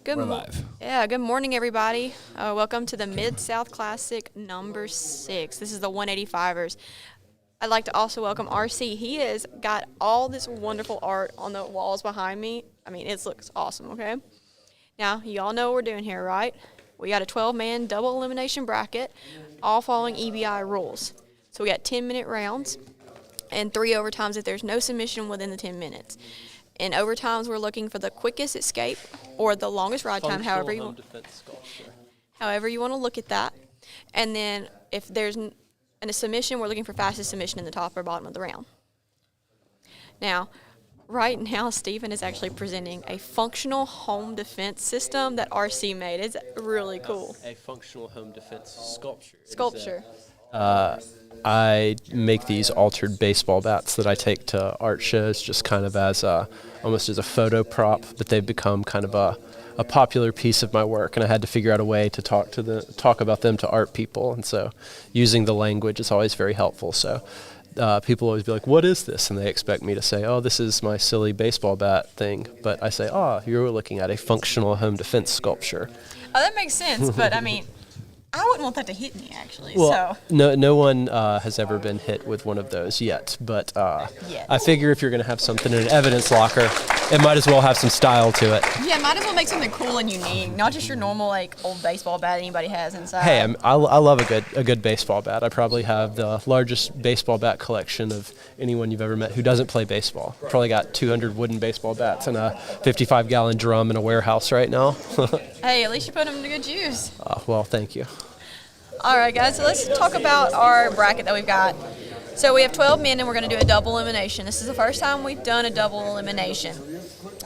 We're live. Yeah, good morning, everybody. Welcome to the Mid-South Classic number 6. This is the 185ers. I'd like to also welcome RC. He has got all this wonderful art on the walls behind me. I mean, it looks awesome, okay? Now, you all know what we're doing here, right? We got a 12-man double elimination bracket, all following EBI rules. So we got 10-minute rounds and 3 overtimes if there's no submission within the 10 minutes. In overtimes, we're looking for the quickest escape or the longest ride time, however you want to look at that. And then if there's a submission, we're looking for fastest submission in the top or bottom of the round. Now, right now, Stephen is actually presenting a functional home defense system that RC made. It's really cool. A functional home defense sculpture. I make these altered baseball bats that I take to art shows just kind of as almost as a photo prop, but they've become kind of a popular piece of my work, and I had to figure out a way to talk about them to art people, and so using the language is always very helpful. So people always be like, what is this? And they expect me to say, oh, this is my silly baseball bat thing, but I say, oh, you're looking at a functional home defense sculpture. Oh, that makes sense, but I mean, I wouldn't want that to hit me, actually. Well, no one has ever been hit with one of those yet, but I figure if you're going to have something in an evidence locker, it might as well have some style to it. Yeah, might as well make something cool and unique, not just your normal old baseball bat anybody has inside. Hey, I love a good baseball bat. I probably have the largest baseball bat collection of anyone you've ever met who doesn't play baseball. Probably got 200 wooden baseball bats and a 55-gallon drum in a warehouse right now. Hey, at least you put them to good use. Well, thank you. All right, guys, so let's talk about our bracket that we've got. So we have 12 men, and we're going to do a double elimination. This is the first time we've done a double elimination.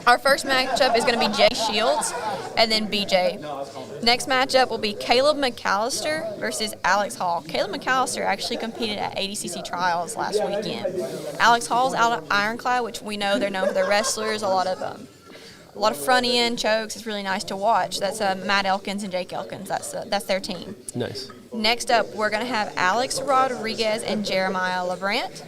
Our first matchup is going to be Jay Shields and then BJ. Next matchup will be Caleb McAllister versus Alex Hall. Caleb McAllister actually competed at ADCC Trials last weekend. Alex Hall's out of Ironclad, which we know they're known for their wrestlers, a lot of front end chokes. It's really nice to watch. That's Matt Elkins and Jake Elkins. That's their team. Nice. Next up, we're going to have Alex Rodriguez and Jeremiah LeBrant,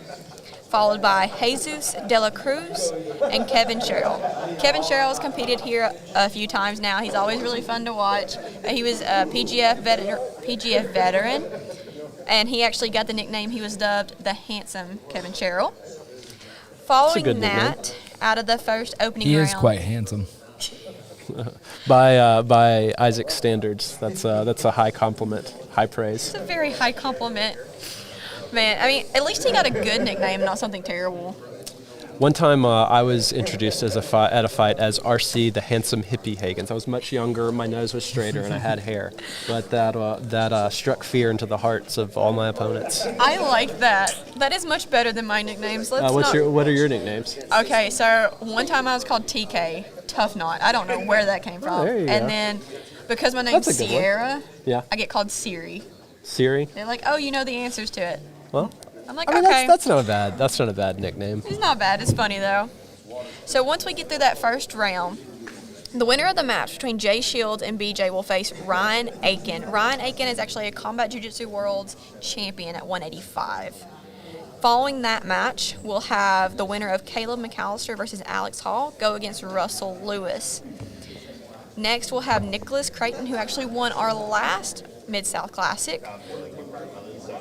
followed by Jesus De La Cruz and Kevin Sherrill. Kevin Sherrill has competed here a few times now. He's always really fun to watch. He was a PGF veteran, and he actually got the nickname. He was dubbed the handsome Kevin Sherrill. Following that, out of the first opening round. He is quite handsome. By Isaac's standards, that's a high compliment, high praise. It's a very high compliment. Man, I mean, at least he got a good nickname, not something terrible. One time I was introduced at a fight as RC, the handsome hippie Hagens. I was much younger, my nose was straighter, and I had hair. But that struck fear into the hearts of all my opponents. I like that. That is much better than my nicknames. What are your nicknames? Okay, so one time I was called TK, Tough Knot. I don't know where that came from. There you go. And then because my name's Sierra, yeah, I get called Siri. Siri? They're like, oh, you know the answers to it. Well, I'm like, I mean, okay. that's not a bad nickname. It's not bad. It's funny, though. So once we get through that first round, the winner of the match between Jay Shields and BJ will face Ryan Aiken. Ryan Aiken is actually a Combat Jiu-Jitsu World's champion at 185. Following that match, we'll have the winner of Caleb McAllister versus Alex Hall go against Russell Lewis. Next, we'll have Nicholas Creighton, who actually won our last Mid-South Classic.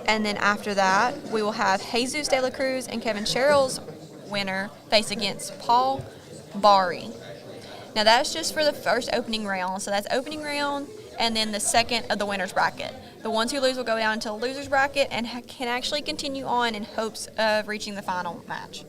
And then after that, we will have Jesus De La Cruz and Kevin Sherrill's winner face against Paul Bari. Now, that's just for the first opening round. So that's opening round and then the second of the winner's bracket. The ones who lose will go down into the loser's bracket and can actually continue on in hopes of reaching the final match.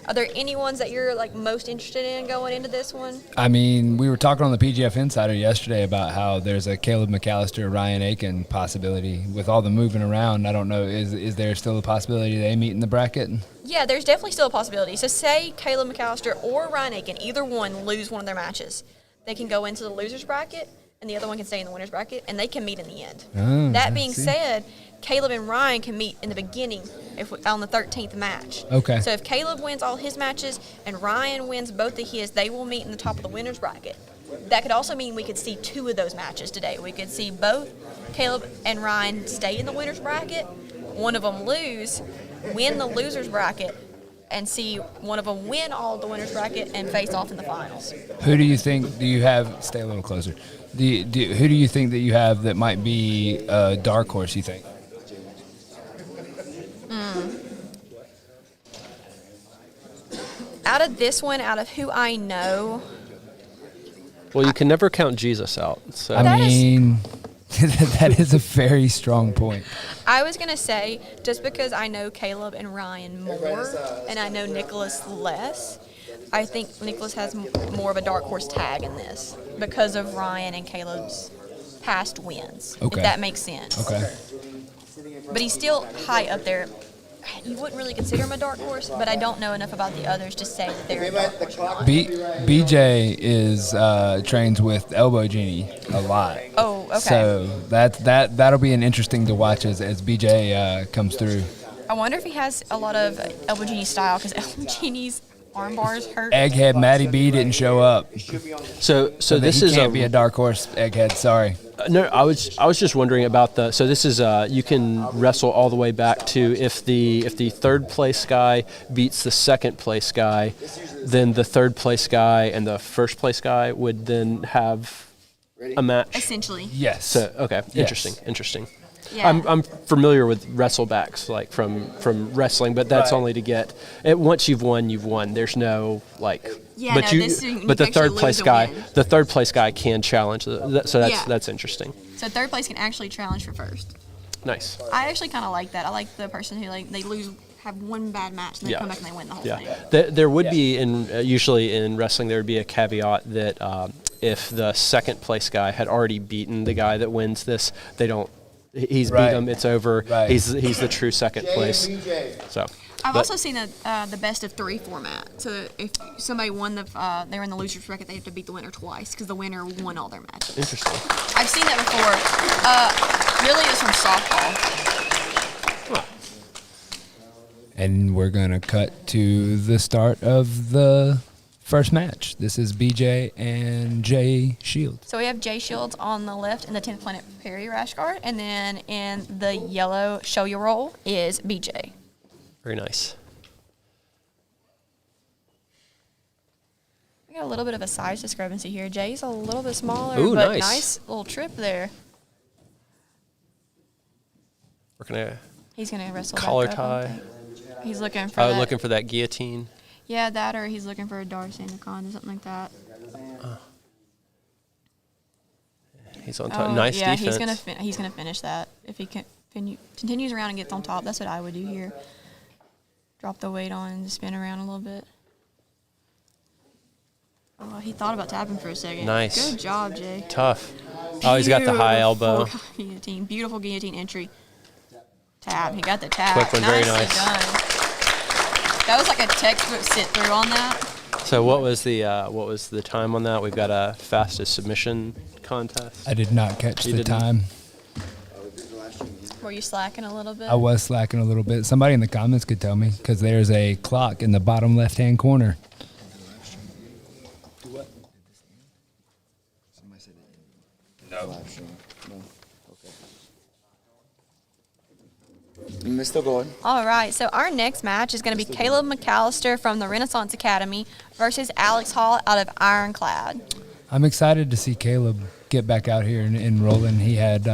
Are there any ones that you're most interested in going into this one? I mean, we were talking on the PGF Insider yesterday about how there's a Caleb McAllister, Ryan Aiken possibility. With all the moving around, I don't know, is there still a possibility they meet in the bracket? Yeah, there's definitely still a possibility. So say Caleb McAllister or Ryan Aiken, either one, lose one of their matches. They can go into the loser's bracket, and the other one can stay in the winner's bracket, and they can meet in the end. That being said, Caleb and Ryan can meet in the beginning on the 13th match. Okay. So if Caleb wins all his matches and Ryan wins both of his, they will meet in the top of the winner's bracket. That could also mean we could see 2 of those matches today. We could see both Caleb and Ryan stay in the winner's bracket, one of them lose, win the loser's bracket, and see one of them win all of the winners bracket and face off in the finals. Who do you think? Do you have? Stay a little closer. Who do you think that you have that might be a dark horse? You think? Out of this one, out of who I know, Well, you can never count Jesus out. So I mean, that is a very strong point. I was going to say, just because I know Caleb and Ryan more, and I know Nicholas less, I think Nicholas has more of a dark horse tag in this because of Ryan and Caleb's past wins, Okay. if that makes sense. Okay. But he's still high up there. You wouldn't really consider him a dark horse, but I don't know enough about the others to say that they're a dark horse. BJ is trains with Elbow Genie a lot. Oh, okay. So that'll be an interesting to watch as BJ comes through. I wonder if he has a lot of Elbow Genie style, because Elbow Genie's arm bars hurt. Egghead Matty B didn't show up. so this he is can't be a dark horse. Egghead, sorry. No, I was just wondering about the. So this is you can wrestle all the way back to if the third place guy beats the second place guy, then the third place guy and the first place guy would then have a match. Essentially. Yes. So okay, Yes. interesting. Yeah. I'm familiar with wrestlebacks, like from wrestling, but that's Right. only to get it. Once you've won, you've won. There's no like. Yeah, but no, this you but the can actually third place lose or guy, win. the third place guy can challenge. So Yeah. that's interesting. So third place can actually challenge for first. Nice. I actually kind of like that. I like the person who they lose, have one bad match, and they Yeah. come back and they win the whole Yeah, thing. there would be usually in wrestling there would be a caveat that if the second place guy had already beaten the guy that wins this, they don't. He's Right. beat him. It's over. Right. He's the true second place. So. I've but- also seen the best of three format. So that if somebody won they were in the losers bracket, they have to beat the winner twice because the winner won all their matches. Interesting. I've seen that before. Really, it's from softball. And we're gonna cut to the start of the first match. This is BJ and Jay Shields. So we have Jay Shields on the left in the 10th Planet Perry rash guard, and then in the yellow show you roll is BJ. Very nice. We got a little bit of a size discrepancy here. Jay's a little bit smaller, Ooh, but nice. nice little trip there. We're gonna He's gonna wrestle collar back up, I tie. think. He's looking for Oh, that. looking for that guillotine. Yeah, that, or he's looking for a Darcy Anaconda, something like that. He's on top. Oh, Nice yeah, defense. he's gonna finish that if he continues around and gets on top. That's what I would do here. Drop the weight on and spin around a little bit. Oh, he thought about tapping for a second. Nice. Good job, Jay. Tough. Oh, he's got the high elbow. Beautiful guillotine entry. Tap. He got the tap. Quick one, very Nicely nice. done. That was like a textbook sit through on that. So what was the time on that? We've got a fastest submission contest. I did not catch You the didn't? time. Were you slacking a little bit? I was slacking a little bit. Somebody in the comments could tell me because there's a clock in the bottom left-hand corner. Mr. Gordon. All right, so our next match is going to be Caleb McAllister from the Renaissance Academy versus Alex Hall out of Ironclad. I'm excited to see Caleb get back out here and rolling. He had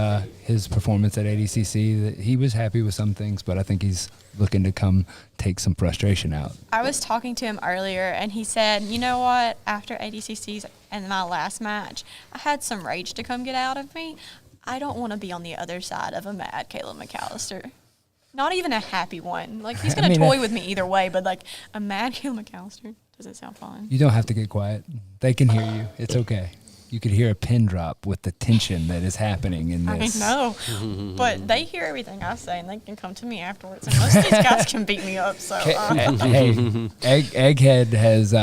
his performance at ADCC. That he was happy with some things, but I think he's looking to come take some frustration out. I was talking to him earlier, and he said, you know what, after ADCC's and my last match, I had some rage to come get out of me. I don't want to be on the other side of a mad Caleb McAllister. Not even a happy one. Like, he's going to toy with me either way, but, like, a mad Caleb McAllister doesn't sound fun. You don't have to get quiet. They can hear you. It's okay. You could hear a pin drop with the tension that is happening in I this. know, but they hear everything I say, and they can come to me afterwards. And most of these guys can beat me up, so. Hey, Egghead has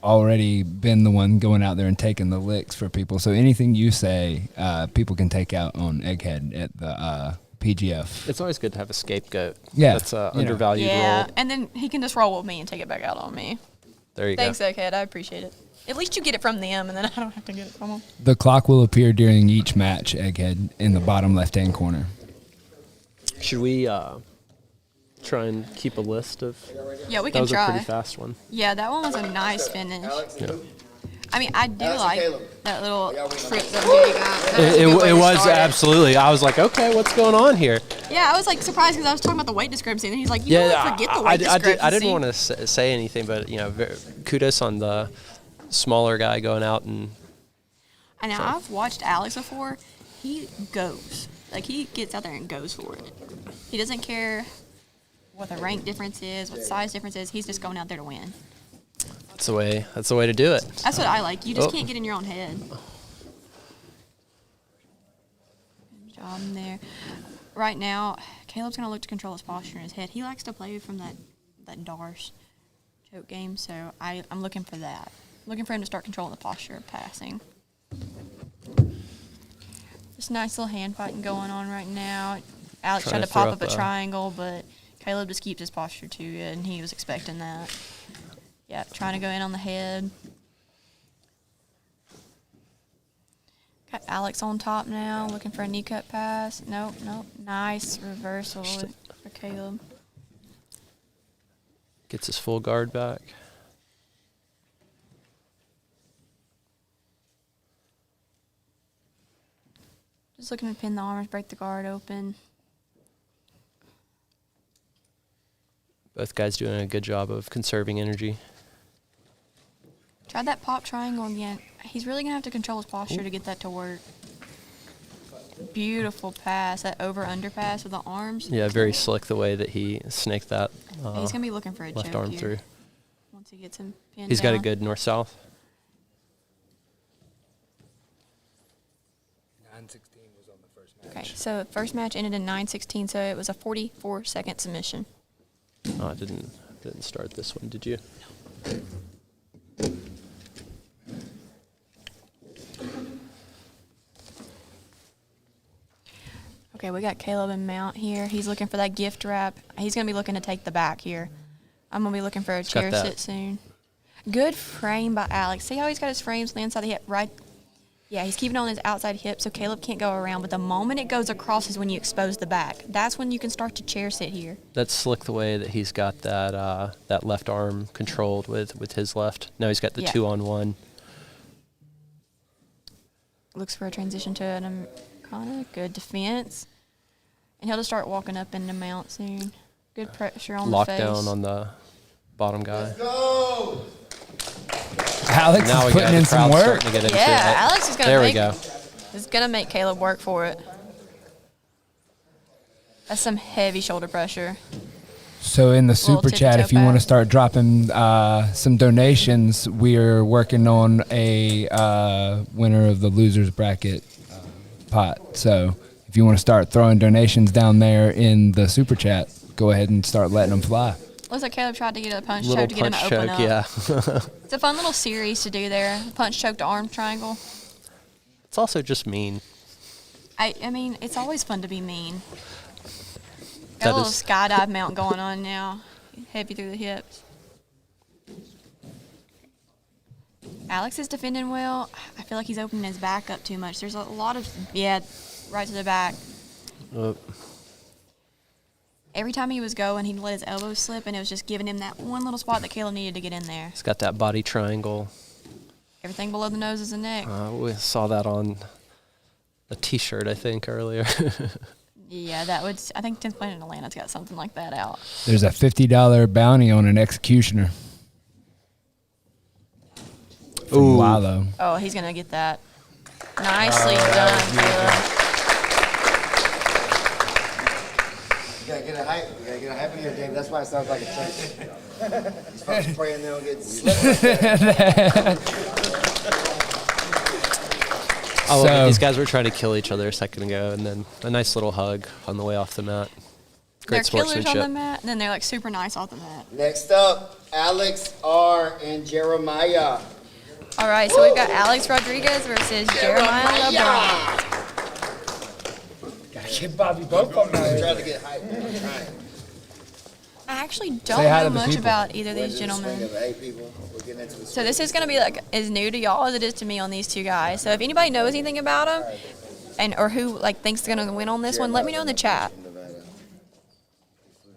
already been the one going out there and taking the licks for people. So anything you say, people can take out on Egghead at the PGF. It's always good to have a scapegoat. Yeah, That's a you know. undervalued Yeah, role. and then he can just roll with me and take it back out on me. There you Thanks, go. Egghead. I appreciate it. At least you get it from them, and then I don't have to get it from them. The clock will appear during each match, Egghead, in the bottom left-hand corner. Should we try and keep a list of. Yeah, we That can was try. a pretty fast one. Yeah, that one was a nice finish. Yeah. I mean, I do Alex and like Caleb. that little trip that Jerry got. That was a It, good way it to was start it. absolutely. I was like, okay, what's going on here? Yeah, I was like surprised because I was talking about the weight discrepancy, and he's like, you don't forget the weight discrepancy. I didn't want to say anything, but kudos on the smaller guy going out and. And now I've watched Alex before. He goes. Like, he gets out there and goes for it. He doesn't care what the rank difference is, what size difference is. He's just going out there to win. That's the way. That's the way to do it. That's what I like. You just Oh. can't get in your own head. Good job in there. Right now, Caleb's going to look to control his posture in his head. He likes to play from that Darce choke game, so I'm looking for that. Looking for him to start controlling the posture of passing. Just nice little hand fighting going on right now. Alex Trying tried to to pop throw up a up a- triangle, but Caleb just keeps his posture too good, and he was expecting that. Yeah, trying to go in on the head. Got Alex on top now, looking for a knee cut pass. Nope. Nice reversal for Caleb. Gets his full guard back. Just looking to pin the arms, break the guard open. Both guys doing a good job of conserving energy. Tried that pop triangle again. He's really going to have to control his posture to get that to work. Beautiful pass, that over-under pass with the arms. Yeah, very slick the way that he snaked that He's going to be looking for a left choke arm here through. once he gets him pinned He's got a down. good north-south. 9:16 was on the first match. Okay, so first match ended in 9:16, so it was a 44-second submission. Oh, I didn't start this one, did you? Okay, we got Caleb in mount here. He's looking for that gift wrap. He's going to be looking to take the back here. I'm going to be looking for a got chair that. sit soon. Good frame by Alex. See how he's got his frames on the inside of the hip, right? Yeah, he's keeping it on his outside hip, so Caleb can't go around. But the moment it goes across is when you expose the back. That's when you can start to chair sit here. That's slick the way that he's got that that left arm controlled with his left. Now he's got the Yeah. 2-on-1. Looks for a transition to an Americana. Good defense. And he'll just start walking up into mount soon. Good pressure on the face. Lockdown on the bottom guy. Go! Alex Now is we got putting the in some crowd work. starting to get into Yeah, it. Alex is There we gonna go. is gonna make Caleb work for it. That's some heavy shoulder pressure. So in the Little super chat, tippy-toe if you want to back. start dropping some donations, we're working on a winner of the losers bracket pot. So if you want to start throwing donations down there in the super chat, go ahead and start letting them fly. Looks like Caleb tried to get a punch Little choke to get him punch to open choke, up. yeah. It's a fun little series to do there. Punch choke to arm triangle. It's also just mean. I mean, it's always fun to be mean. Got That a little is- skydive mount going on now. Heavy through the hips. Alex is defending well. I feel like he's opening his back up too much. There's a lot of, right to the back. Uh, Every time he was going, he'd let his elbows slip, and it was just giving him that one little spot that Caleb needed to get in there. He's got that body triangle. Everything below the nose is the neck. We saw that on a T-shirt, I think, earlier. Yeah, that would. I think 10th Planet Atlanta's got something like that out. There's a $50 bounty on an executioner from Ooh. Lilo. Oh, he's gonna get that. Nicely done, Caleb. You gotta get a hype. You gotta get a hype in your game. That's why it sounds like a church. These folks praying they don't get slipped. I love it. So- These guys were trying to kill each other a second ago, and then a nice little hug on the way off the mat. Great They're killers on sportsmanship. the mat, and then they're like super nice off the mat. Next up, Alex R. and Jeremiah. All right, so we've got Alex Rodriguez versus Jeremiah LeBron. Gotta get Bobby both of I'm trying to get hype. I'm trying. I actually Say don't hi know to the much people. about either of We're these into the swing gentlemen. of it. Hey, people, we're getting into the So this is going to be like as new to y'all as it is to me on these two guys. So if anybody knows anything about them, and or who like thinks they're going to win on this one, let me know in the chat. Nevada.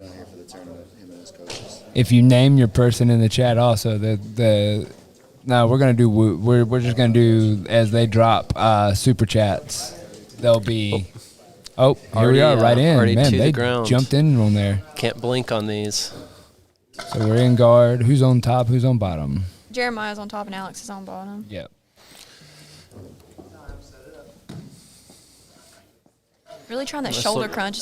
We're down here for the tournament, him and his coaches. If you name your person in the chat, also no, we're gonna do we're just gonna do as they drop super chats. They'll be. Oh, here we Already, are, right in. already Man, to the they ground. jumped in on there. Can't blink on these. So we're in guard. Who's on top? Who's on bottom? Jeremiah's on top and Alex is on bottom. Yep. Really trying that Let's shoulder look- crunch.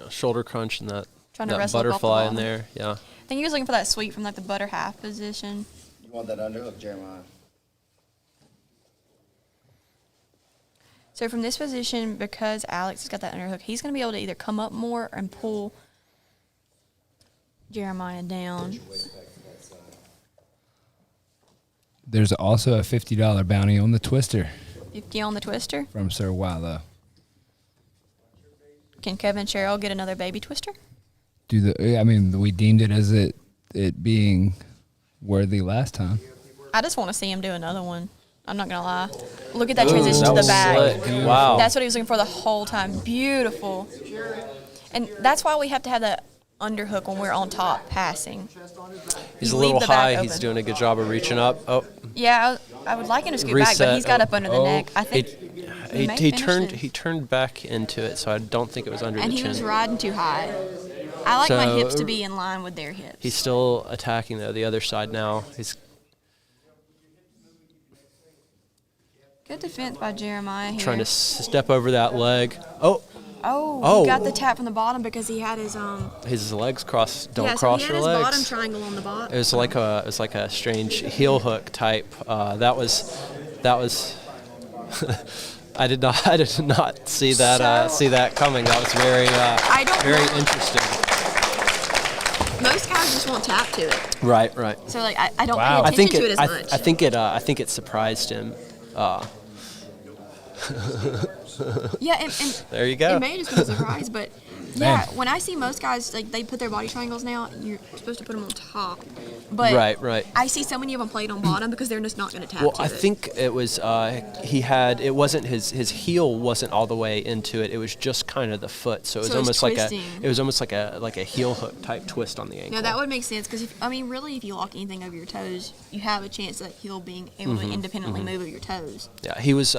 Shoulder crunch and that, Trying to that wrestle up off the butterfly in bottom. there. Yeah. I think he was looking for that sweep from like the butter half position. You want that underhook, Jeremiah? So from this position, because Alex has got that underhook, he's going to be able to either come up more and pull Jeremiah down. There's also a $50 bounty on the twister 50 on the twister. from Sir Wallow. Can Kevin Sherrill get another baby twister? We deemed it as it being worthy last time. I just want to see him do another one. I'm not going to lie. Look at that transition that to the was back. slick. Wow. That's what he was looking for the whole time. Beautiful. And that's why we have to have that underhook when we're on top passing. He's You a little leave the back high. He's open. doing a good job of reaching up. Oh, Yeah, I would like him to scoot back, but Reset. he's got up under the neck. I think he may finish turned it. he turned back into it, so I don't think it was under And the he chin. was riding too high. I like my So, hips to be in line with their hips. He's still attacking the other side now. He's Good defense by Jeremiah here. trying to step over that leg. Oh, Oh, Oh. he got the tap from the bottom because he had his his legs cross. Don't yeah, cross so he had your his legs. bottom triangle on the bottom. It was like a strange heel hook type. That was I did not see that coming. That was very don't very know. interesting. Most guys just won't tap to it. Right. So like I don't Wow. pay I attention think to it as I much. I think it surprised him. Yeah, and There you go. it may just be a surprise, but yeah, Man. when I see most guys like they put their body triangles now, you're supposed to put them on top. But Right. I see so many of them played on bottom because they're just not going to tap Well, to I it. think it was it wasn't his heel wasn't all the way into it. It was just kind of the foot. So it was So it was almost like a heel hook type twist on the ankle. No, that would make sense because really, if you lock anything over your toes, you have a chance of that heel being able to independently move over your toes. Yeah, he was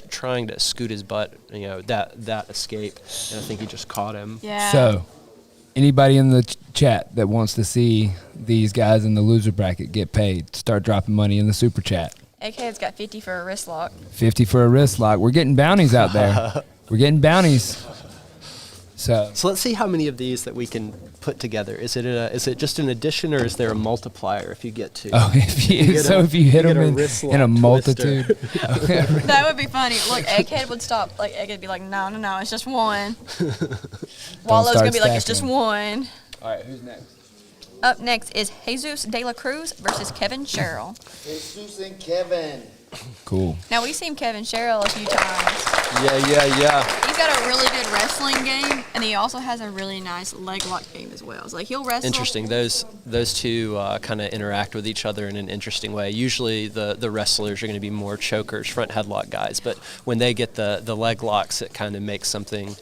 trying to scoot his butt, that escape, and I think he just caught him. Yeah. So, anybody in the chat that wants to see these guys in the loser bracket get paid, start dropping money in the super chat. Egghead's got 50 for a wrist lock. 50 for a wrist lock. We're getting bounties out there. We're getting bounties. So, So let's see how many of these that we can put together. Is it just an addition, or is there a multiplier if you get to? if you get a- hit you get them a in wrist a lock multitude. That would be funny. Look, Egghead would stop. Like Egghead would be like, no, it's just one. Wallow's start gonna be like, it's just stacking. one. All right, who's next? Up next is Jesus De La Cruz versus Kevin Sherrill. Jesus and Kevin. Cool. Now we've seen Kevin Sherrill a few times. Yeah. He's got a really good wrestling game, and he also has a really nice leg lock game as well. So like he'll wrestle. Interesting. Those two kind of interact with each other in an interesting way. Usually the wrestlers are going to be more chokers, front headlock guys, but when they get the leg locks, it kind of makes something.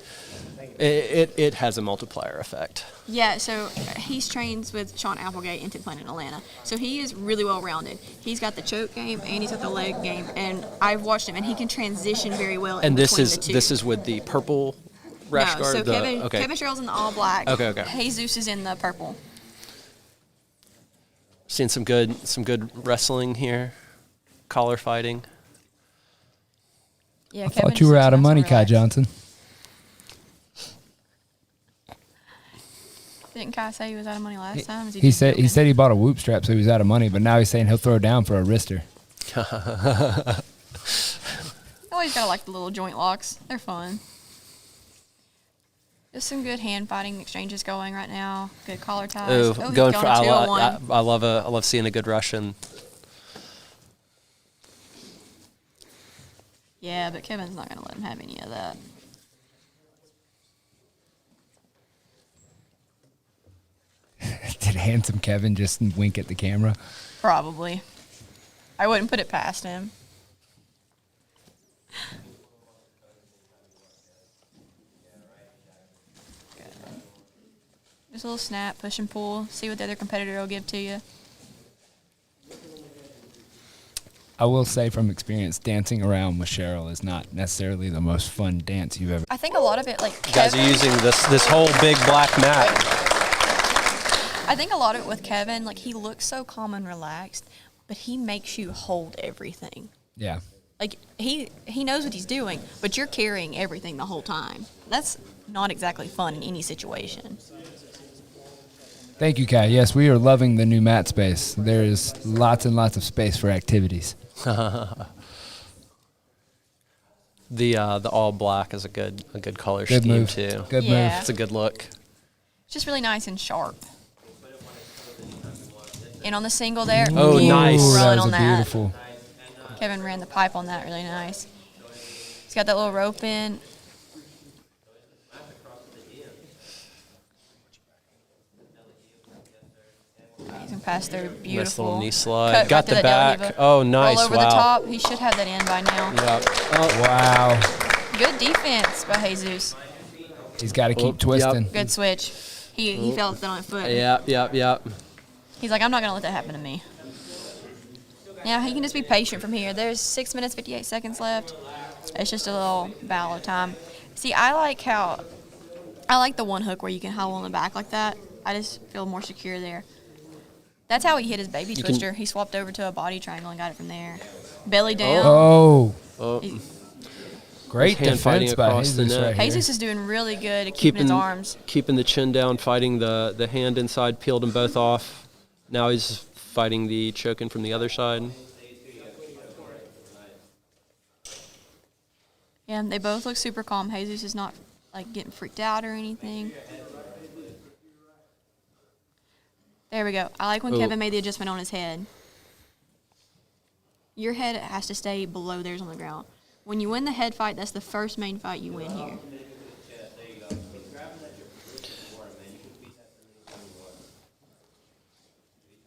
It has a multiplier effect. Yeah, so he's trains with Sean Applegate in Planet in Atlanta. So he is really well rounded. He's got the choke game and he's got the leg game, and I've watched him and he can transition very well. And in this between is the two. this is with the purple rash no, guard. so Okay. Kevin Sherrill's in the all black. Okay. Jesus is in the purple. Seeing some good wrestling here, collar fighting. Yeah, I thought you were out of money, Kai Johnson. Didn't Kai say he was out of money last time? Is He just said joking? he bought a whoop strap, so he was out of money. But now he's saying he'll throw down for a wrister. Oh, he's got like the little joint locks. They're fun. Just some good hand fighting exchanges going right now. Good collar ties. Ooh, He's going for a 2-on-1. I love seeing a good Russian. Yeah, but Kevin's not going to let him have any of that. Did handsome Kevin just wink at the camera? Probably. I wouldn't put it past him. Just a little snap, push and pull. See what the other competitor will give to you. I will say from experience, dancing around with Cheryl is not necessarily the most fun dance you've ever. I think a lot of it, like You guys are using this whole big black mat. I think a lot of it with Kevin, like he looks so calm and relaxed, but he makes you hold everything. Yeah. Like he knows what he's doing, but you're carrying everything the whole time. That's not exactly fun in any situation. Thank you, Kai. Yes, we are loving the new mat space. There is lots and lots of space for activities. The all black is a good color Good scheme move. too. Good Yeah. move. It's a good look. It's just really nice and sharp. And on the single there, Oh, he nice. Ooh, run that was on a that. beautiful. Kevin ran the pipe on that really nice. He's got that little rope in. He's gonna pass through. Beautiful. Nice little knee slide. Cut Got right to the that back. Del Hiva. Oh, nice. Roll over Wow. the top. He should have that in by now. Yeah. Oh, Wow. Good defense by Jesus. He's got to keep Yep. twisting. Good switch. He felt that on his foot. Yep. He's like, I'm not gonna let that happen to me. Yeah, he can just be patient from here. There's 6 minutes 58 seconds left. It's just a little battle of time. See, I like the one hook where you can hobble on the back like that. I just feel more secure there. That's how he hit his baby twister. He swapped over to a body triangle and got it from there. Belly down. Oh, Oh, He- great Hand fighting defense by across the Jesus net. right here. Jesus is doing really good at keeping his arms. keeping the chin down, fighting the hand inside, peeled them both off. Now he's fighting the choking from the other side. Yeah, they both look super calm. Jesus is not like getting freaked out or anything. There we go. I like when Ooh. Kevin made the adjustment on his head. Your head has to stay below theirs on the ground. When you win the head fight, that's the first main fight you win here.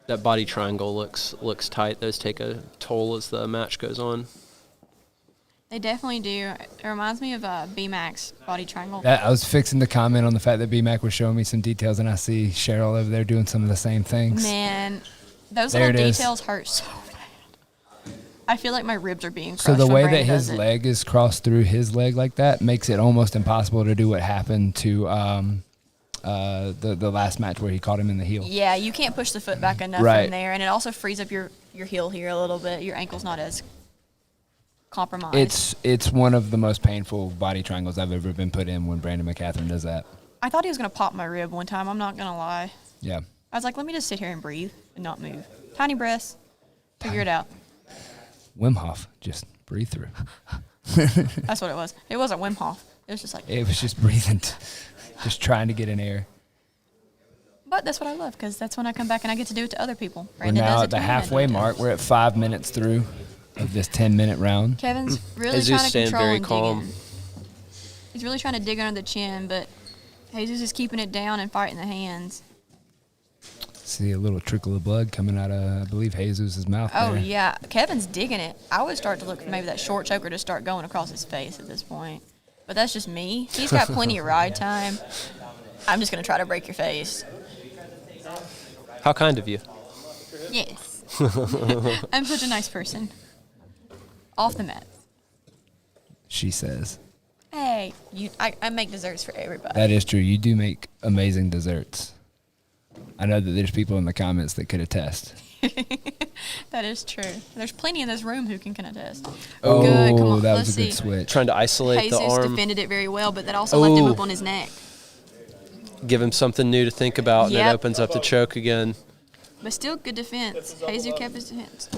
That body triangle looks tight. Those take a toll as the match goes on. They definitely do. It reminds me of BMac's body triangle. I was fixing to comment on the fact that BMac was showing me some details, and I see Cheryl over there doing some of the same things. Man, those There little it is. details hurt so bad. I feel like my ribs are being crushed. So the when way that Brandon his does it. leg is crossed through his leg like that makes it almost impossible to do what happened to the last match where he caught him in the heel. Yeah, you can't push the foot back enough Right. from there, and it also frees up your heel here a little bit. Your ankle's not as compromised. It's one of the most painful body triangles I've ever been put in when Brandon Mccaghren does that. I thought he was going to pop my rib one time. I'm not going to lie. Yeah. I was like, let me just sit here and breathe and not move. Tiny breaths. Figure it out. Wim Hof, just breathe through. That's what it was. It wasn't Wim Hof. It was just like, It was just breathing, just trying to get in air. but that's what I love because that's when I come back and I get to do it to other people. We're Brandon does now it at to the me, and I do halfway it to mark. others. We're at 5 minutes through of this 10-minute round. Kevin's really Jesus trying to staying control very and calm. dig in. He's really trying to dig under the chin, but Jesus is keeping it down and fighting the hands. See a little trickle of blood coming out of, I believe, Jesus' mouth Oh, there. yeah. Kevin's digging it. I would start to look for maybe that short choker to start going across his face at this point. But that's just me. He's got plenty of ride time. I'm just going to try to break your face. How kind of you. Yes. I'm such a nice person. Off the mat. She says. Hey, I make desserts for everybody. That is true. You do make amazing desserts. I know that there's people in the comments that could attest. That is true. There's plenty in this room who can attest. Oh, Good. Come on. that Let's was a good see. switch. Trying to isolate Jesus the arm. defended it very well, but that also left him Ooh. up on his neck. Give him something new to think about, and Yep. it opens up the choke again. But still good defense. Jesus kept his defense.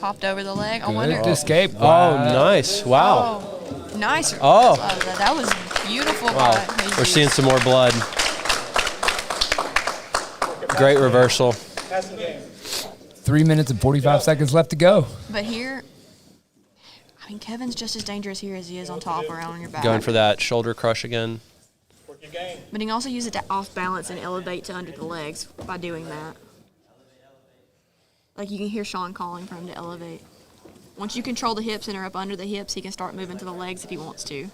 Popped over the leg. I Good wonder. escape. Oh, nice. Wow. Oh, nice. Oh. That was beautiful. Wow. By Jesus. We're seeing some more blood. Great reversal. 3 minutes and 45 seconds left to go. But here, I mean, Kevin's just as dangerous here as he is on top or on your back. Going for that shoulder crush again. But he can also use it to off balance and elevate to under the legs by doing that. Like you can hear Sean calling for him to elevate. Once you control the hips and are up under the hips, he can start moving to the legs if he wants to.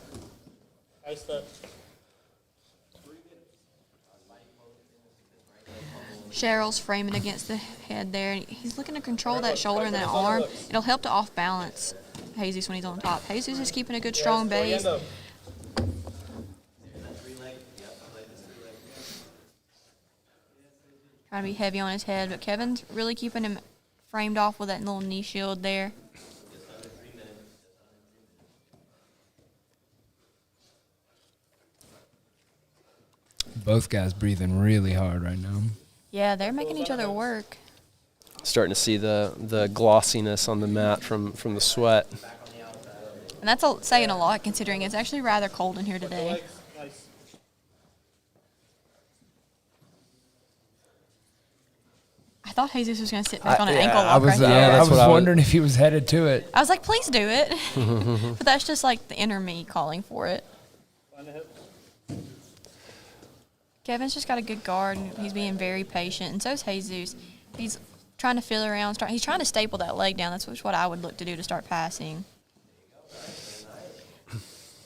Cheryl's framing against the head there. And he's looking to control that shoulder and that arm. It'll help to off-balance Jesus when he's on top. Jesus is keeping a good, strong base. Trying to be heavy on his head, but Kevin's really keeping him framed off with that little knee shield there. Both guys breathing really hard right now. Yeah, they're making each other work. Starting to see the glossiness on the mat from the sweat. And that's saying a lot considering it's actually rather cold in here today. I thought Jesus was going to sit back on an ankle lock I was, right there. Yeah, I that's was what I was- wondering if he was headed to it. I was like, please do it. But that's just like the inner me calling for it. Kevin's just got a good guard, and he's being very patient, and so is Jesus. He's trying to feel around. He's trying to staple that leg down. That's what I would look to do to start passing.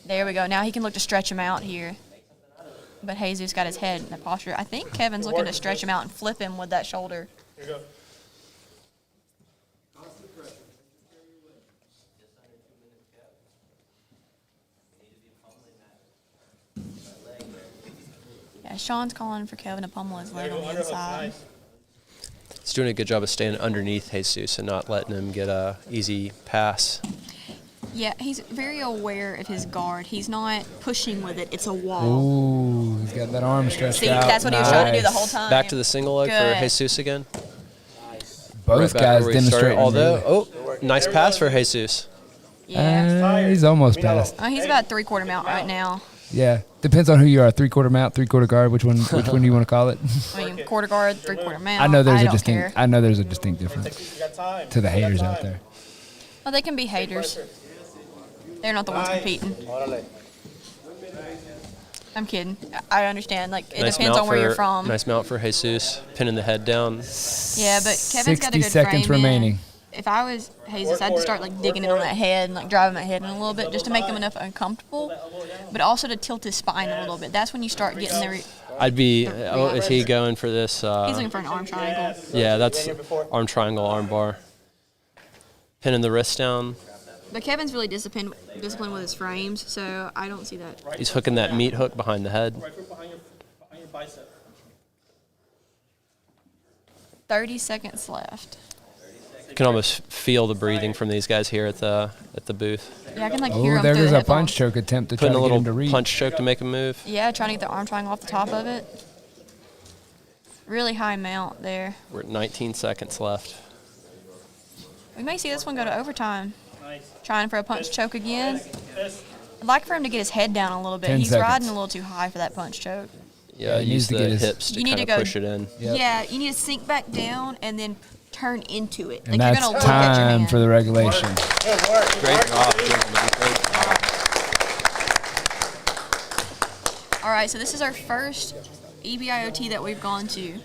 There we go. Now he can look to stretch him out here. But Jesus got his head in the posture. I think Kevin's looking to stretch him out and flip him with that shoulder. Here you go. Yeah, Sean's calling for Kevin to pummel his leg on the inside. He's doing a good job of staying underneath Jesus and not letting him get a easy pass. Yeah, he's very aware of his guard. He's not pushing with it. It's a wall. Ooh, he's got that arm stretched See, out. that's what he was trying to do the Nice. whole time. Back to the single leg Good. for Jesus again. Both Right back guys where we started. demonstrating. Although, really- nice pass for Jesus. Yeah. He's almost past. He's about three-quarter mount right now. Yeah, depends on who you are. 3/4 mount, 3/4 guard. Which one? Which one do you want to call it? I mean, quarter guard, three-quarter mount. I know there's a don't distinct. care. I know there's a distinct difference You got time. to the haters out there. Well, they can be haters. They're not the ones competing. Órale. I'm kidding. I understand. Like, it Nice depends mount on where you're for- from. Nice mount for Jesus, pinning the head down. Yeah, but Kevin's got a 60 good seconds frame in. remaining. If I was Jesus, I'd start like digging in on that head and like driving that head in a little bit just to make him enough uncomfortable, but also to tilt his spine a little bit. That's when you start getting the. I'd be. The Oh, is he going for this? He's looking for an arm triangle. Yeah, that's arm triangle, arm bar. Pinning the wrist down. But Kevin's really disciplined with his frames, so I don't see that. He's hooking that meat hook behind the head. Right foot behind your bicep. 30 seconds left. You can almost feel the breathing from these guys here at the booth. Yeah, I can like hear Oh, him there through goes the a punch headphones. choke attempt to try Putting to a get little him to reach. punch choke to make him move. Yeah, trying to get the arm triangle off the top of it. Really high mount there. We're at 19 seconds left. We may see this one go to overtime. Nice. Trying for a punch choke again. This. I'd like for him to get his head down a little bit. 10 He's seconds. riding a little too high for that punch choke. Yeah, he use needs to the get his- hips to You need kind to of go- push it in. Yep. Yeah, you need to sink back down and then turn into it. And Like you're that's gonna look at your time hand. for the regulation. Great job, gentlemen. Great job. All right, so this is our first EBIOT that we've gone to.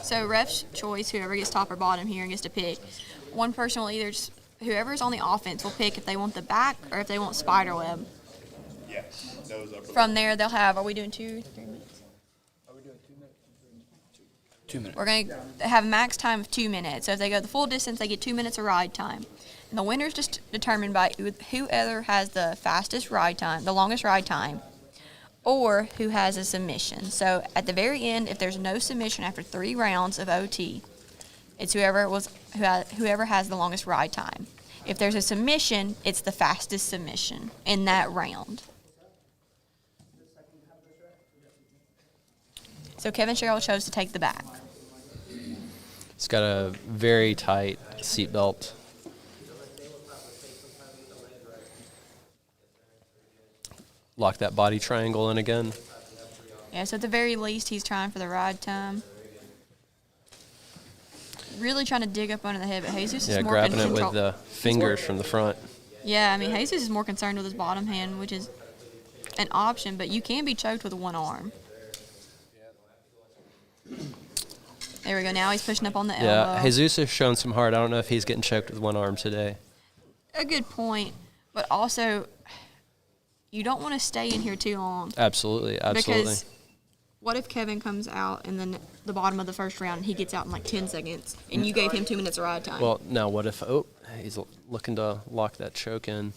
So ref's choice, whoever gets top or bottom here gets to pick. One person will either, whoever's on the offense will pick if they want the back or if they want spider web. Yeah. Nose up. From there, they'll have, are we doing 2, 3 minutes? 2 minutes. We're going to have a max time of 2 minutes. So if they go the full distance, they get 2 minutes of ride time. And the winner's just determined by whoever has the fastest ride time, the longest ride time, or who has a submission. So at the very end, if there's no submission after 3 rounds of OT, it's whoever has the longest ride time. If there's a submission, it's the fastest submission in that round. So Kevin Sherrill chose to take the back. He's got a very tight seatbelt. Lock that body triangle in again. Yeah, so at the very least, he's trying for the ride time. Really trying to dig up under the head, but Jesus Yeah, is more grabbing it control. with the fingers from the front. Yeah, I mean, Jesus is more concerned with his bottom hand, which is an option, but you can be choked with one arm. There we go. Now he's pushing up on the Yeah, elbow. Jesus has shown some heart. I don't know if he's getting choked with one arm today. A good point, but also you don't want to stay in here too long. Absolutely. Because what if Kevin comes out and then the bottom of the first round and he gets out in like 10 seconds and you gave him 2 minutes of ride time? Well, now what if, he's looking to lock that choke in.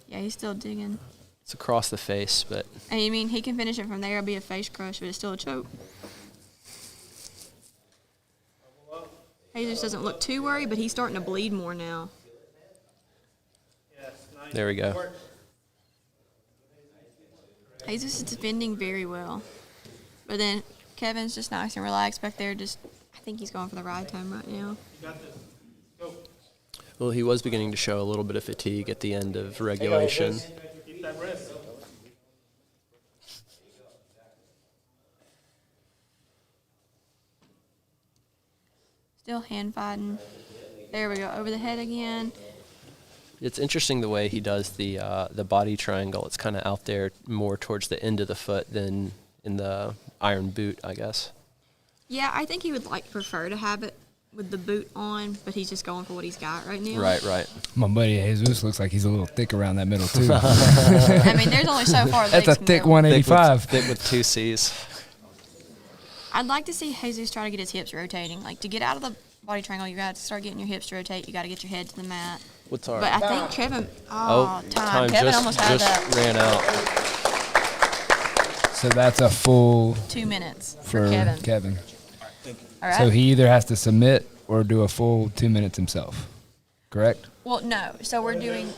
Yeah, he's still digging. It's across the face, but And I mean, he can finish it from there. It'll be a face crush, but it's still a choke. Jesus doesn't look too worried, but he's starting to bleed more now. there we go. Jesus is defending very well. But then Kevin's just nice and relaxed back there. I think he's going for the ride time right now. Well, he was beginning to show a little bit of fatigue at the end of regulation. Keep that rest. Still hand fighting. There we go. Over the head again. It's interesting the way he does the body triangle. It's kind of out there more towards the end of the foot than in the iron boot, I guess. Yeah, I think he would prefer to have it with the boot on, but he's just going for what he's got right now. Right. My buddy Jesus looks like he's a little thick around that middle too. I mean, there's only so far That's legs a can thick go. 185. Thick with 2 C's. I'd like to see Jesus try to get his hips rotating. Like, to get out of the body triangle, you got to start getting your hips to rotate. You got to get your head to the mat. What's our? But I think Kevin. time Kevin just almost had that. ran out. So that's a full 2 minutes for Kevin. All right. So he either has to submit or do a full 2 minutes himself. Correct? Well, no. So we're doing,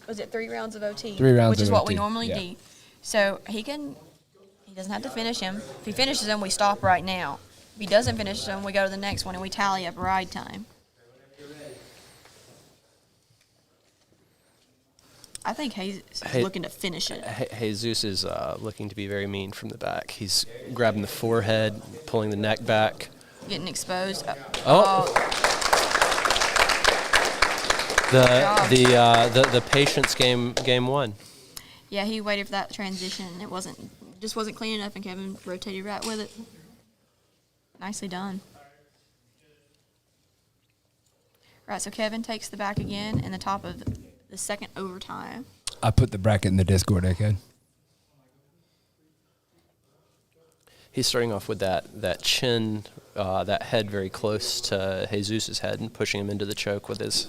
was it 3 rounds of OT? 3 rounds which is of what OT, we normally yeah. do. So he doesn't have to finish him. If he finishes them, we stop right now. If he doesn't finish them, we go to the next one and we tally up ride time. I think Hayes is looking to finish it. Jesus is looking to be very mean from the back. He's grabbing the forehead, pulling the neck back. Getting exposed. The patience game 1. Yeah, he waited for that transition. It wasn't clean enough, and Kevin rotated right with it. Nicely done. Right, so Kevin takes the back again in the top of the second overtime. I put the bracket in the Discord, okay? He's starting off with that chin, that head very close to Jesus' head and pushing him into the choke with his.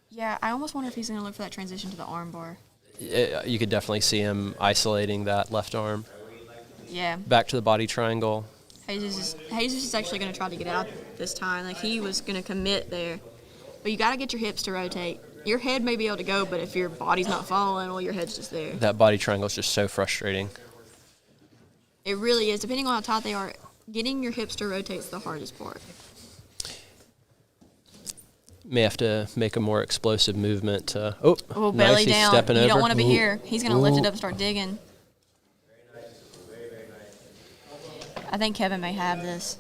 Yeah, I almost wonder if he's going to look for that transition to the arm bar. You could definitely see him isolating that left arm. Yeah. Back to the body triangle. Jesus is actually going to try to get out this time. Like, he was going to commit there. But you got to get your hips to rotate. Your head may be able to go, but if your body's not following, well, your head's just there. That body triangle is just so frustrating. It really is. Depending on how tight they are, getting your hips to rotate is the hardest part. May have to make a more explosive movement. Belly nice. He's down. stepping You over. don't want to be here. He's going to lift it up and start digging. I think Kevin may have this.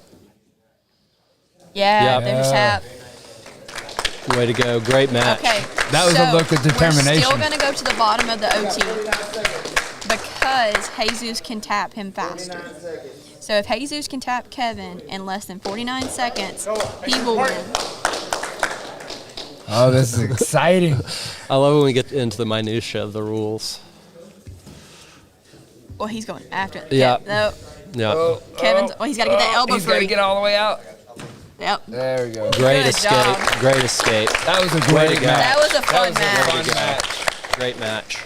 Yeah, Yep. there's tap. Way to go. Great match. Okay. That was a look of determination. We're still going to go to the bottom of the OT because Jesus can tap him faster. So if Jesus can tap Kevin in less than 49 seconds, he will win. Oh, this is exciting. I love when we get into the minutia of the rules. Well, he's going after it. Yeah. No, Yeah. Kevin's. Well, he's got to get that elbow He's got to free. get all the way out. Yep. There we go. Great Good escape. job. Great escape. That was a Way great to go. match. That was a fun That was a match. fun match. Great match.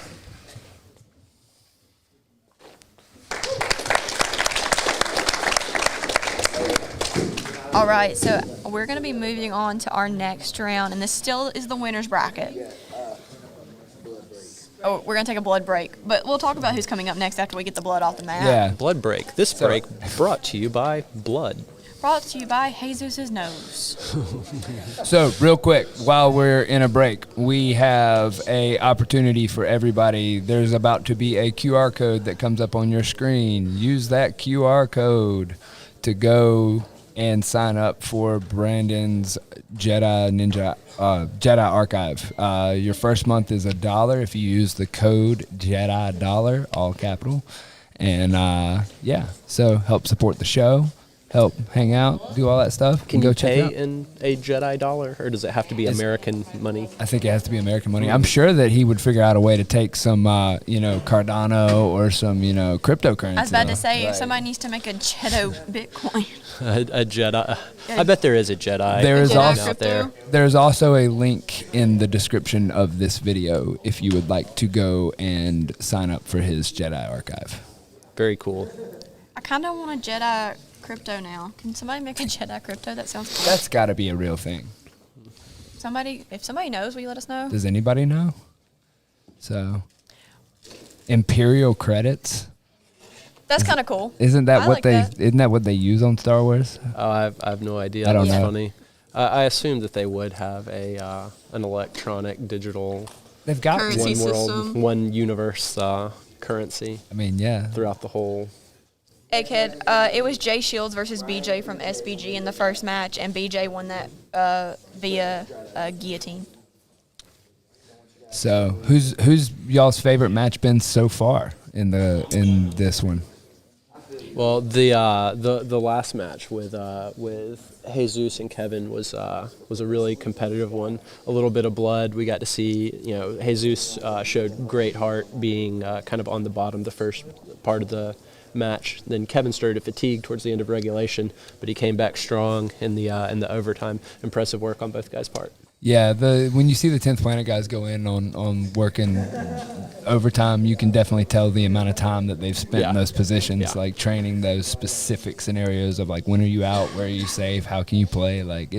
All right, so we're going to be moving on to our next round, and this still is the winner's bracket. Oh, we're going to take a blood break, but we'll talk about who's coming up next after we get the blood off the mat. Yeah. Blood break. This break brought to you by blood. Brought to you by Jesus' nose. So, real quick, while we're in a break, we have a opportunity for everybody. There's about to be a QR code that comes up on your screen. Use that QR code to go and sign up for Brandon's Jedi Archive. Your first month is $1 if you use the code JEDIDOLLAR, all capital. And, so help support the show. help hang out, do all that stuff. Can go you check pay it out. in a Jedi dollar, or does it have to be American money? I think it has to be American money. I'm sure that he would figure out a way to take some, Cardano or some, cryptocurrency. I was about to say, Right. somebody needs to make a Jedi Bitcoin. A Jedi. I bet there is a Jedi. There is Jedi also out there. crypto? There's also a link in the description of this video if you would like to go and sign up for his Jedi archive. Very cool. I kind of want a Jedi crypto now. Can somebody make a Jedi crypto? That sounds cool. That's got to be a real thing. If somebody knows, will you let us know? Does anybody know? So, Imperial credits. That's kind of cool. Isn't that I what like they? that. Isn't that what they use on Star Wars? I have no idea. I don't That's know. funny. I assumed that they would have an electronic digital They've got Currency one world, system. one universe currency I mean, yeah. throughout the whole. Egghead, it was Jay Shields versus BJ from SBG in the first match, and BJ won that via guillotine. So, who's y'all's favorite match been so far in this one? Well, the last match with Jesus and Kevin was a really competitive one. A little bit of blood. We got to see, Jesus showed great heart, being kind of on the bottom the first part of the match. Then Kevin started to fatigue towards the end of regulation, but he came back strong in the overtime. Impressive work on both guys' part. Yeah, when you see the 10th Planet guys go in on working overtime, you can definitely tell the amount of time that they've spent in those positions, Yeah. like training those specific scenarios of like when are you out, where are you safe, how can you play. Like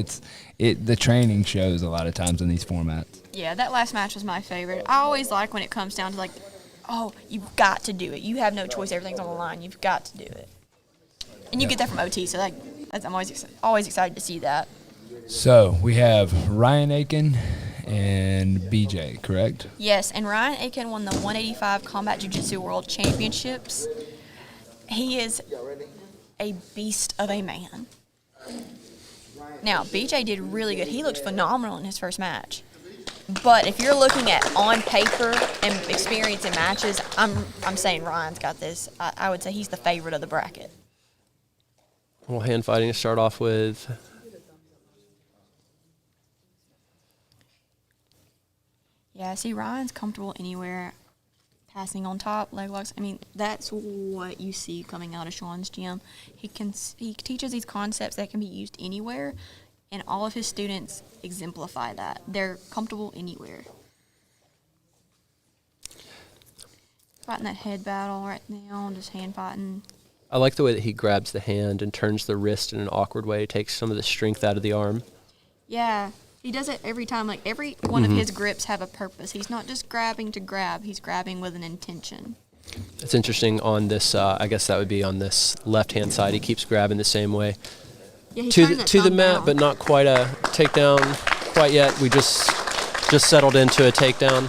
the training shows a lot of times in these formats. Yeah, that last match was my favorite. I always like when it comes down to you've got to do it. You have no choice. Everything's on the line. You've got to do it. And you get that from OT, so I'm always excited to see that. So we have Ryan Aiken and BJ, correct? Yes, and Ryan Aiken won the 185 Combat Jiu-Jitsu World Championships. He is a beast of a man. Now, BJ did really good. He looked phenomenal in his first match. But if you're looking at on paper and experience in matches, I'm saying Ryan's got this. I would say he's the favorite of the bracket. Well, hand fighting to start off with. Yeah, see, Ryan's comfortable anywhere. Passing on top, leg locks. I mean, that's what you see coming out of Sean's gym. He teaches these concepts that can be used anywhere, and all of his students exemplify that. They're comfortable anywhere. Fighting that head battle right now, just hand fighting. I like the way that he grabs the hand and turns the wrist in an awkward way, takes some of the strength out of the arm. Yeah, he does it every time. Like, every one of his grips have a purpose. He's not just grabbing to grab. He's grabbing with an intention. It's interesting on this, I guess that would be on this left-hand side. He keeps grabbing the same way. Yeah, he To turned the, that to the thumb mat, down. but not quite a takedown quite yet. We just settled into a takedown.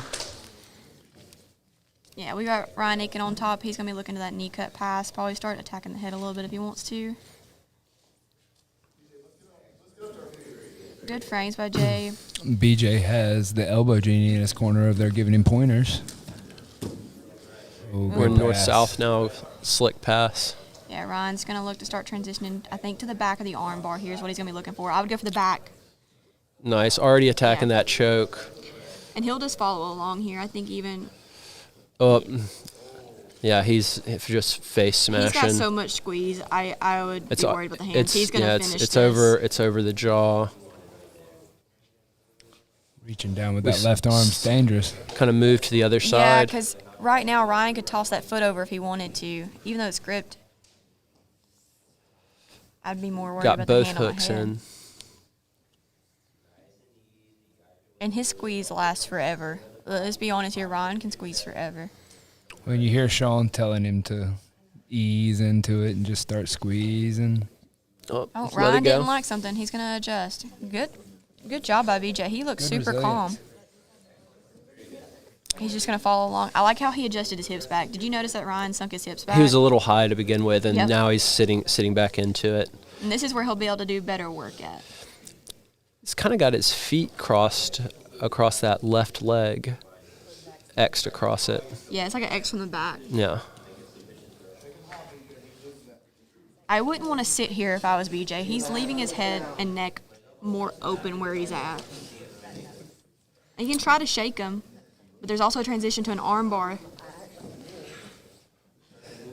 Yeah, we got Ryan Aiken on top. He's going to be looking to that knee cut pass. Probably start attacking the head a little bit if he wants to. Good frames by Jay. BJ has the elbow genie in his corner of there giving him pointers. Oh, We're good pass. north-south now, slick pass. Yeah, Ryan's going to look to start transitioning, I think, to the back of the arm bar. Here's what he's going to be looking for. I would go for the back. Nice, already attacking Yeah. that choke. And he'll just follow along here. I think even Oh, yeah, he's just face smashing. he's got so much squeeze. I would be worried about the hands. He's going to finish it's this. over the jaw. Reaching down with that left arm's dangerous. Kind of move to the other Yeah, side. because right now Ryan could toss that foot over if he wanted to, even though it's gripped. I'd be more worried Got about both the hand on my hooks head. in. And his squeeze lasts forever. Let's be honest here, Ryan can squeeze forever. When you hear Sean telling him to ease into it and just start squeezing. Oh, Oh, let Ryan it go. didn't like something. He's going to adjust. Good job by BJ. He looks Good super calm. resilience. He's just going to follow along. I like how he adjusted his hips back. Did you notice that Ryan sunk his hips back? He was a little high to begin with, and Yep. now he's sitting back into it. And this is where he'll be able to do better work at. He's kind of got his feet crossed across that left leg, X'd across it. Yeah, it's like an X from the back. Yeah. I wouldn't want to sit here if I was BJ. He's leaving his head and neck more open where he's at. And you can try to shake him, but there's also a transition to an arm bar.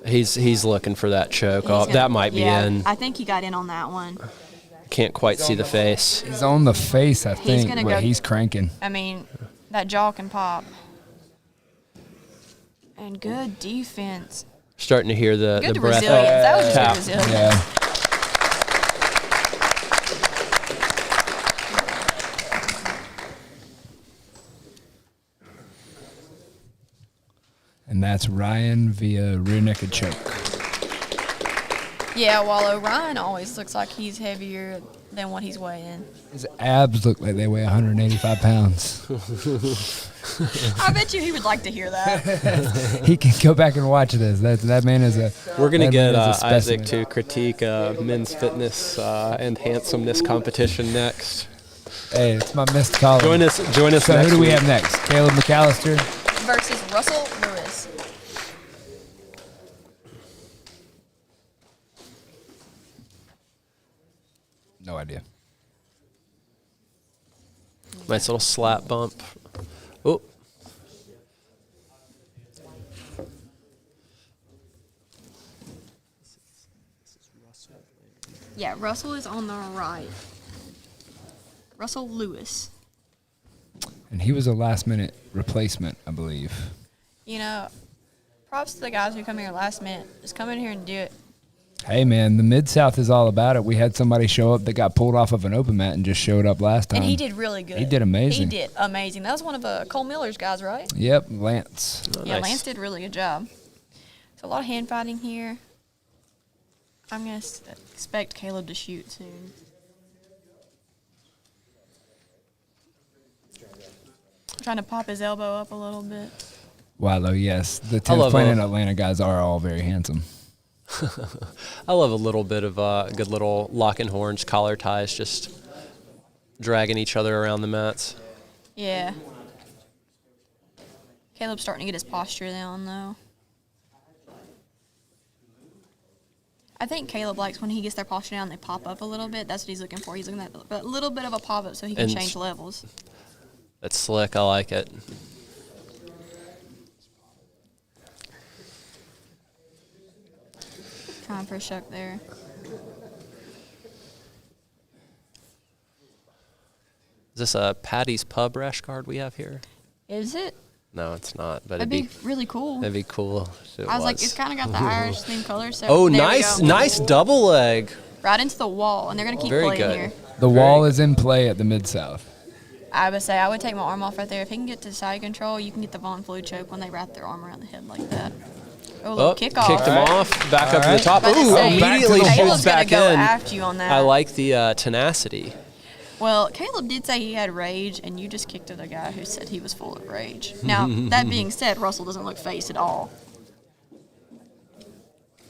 He's looking for that choke. He's That might be in. I think he got in on that one. Can't quite see the face. He's on the face, I think, gonna but go- he's cranking. I mean, that jaw can pop. And good defense. Starting to hear the Good breath. resilience. That was just Tap. good resilience. Yeah. And that's Ryan via rear naked choke. Yeah, while Orion always looks like he's heavier than what he's weighing. His abs look like they weigh 185 pounds. I bet you he would like to hear that. He can go back and watch this. That man is a. We're going to that get man is a Isaac specimen. to critique men's fitness and handsomeness competition next. Hey, it's my missed call. Join us So next who do we week. have next? Caleb McAllister. Versus Russell Lewis. No idea. Nice little slap bump. Oh. Yeah, Russell is on the right. Russell Lewis. And he was a last minute replacement, I believe. You know, props to the guys who come here last minute. Just come in here and do it. Hey, man, the Mid-South is all about it. We had somebody show up that got pulled off of an open mat and just showed up last time. And he did really good. He did amazing. He did amazing. That was one of Cole Miller's guys, right? Yep, Lance. Yeah, Nice. Lance did a really good job. So a lot of hand fighting here. I'm going to expect Caleb to shoot soon. Trying to pop his elbow up a little bit. Wow, yes. The I 10th love Planet a- Atlanta guys are all very handsome. I love a little bit of good little locking horns, collar ties, just dragging each other around the mats. Yeah. Caleb's starting to get his posture down, though. I think Caleb likes when he gets their posture down, they pop up a little bit. That's what he's looking for. He's looking at a little bit of a pop up so he can And change levels. That's slick. I like it. Trying for a shuck there. Is this a Patty's Pub rash guard we have here? Is it? No, it's not. But That'd be really cool. that'd be cool. if it I was like, it's kind of got the Irish themed color. So Oh, there we nice, go. nice double leg. Right into the wall, and they're gonna keep Very playing good. here. The wall is in play at the Mid-South. I would say I would take my arm off right there. If he can get to side control, you can get the Von Floyd choke when they wrap their arm around the head like that. Oh, a little Oh, kickoff. kicked him off. Back up to the right. top. About to Ooh, say, immediately back to the shoots Caleb's back gonna go in. after you on that. I like the tenacity. Well, Caleb did say he had rage, and you just kicked at a guy who said he was full of rage. Now, that being said, Russell doesn't look faced at all.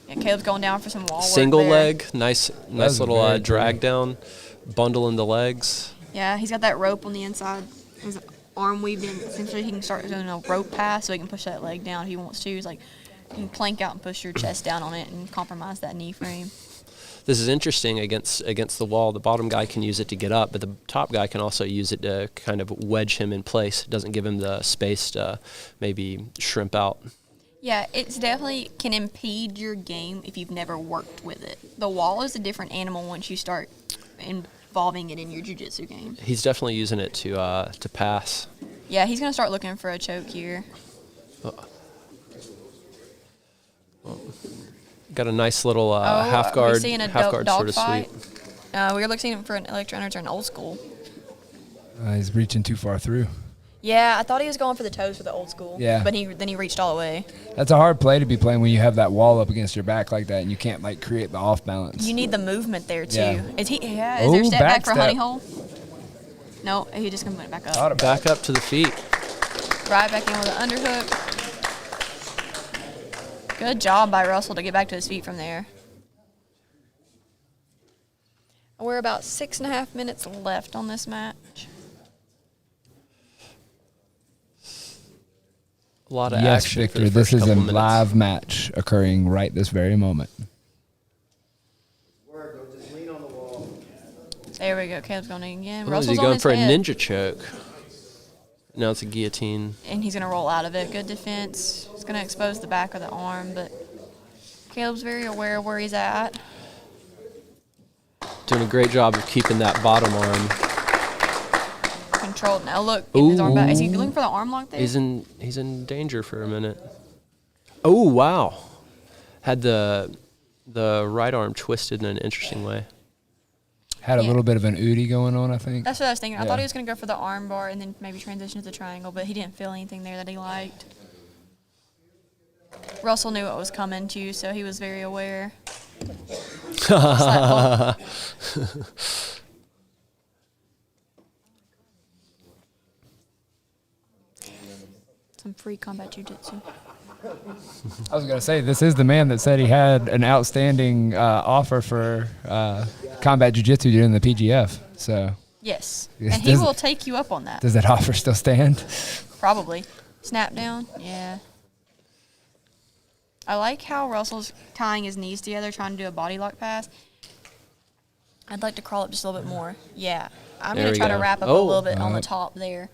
Yeah, Caleb's going down for some wall work Single there. leg, nice was little very drag down, bundle in the legs. Yeah, he's got that rope on the inside. His arm weaved in. Essentially, he can start doing a rope pass so he can push that leg down if he wants to. He's like, you can plank out and push your chest down on it and compromise that knee frame. This is interesting against the wall. The bottom guy can use it to get up, but the top guy can also use it to kind of wedge him in place. It doesn't give him the space to maybe shrimp out. Yeah, it's definitely can impede your game if you've never worked with it. The wall is a different animal once you start involving it in your jiu-jitsu game. He's definitely using it to pass. Yeah, he's going to start looking for a choke here. Got a nice little half Are we guard, seeing a half guard dog sort of fight? sweep. We're looking for an electronics or an old school. He's reaching too far through. Yeah, I thought he was going for the toes for the old school. Yeah. But then he reached all the way. That's a hard play to be playing when you have that wall up against your back like that and you can't like create the off balance. You need the movement there too. Yeah. Is there Oh, step back for back honey step. hole? No, he just gonna put it back up. Thought about Back up to the feet. Right back in with an underhook. Good job by Russell to get back to his feet from there. We're about 6.5 minutes left on this match. A lot of Yes, action for Victor, the this first is a couple minutes. live match occurring right this very moment. we go. Caleb's going in again. Oh, is Russell's he on going his for a head, ninja choke? Now it's a guillotine. and he's going to roll out of it. Good defense. It's going to expose the back of the arm, but Caleb's very aware of where he's at. Doing a great job of keeping that bottom arm. Controlled. Now look, getting his arm back. Is he looking for the arm lock there? He's in danger for a minute. Oh wow! Had the right arm twisted in an interesting way. Had a Yeah. little bit of an Udi going on, I think. That's what I was thinking. I Yeah. thought he was going to go for the arm bar and then maybe transition to the triangle, but he didn't feel anything there that he liked. Russell knew what was coming too, so he was very aware. Slap ball. Some free combat jujitsu. I was going to say, this is the man that said he had an outstanding offer for combat jiu-jitsu during the PGF. So Yes, Yes, and he does- will take you up on that. does that offer still stand? Probably. Snap down? Yeah. I like how Russell's tying his knees together, trying to do a body lock pass. I'd like to crawl up just a little bit more. Yeah. I'm There going we to try to go. wrap up a Oh. little bit on the top there.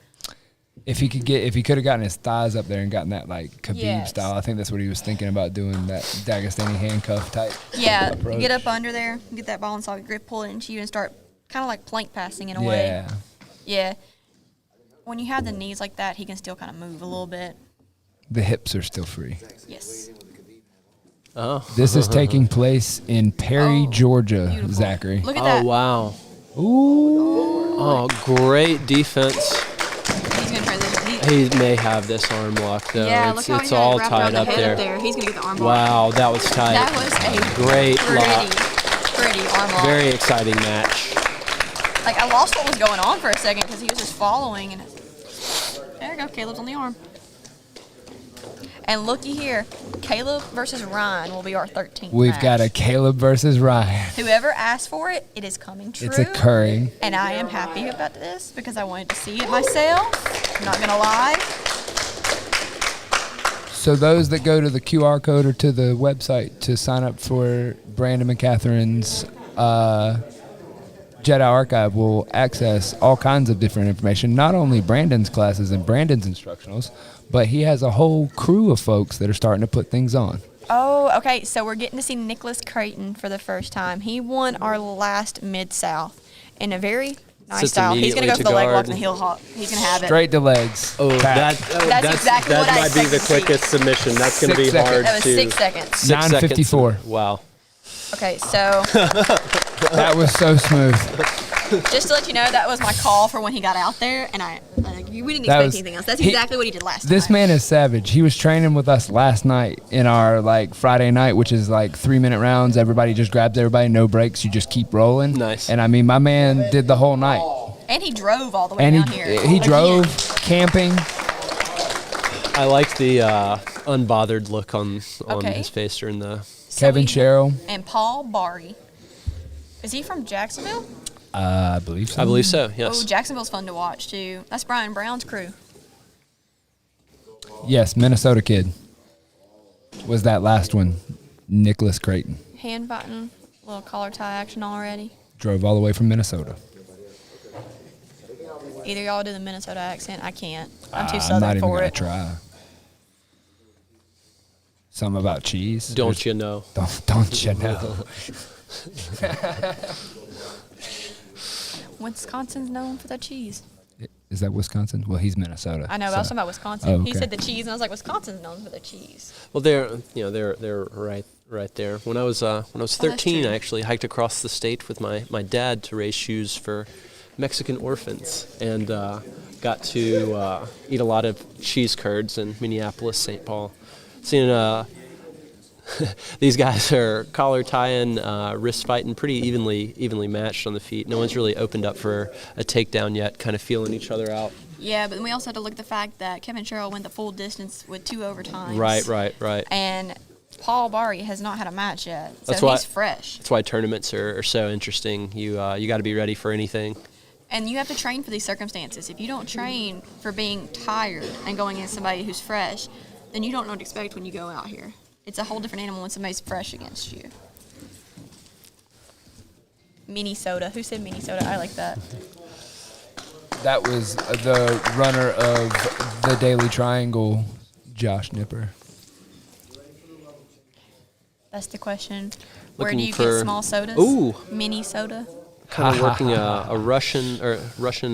If he could have gotten his thighs up there and gotten that like Khabib Yes. style, I think that's what he was thinking about doing, that Dagestani handcuff type. Yeah, approach. get up under there, get that ball and socket grip, pull it into you, and start kind of like plank passing in a way. Yeah. Yeah. When you have the knees like that, he can still kind of move a little bit. The hips are still free. Yes. Oh. This is taking place in Perry, Oh, Georgia, beautiful. Zachary. Look at Oh that. wow! Ooh. Oh, great defense. He's going to transition. He may have this arm locked though. Yeah, it's look how it's he got all it wrapped tied around the up head there. up there. He's going to get the arm bar. Wow, that was tight. That was a Great pretty arm lock. Very exciting match. Like, I lost what was going on for a second because he was just following. And there you go. Caleb's on the arm. And looky here. Caleb versus Ryan will be our 13th We've match. got a Caleb versus Ryan. Whoever asked for it, it is coming true. It's occurring. And I am happy about this because I wanted to see it myself. I'm not going to lie. So those that go to the QR code or to the website to sign up for Brandon Mccaghren's Jedi Archive will access all kinds of different information, not only Brandon's classes and Brandon's instructionals, but he has a whole crew of folks that are starting to put things on. Oh, okay. So we're getting to see Nicholas Creighton for the first time. He won our last Mid-South in a very nice Sits style. He's going to go for the immediately leg to lock guard. and the heel hop. He's going to have it. Straight to legs. Oh, Pat. That's exactly what I might be the expected to see. quickest submission. That's going to 6 be hard seconds. That was to. 6 seconds. 6 seconds. 9:54. Wow. Okay, so That was so smooth. just to let you know, that was my call for when he got out there, and we didn't That expect was- anything else. That's he- exactly what he did last This time. man is savage. He was training with us last night in our like Friday night, which is like 3-minute rounds. Everybody just grabs everybody, no breaks. You just keep rolling. Nice. And I mean, my man did the whole night. And he drove all the way And down he here. drove Again. camping. I like the unbothered look on Okay. his face during the. So Kevin we- Sherrill, And Paul Bari. Is he from Jacksonville? I believe so. I believe so. Oh, Yes. Jacksonville's fun to watch, too. That's Brian Brown's crew. Yes, Minnesota kid. Was that last one? Nicholas Creighton Hand button, little collar tie action already. drove all the way from Minnesota. Either y'all do the Minnesota accent. I can't. I'm too I'm southern not even for gonna it. try. Something about cheese. Don't you know? Don't you know? Wisconsin's known for the cheese. Is that Wisconsin? Well, he's Minnesota. I know, but I was talking about Wisconsin. Oh, He okay. said the cheese, and I was like, Wisconsin's known for the cheese. Well, they're right there. When I was 13, true. I actually hiked across the state with my dad to raise shoes for Mexican orphans, and got to eat a lot of cheese curds in Minneapolis, St. Paul. Seeing these guys are collar tying, wrist fighting, pretty evenly matched on the feet. No one's really opened up for a takedown yet, kind of feeling each other out. Yeah, but then we also had to look at the fact that Kevin Sherrill went the full distance with 2 overtimes. Right. And Paul Bari has not had a match yet, so That's why- he's fresh. That's why tournaments are so interesting. You got to be ready for anything. And you have to train for these circumstances. If you don't train for being tired and going against somebody who's fresh, then you don't know what to expect when you go out here. It's a whole different animal when somebody's fresh against you. Minnesota. Who said Minnesota? I like that. That was the runner of the Daily Triangle, Josh Nipper. That's the question. Where Looking do you for- get small sodas? Ooh. Mini soda. Kind of working a Russian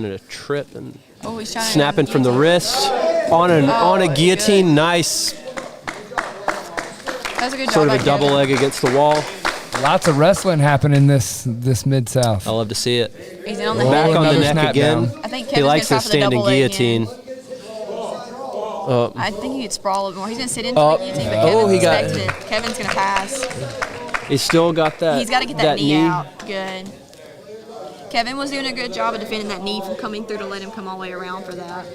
in a trip and Oh, he's trying snapping to from the wrist on a guillotine. good. Nice. That's a good job. Sort of by a double Kevin. leg against the wall. Lots of wrestling happening this Mid-South. I love to see it. He's in on the Oh, Back head. on the another neck snap again. down. I think He Kevin's likes gonna his try for the standing double leg guillotine. again. I think he could sprawl a little more. He's gonna sit into Oh. the guillotine, but Oh, Kevin's he got- expected it. Kevin's gonna pass. He's still got that. He's got to get that knee out. Good. Kevin was doing a good job of defending that knee from coming through to let him come all the way around for that.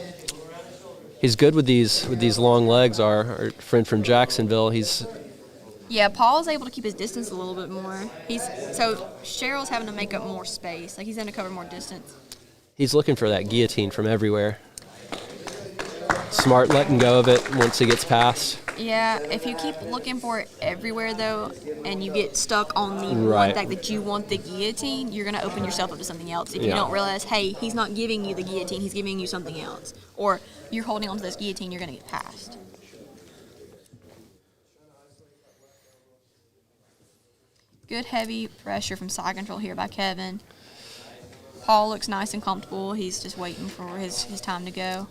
He's good with these long legs. Our friend from Jacksonville. Yeah, Paul's able to keep his distance a little bit more. So Cheryl's having to make up more space. Like he's having to cover more distance. He's looking for that guillotine from everywhere. Smart letting go of it once he gets past. Yeah, if you keep looking for it everywhere though, and you get stuck on the one Right. fact that you want the guillotine, you're gonna open yourself up to something else. If you Yeah. don't realize, hey, he's not giving you the guillotine, he's giving you something else, or you're holding onto this guillotine, you're gonna get passed. Good heavy pressure from side control here by Kevin. Paul looks nice and comfortable. He's just waiting for his time to go.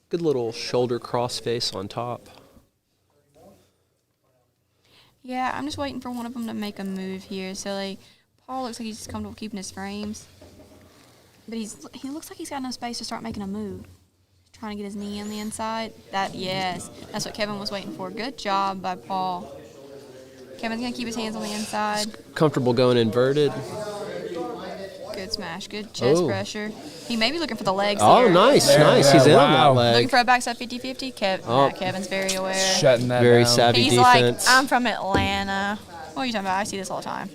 Good little shoulder crossface on top. Yeah, I'm just waiting for one of them to make a move here. So, like, Paul looks like he's just comfortable keeping his frames. But he looks like he's got enough space to start making a move. Trying to get his knee on the inside. Yes. That's what Kevin was waiting for. Good job by Paul. Kevin's going to keep his hands on the inside. Comfortable going inverted. Good smash. Good chest Oh. pressure. He may be looking for the legs Oh, here. nice, There, nice. yeah, He's in on wow. that leg. Looking for a backside 50-50. Oh. Kevin's very aware. Shutting that Very down. savvy He's defense. like, I'm from Atlanta. What are you talking about? I see this all the time.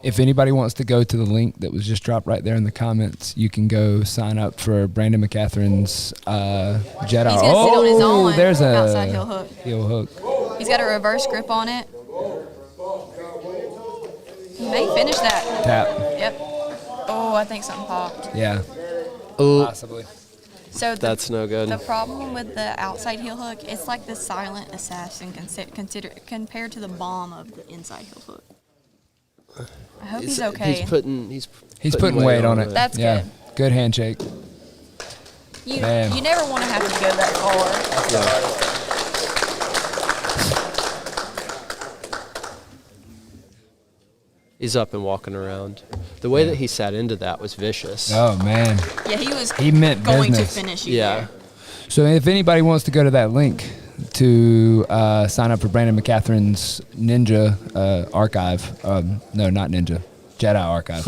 If anybody wants to go to the link that was just dropped right there in the comments, you can go sign up for Brandon Mccaghren's Jedi. He's going to sit on his own there's a outside heel hook. heel hook. He's got a reverse grip on it. He may finish that. Tap. Yep. Oh, I think something popped. Yeah, Oh, possibly. So that's no good. the problem with the outside heel hook, it's like the silent assassin compared to the bomb of the inside heel hook. I hope he's okay. He's putting weight on it. That's yeah. good. Good handshake. You Man. you never want to have to go that far. He's up and walking around. The way that he sat into that was vicious. Oh man. Yeah, he was He meant going business. to finish you Yeah. there. So if anybody wants to go to that link to sign up for Brandon Mccaghren's Ninja Archive, no, not Ninja, Jedi Archive.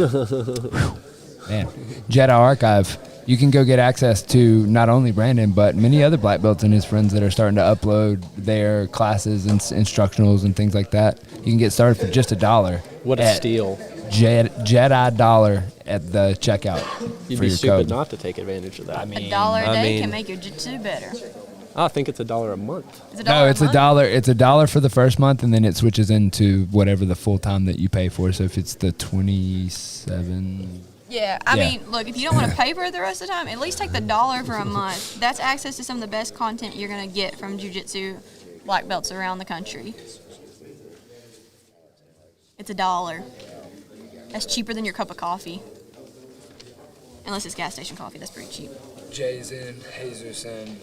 Man, Jedi Archive. You can go get access to not only Brandon, but many other black belts and his friends that are starting to upload their classes and instructionals and things like that. You can get started for just $1. What a at steal. JEDIDOLLAR at the checkout You'd for be your stupid code. not to take advantage of that. I mean, $1 a I day mean- can make your Jitsu better. I think it's $1 a month. It's $1 No, it's month? $1. It's $1 for the first month, and then it switches into whatever the full time that you pay for. So if it's the 27, Yeah, I Yeah. mean, look, if you don't want to pay for it the rest of the time, at least take the $1 for a month. That's access to some of the best content you're going to get from jiu-jitsu black belts around the country. It's $1. That's cheaper than your cup of coffee. Unless it's gas station coffee, that's pretty cheap. Jay's in, Jesus in,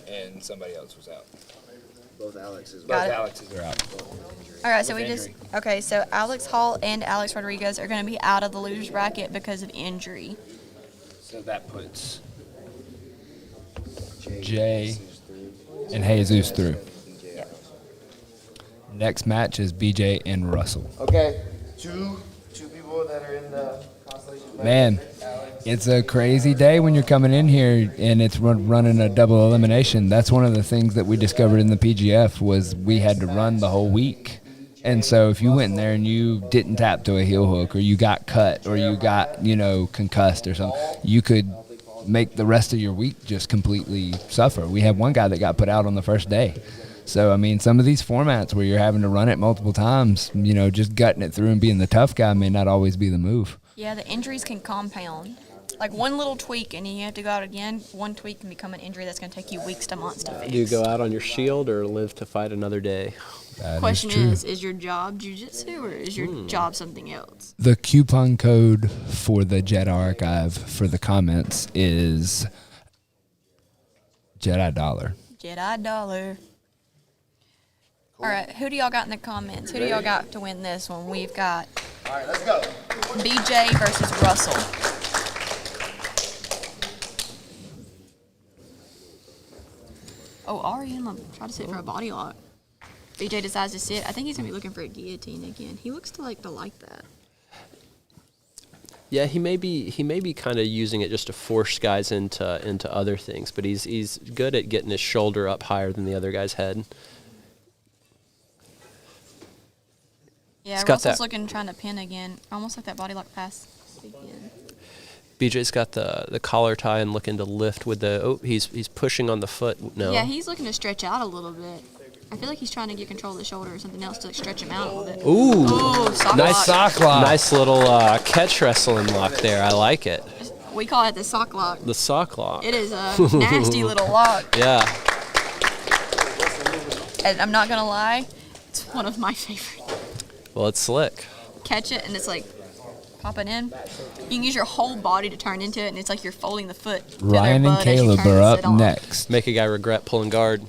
and somebody else was out. Both Alex's. Got it. Alexes are out. All right, so so Alex Hall and Alex Rodriguez are going to be out of the losers bracket because of injury. So that puts Jay and Jesus through. Next match is BJ and Russell. Okay, two people that are in the constellation. Man, it's a crazy day when you're coming in here and it's running a double elimination. That's one of the things that we discovered in the PGF was we had to run the whole week And so if you went in there and you didn't tap to a heel hook, or you got cut, or you got, concussed or something, you could make the rest of your week just completely suffer. We had one guy that got put out on the first day. So, I mean, some of these formats where you're having to run it multiple times, just gutting it through and being the tough guy may not always be the move. Yeah, the injuries can compound. Like one little tweak and you have to go out again. One tweak can become an injury that's going to take you weeks to months to fix. Do you go out on your shield or live to fight another day? That Question true. is your job jiu-jitsu or is your job something else? The coupon code for the Jedi Archive for the comments is JEDIDOLLAR. JEDIDOLLAR. All right, who do y'all got in the comments? Who do y'all got to win this one? We've got All right, let's go. BJ versus Russell. Oh, Ari try to sit for a body lock. BJ decides to sit. I think he's gonna be looking for a guillotine again. He looks to like that. Yeah, he may be kind of using it just to force guys into other things, but he's good at getting his shoulder up higher than the other guy's head. Yeah, He's got Russell's that- looking trying to pin again. Almost like that body lock pass again. BJ's got the collar tie and looking to lift with he's pushing on the foot. No. Yeah, he's looking to stretch out a little bit. I feel like he's trying to get control of the shoulder or something else to stretch him out a little bit. Ooh. Ooh, sock Nice lock. Sock lock. Nice little catch wrestling lock there. I like it. We call it the sock lock. The sock lock. It is a nasty little lock. Yeah. And I'm not gonna lie, it's one of my favorite. Well, it's slick. Catch it and it's like popping in. You can use your whole body to turn into it, and it's like you're folding the foot. to their Ryan and butt as you Caleb turn are to up sit on. next. Make a guy regret pulling guard.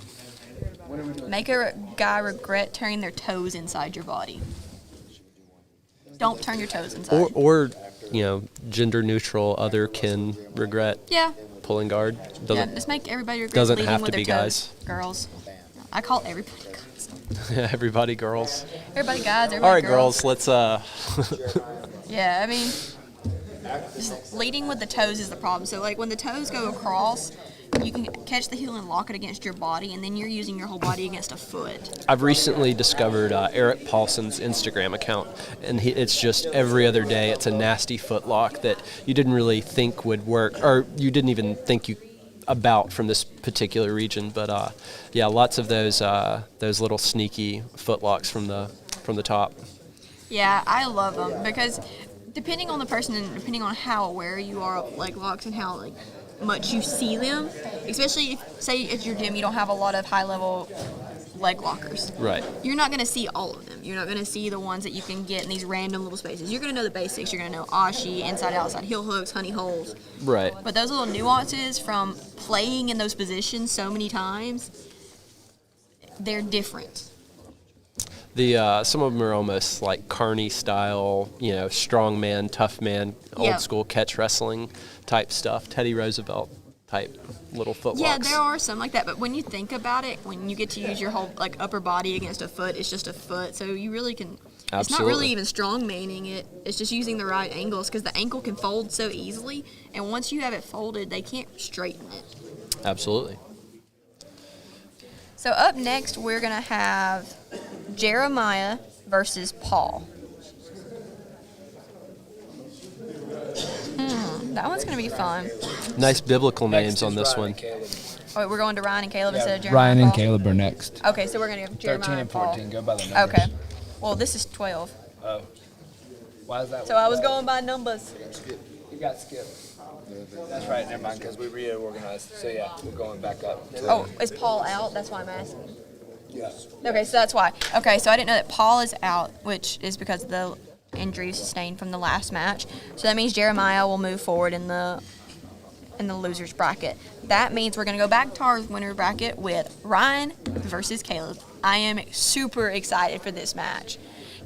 Make a guy regret turning their toes inside your body. Don't turn your toes inside. Or gender neutral other can regret Yeah. pulling guard. Yeah, Doesn't just make everybody regret doesn't leading have with to their be toes. guys. Girls. I call everybody guys. everybody girls. Everybody guys, everybody All right, girls. girls, let's Yeah, I mean, just leading with the toes is the problem. So, like, when the toes go across, you can catch the heel and lock it against your body, and then you're using your whole body against a foot. I've recently discovered Eric Paulson's Instagram account, and it's just every other day it's a nasty foot lock that you didn't really think would work, or you didn't even think about from this particular region. But yeah, lots of those little sneaky foot locks from the top. Yeah, I love them because depending on the person and depending on how aware you are of leg locks and how much you see them, especially if, say, at your gym you don't have a lot of high-level leg lockers. Right. You're not going to see all of them. You're not going to see the ones that you can get in these random little spaces. You're going to know the basics. You're going to know ashi, inside, outside, heel hooks, honey holes. Right. But those little nuances from playing in those positions so many times, they're different. Some of them are almost like Carney style, strong man, tough man, Yeah. old school catch wrestling type stuff, Teddy Roosevelt type little foot Yeah, locks. there are some like that, but when you think about it, when you get to use your whole upper body against a foot, it's just a foot, so you really can. It's not Absolutely. really even strong manning it. It's just using the right angles because the ankle can fold so easily, and once you have it folded, they can't straighten it. Absolutely. So up next, we're gonna have Jeremiah versus Paul. That one's gonna be fun. Nice biblical names on this one. Oh, wait, we're going to Ryan and Caleb instead of Jeremiah. Ryan and and Paul? Caleb are next. Okay, so we're gonna give Jeremiah 13 and and Paul. 14. Go by the numbers. Okay. Well, this is 12. Oh. Why is that? So I was going by numbers. You got skipped. That's right. Never mind, because we reorganized. So yeah, we're going back up. Oh, is Paul out? That's why I'm asking. Yes. Okay, so that's why. Okay, so I didn't know that Paul is out, which is because of the injury sustained from the last match. So that means Jeremiah will move forward in the losers bracket. That means we're going to go back to our winner bracket with Ryan versus Caleb. I am super excited for this match.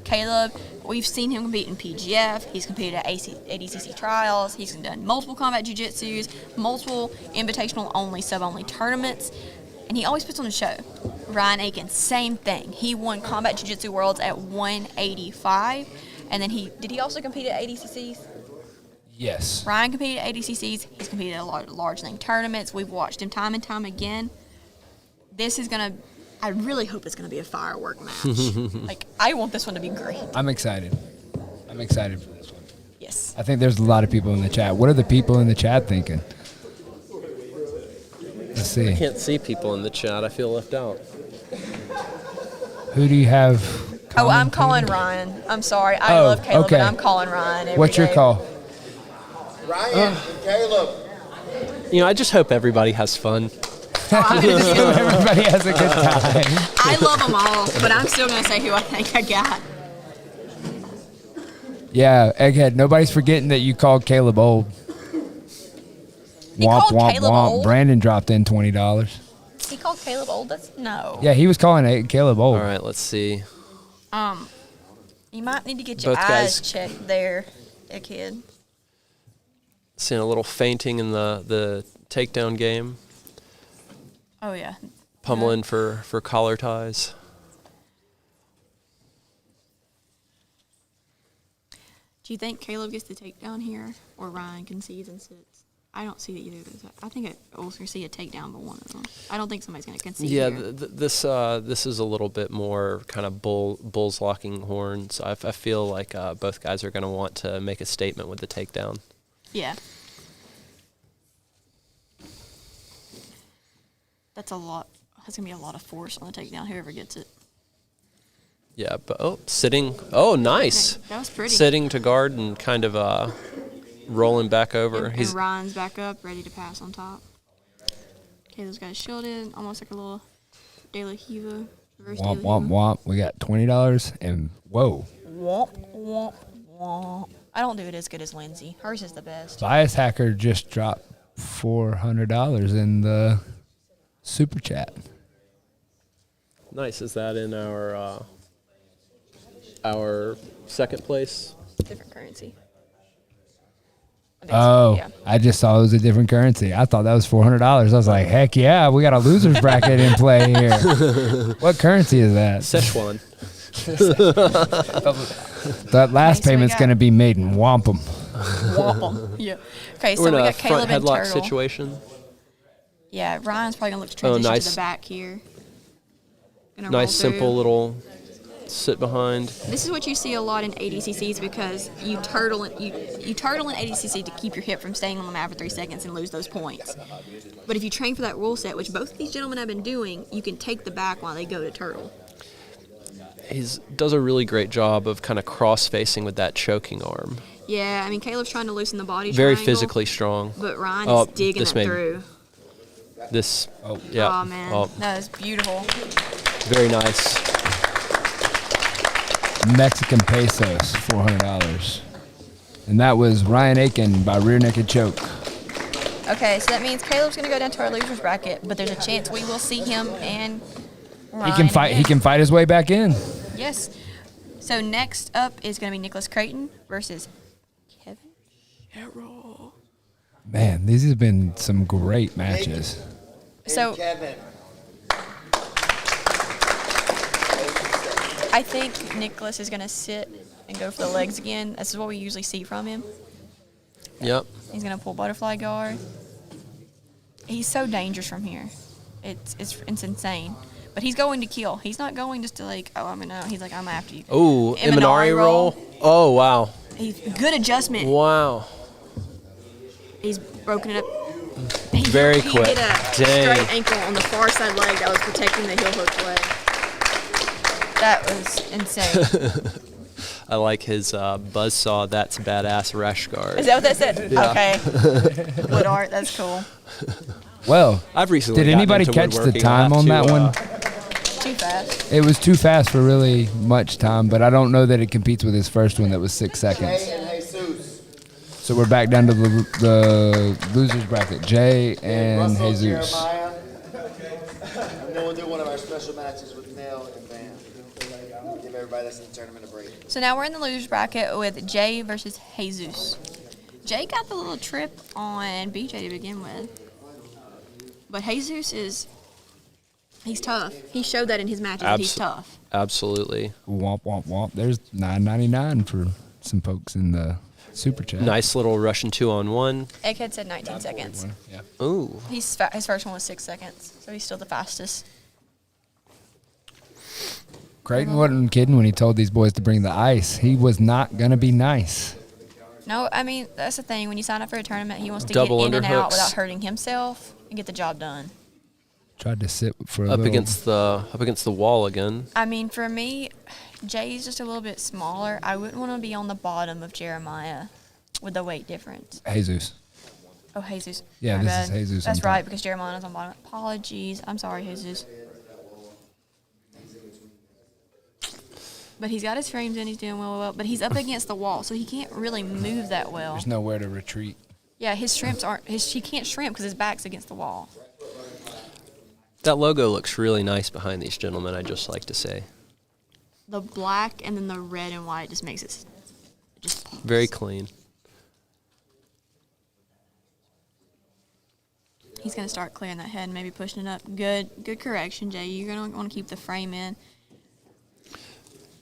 Caleb, we've seen him compete in PGF. He's competed at ADCC trials. He's done multiple combat jiu-jitsus, multiple invitational only, sub-only tournaments, and he always puts on a show. Ryan Aiken, same thing. He won Combat Jiu-Jitsu Worlds at 185, and then did he also compete at ADCCs? Yes. Ryan competed at ADCCs. He's competed at large name tournaments. We've watched him time and time again. This is going to I really hope it's going to be a firework match. Like, I want this one to be great. I'm excited. I'm excited for this one. Yes. I think there's a lot of people in the chat. What are the people in the chat thinking? Let's see. Can't see people in the chat. I feel left out. Who do you have? Oh, I'm commenting? calling Ryan. I'm sorry. I Oh, love Caleb, okay. but I'm calling Ryan every What's your day. call? Ryan and Caleb. I just hope everybody has fun. Everybody has a good time. I love them all, but I'm still going to say who I think I got. Yeah, Egghead, nobody's forgetting that you called Caleb old. He called Caleb old? Brandon dropped in $20. He called Caleb old? No. Yeah, he was calling Caleb old. All right, let's see. You might need to get your Both eyes guys- checked there, kid. Seeing a little fainting in the takedown game. Oh, yeah. Pummeling for collar ties. Do you think Caleb gets the takedown here, or Ryan concedes and sits? I don't see that either of those. I think I also see a takedown by one of them. I don't think somebody's going to concede Yeah, here. this is a little bit more kind of bulls locking horns. I feel like both guys are going to want to make a statement with the takedown. Yeah. That's a lot. That's going to be a lot of force on the takedown, whoever gets it. Yeah, but sitting. Oh, nice. That was pretty. Sitting to guard and kind of rolling back over. And Ryan's back up, ready to pass on top. Caleb's got his shield in, almost like a little De La Hiva. Reverse De La Womp, Hiva. womp, womp. We got $20 and whoa. Womp, womp, womp. I don't do it as good as Lindsay. Hers is the best. Bias Hacker just dropped $400 in the super chat. Nice. Is that in our second place? Different currency. I think so, Oh, yeah. I just saw it was a different currency. I thought that was $400. I was like, heck yeah, we got a loser's bracket in play here. What currency is that? Szechuan. That last Okay, so we payment's got- going to be made in wampum. Womp 'em. Yeah. Okay, so We're we in a got front Caleb and headlock Turtle. situation. Yeah, Ryan's probably gonna look to transition nice. to the back here. Gonna Nice, roll through. simple little sit behind. This is what you see a lot in ADCCs because you turtle in ADCC to keep your hip from staying on the mat for 3 seconds and lose those points. But if you train for that rule set, which both of these gentlemen have been doing, you can take the back while they go to turtle. He does a really great job of kind of cross-facing with that choking arm. Yeah, I mean Caleb's trying to loosen the body Very triangle, physically strong. but Ryan Oh, is digging this it made- through. This, Oh. yeah. Oh man, Oh, that is beautiful. very nice. Mexican pesos, $400. And that was Ryan Aiken by Rear Naked Choke. Okay, so that means Caleb's gonna go down to our losers bracket, but there's a chance we will see him and Ryan He can fight. He again. can fight his way back in. Yes. So next up is going to be Nicholas Creighton versus Kevin Harrell. Man, these have been some great matches. So Kevin. I think Nicholas is going to sit and go for the legs again. This is what we usually see from him. Yep. He's going to pull butterfly guard. He's so dangerous from here. It's insane. But he's going to kill. He's not going just to he's like, I'm after you. Oh, Imanari Imanari roll. Oh, wow. He's good adjustment. Wow. He's broken it up. Very he quick. He did a Dang. straight ankle on the far side leg that was protecting the heel hook leg. That was insane. I like his buzzsaw, that's badass rash guard. Is that what that said? Yeah. Okay. Wood art, that's cool. Well, I've recently did gotten anybody into catch the woodworking. time I'll on have that to, one? Too fast. It was too fast for really much time, but I don't know that it competes with his first one that was 6 seconds. Jay and Jesus. So we're back down to the losers bracket. Jay and Russell, Jesus. Jeremiah. And then we'll do one of our special matches with Nell and Van. Give everybody that's in the tournament a break. So now we're in the losers bracket with Jay versus Jesus. Jay got the little trip on BJ to begin with. But Jesus he's tough. He showed that in his matches that he's tough. Absolutely. Womp, womp, womp. There's $9.99 for some folks in the super chat. Nice little Russian 2-on-1. Egghead said 19 seconds. Yeah. Ooh. His first one was 6 seconds, so he's still the fastest. Creighton wasn't kidding when he told these boys to bring the ice. He was not going to be nice. No, I mean, that's the thing. When you sign up for a tournament, he wants to Double get in and out underhooks. without hurting himself and get the job done. Tried to sit for a Up little. against the wall again. I mean, for me, Jay's just a little bit smaller. I wouldn't want to be on the bottom of Jeremiah with the weight difference. Jesus. Oh, Jesus. Yeah, My this bad. is Jesus on That's top. right, because Jeremiah's on bottom. Apologies. I'm sorry, Jesus. But he's got his frames in. He's doing well. But he's up against the wall, so he can't really move that well. There's nowhere to retreat. Yeah, his shrimps aren't. He can't shrimp because his back's against the wall. That logo looks really nice behind these gentlemen, I'd just like to say. The black and then the red and white just makes it just pops. Very clean. He's gonna start clearing that head and maybe pushing it up. Good correction, Jay. You're gonna want to keep the frame in.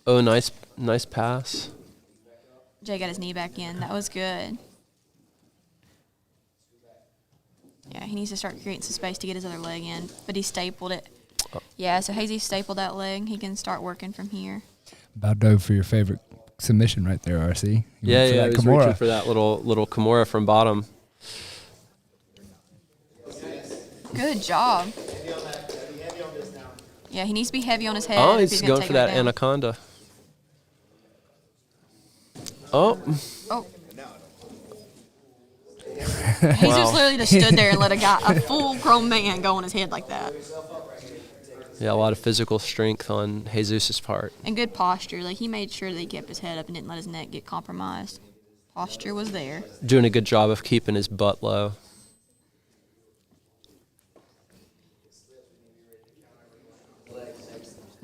Oh, nice pass. Jay got his knee back in. That was good. Yeah, he needs to start creating some space to get his other leg in, but he stapled it. Yeah, so Hazy stapled that leg. He can start working from here. About dove for your favorite submission right there, RC. You Yeah, went for yeah, that I was Kimura. reaching for that little Kimura from bottom. Good job. Yeah, he needs to be heavy on his head. Oh, if he's gonna going take for her that down. anaconda. Oh, Oh. Jesus literally just stood there and let a full-grown man go on his head like that. yeah, a lot of physical strength on Jesus' part. And good posture. Like, he made sure that he kept his head up and didn't let his neck get compromised. Posture was there. Doing a good job of keeping his butt low.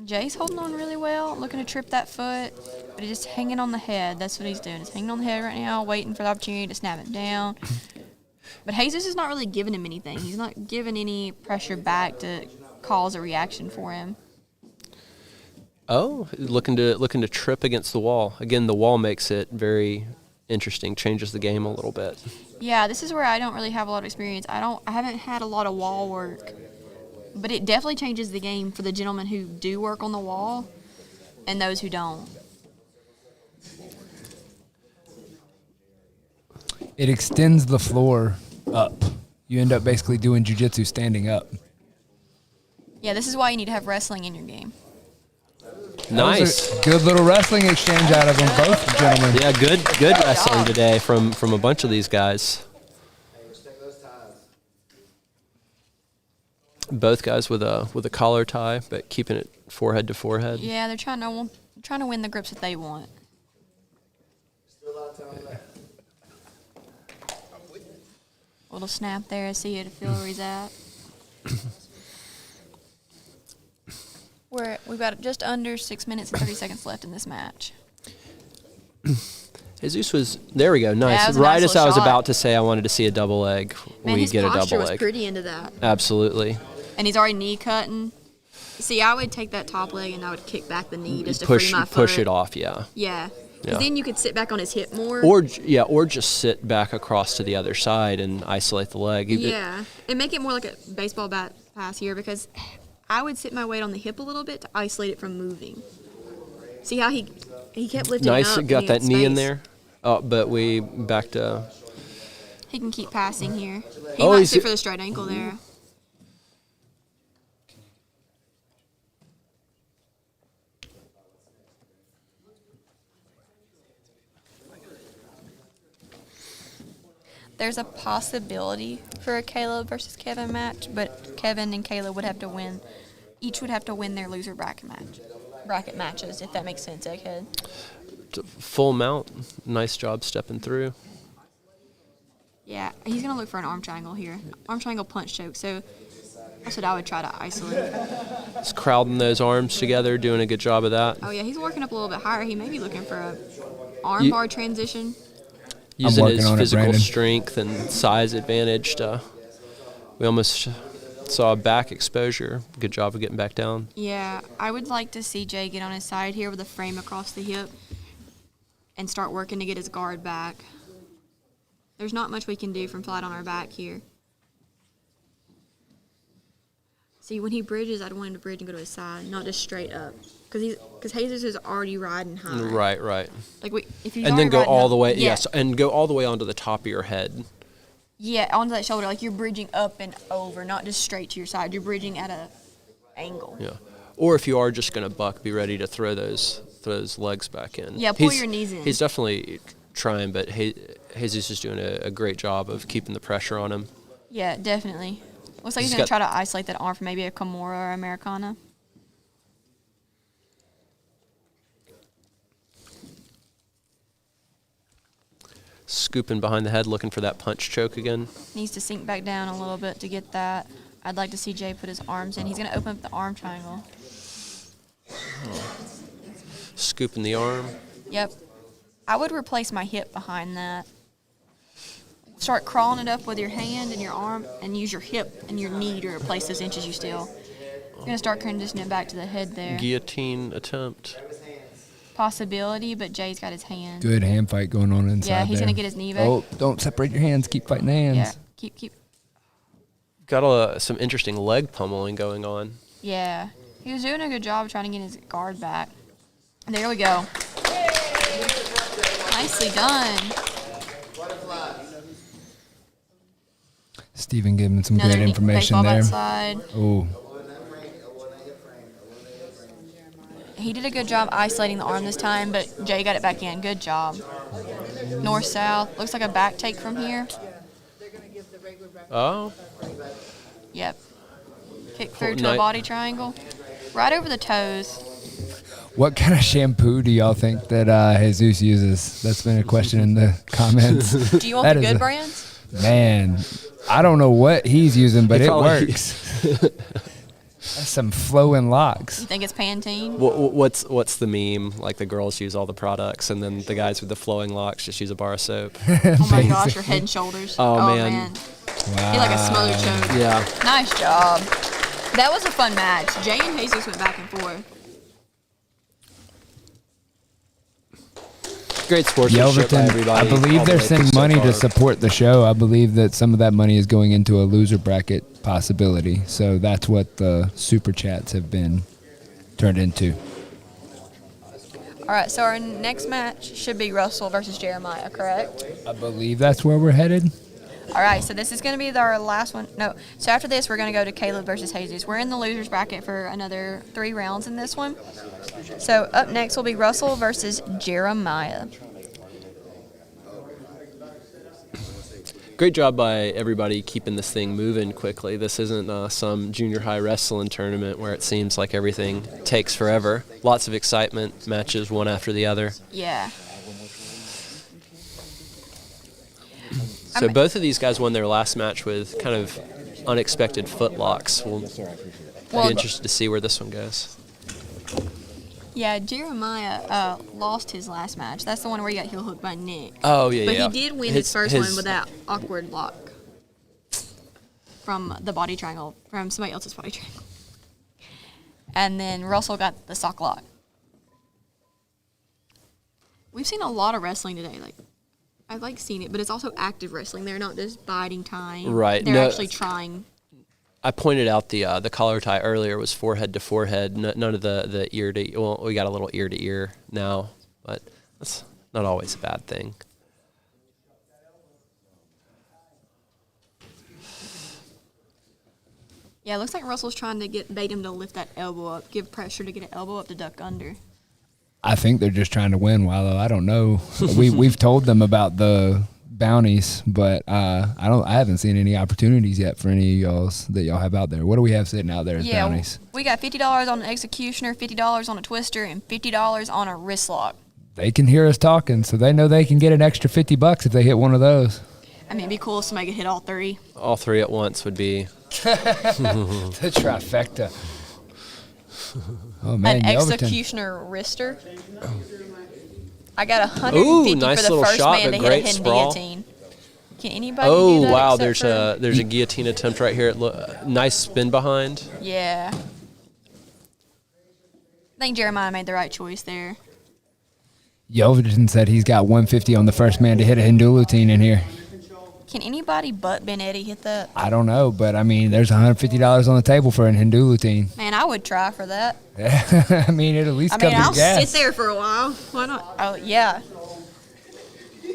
Jay's holding on really well, looking to trip that foot, but he's just hanging on the head. That's what he's doing. He's hanging on the head right now, waiting for the opportunity to snap it down. But Jesus is not really giving him anything. He's not giving any pressure back to cause a reaction for him. Oh, looking to trip against the wall. Again, the wall makes it very interesting, changes the game a little bit. Yeah, this is where I don't really have a lot of experience. I haven't had a lot of wall work. But it definitely changes the game for the gentlemen who do work on the wall and those who don't. It extends the floor up. You end up basically doing jiu-jitsu standing up. Yeah, this is why you need to have wrestling in your game. That was Nice. a good little wrestling exchange out of them, both gentlemen. Yeah, good wrestling today from a bunch of these guys. Both guys with a collar tie, but keeping it forehead to forehead. Yeah, they're trying to win the grips that they want. Little snap there. I see you to feel where he's at. We've got just under 6 minutes and 30 seconds left in this match. Jesus was there. We go. Yeah, Nice. that was a Right nice as I little was shot. about to say I wanted to see a double leg, Man, we his get a posture double was leg. pretty into that. Absolutely. And he's already knee cutting. See, I would take that top leg and I would kick back the knee just to Push free my foot. push it off. Yeah. Yeah. Because Yeah. then you could sit back on his hip more. Or just sit back across to the other side and isolate the leg. Yeah. And make it more like a baseball bat pass here because I would sit my weight on the hip a little bit to isolate it from moving. See how he kept lifting Nice. up. and Got he that had knee in space. there. Oh, but we back to. He can keep passing here. He Oh, might he's- sit for the straight ankle there. There's a possibility for a Caleb versus Kevin match, but Kevin and Caleb would have to win. Each would have to win their loser bracket matches, if that makes sense, Egghead. Full mount. Nice job stepping through. Yeah, he's going to look for an arm triangle here. Arm triangle punch choke. So that's what I would try to isolate. Just crowding those arms together, doing a good job of that. Oh, yeah, he's working up a little bit higher. He may be looking for a arm You- bar transition. Using working his on it, physical Brandon. strength and size advantage to. We almost saw a back exposure. Good job of getting back down. Yeah, I would like to see Jay get on his side here with a frame across the hip and start working to get his guard back. There's not much we can do from flat on our back here. See, when he bridges, I'd want him to bridge and go to his side, not just straight up. because Jesus is already riding high. Right. Like if you And then go all the way. yeah. Yes, and go all the way onto the top of your head. Yeah, onto that shoulder, like you're bridging up and over, not just straight to your side. You're bridging at a angle. Yeah. Or if you are just going to buck, be ready to throw those legs back in. Yeah, pull your knees in. He's definitely trying, but Jesus is doing a great job of keeping the pressure on him. Yeah, definitely. Looks like he's going to try to isolate that arm for maybe a Kimura or Americana. Scooping behind the head, looking for that punch choke again. Needs to sink back down a little bit to get that. I'd like to see Jay put his arms in. He's going to open up the arm triangle. Scooping the arm. Yep. I would replace my hip behind that. Start crawling it up with your hand and your arm and use your hip and your knee to replace those inches you steal. You're going to start conditioning it back to the head there. Guillotine attempt. Possibility, but Jay's got his hand. Good hand fight going on inside. Yeah, he's there. going to get his knee back. Oh, don't separate your hands. Keep fighting the hands. Yeah, keep. Got some interesting leg pummeling going on. Yeah, he was doing a good job trying to get his guard back. There we go. Nicely done. Stephen giving some Another good information baseball there. bat side. Oh, He did a good job isolating the arm this time, but Jay got it back in. Good job. North-south. Looks like a back take from here. Oh. Yep. Kick through to a body triangle. Right over the toes. what kind of shampoo do y'all think that Jesus uses? That's been a question in the comments. Do you want the good brands? Man, I don't know what he's using, but it works. That's some flowing locks. You think it's Pantene? What's the meme? Like the girls use all the products, and then the guys with the flowing locks just use a bar of soap. Oh my gosh, or Head and Shoulders. Oh, man. Wow. He like a smothered choke. Yeah. Nice job. That was a fun match. Jay and Jesus went back and forth. Great sportsmanship by everybody. I believe they're sending money to support the show. I believe that some of that money is going into a loser bracket possibility. So that's what the super chats have been turned into. All right, so our next match should be Russell versus Jeremiah, correct? I believe that's where we're headed. All right, so this is going to be our last one. No, so after this, we're going to go to Caleb versus Jesus. We're in the losers bracket for another 3 rounds in this one. So up next will be Russell versus Jeremiah. Great job by everybody keeping this thing moving quickly. This isn't some junior high wrestling tournament where it seems like everything takes forever. Lots of excitement, matches one after the other. Yeah. So both of these guys won their last match with kind of unexpected footlocks. We'll be interested to see where this one goes. Yeah, Jeremiah lost his last match. That's the one where he got heel hooked by Nick. Oh, yeah, but yeah. But he did win his first one with that awkward lock from the body triangle, from somebody else's body triangle. And then Russell got the sock lock. We've seen a lot of wrestling today. Like, I like seeing it, but it's also active wrestling. They're not just biding time. Right. They're actually trying. I pointed out the collar tie earlier was forehead to forehead. None of the ear to. Well, we got a little ear to ear now, but that's not always a bad thing. Yeah, it looks like Russell's trying to bait him to lift that elbow up, give pressure to get an elbow up to duck under. I think they're just trying to win, Wallow. I don't know. We've told them about the bounties, but I haven't seen any opportunities yet for any of y'all's that y'all have out there. What do we have sitting out there as bounties? We got $50 on an executioner, $50 on a twister, and $50 on a wrist lock. They can hear us talking, so they know they can get an extra $50 if they hit one of those. I mean, it'd be cool if somebody could hit all 3. All 3 at once would be the trifecta. Oh man, an executioner wrister. I got 150 Ooh, nice for the little first shot, man but to hit a great hidden sprawl. guillotine. Can anybody do Oh that wow! except There's a guillotine attempt right here. Nice spin behind. Yeah. I think Jeremiah made the right choice there. Yelverton said he's got 150 on the first man to hit a Hindu routine in here. Can anybody but Ben Eddy hit that? I don't know, but I mean, there's $150 on the table for an Hindu routine. Man, I would try for that. I mean, it at least I mean, covers I'll gas. sit there for a while. Why not? Oh, yeah.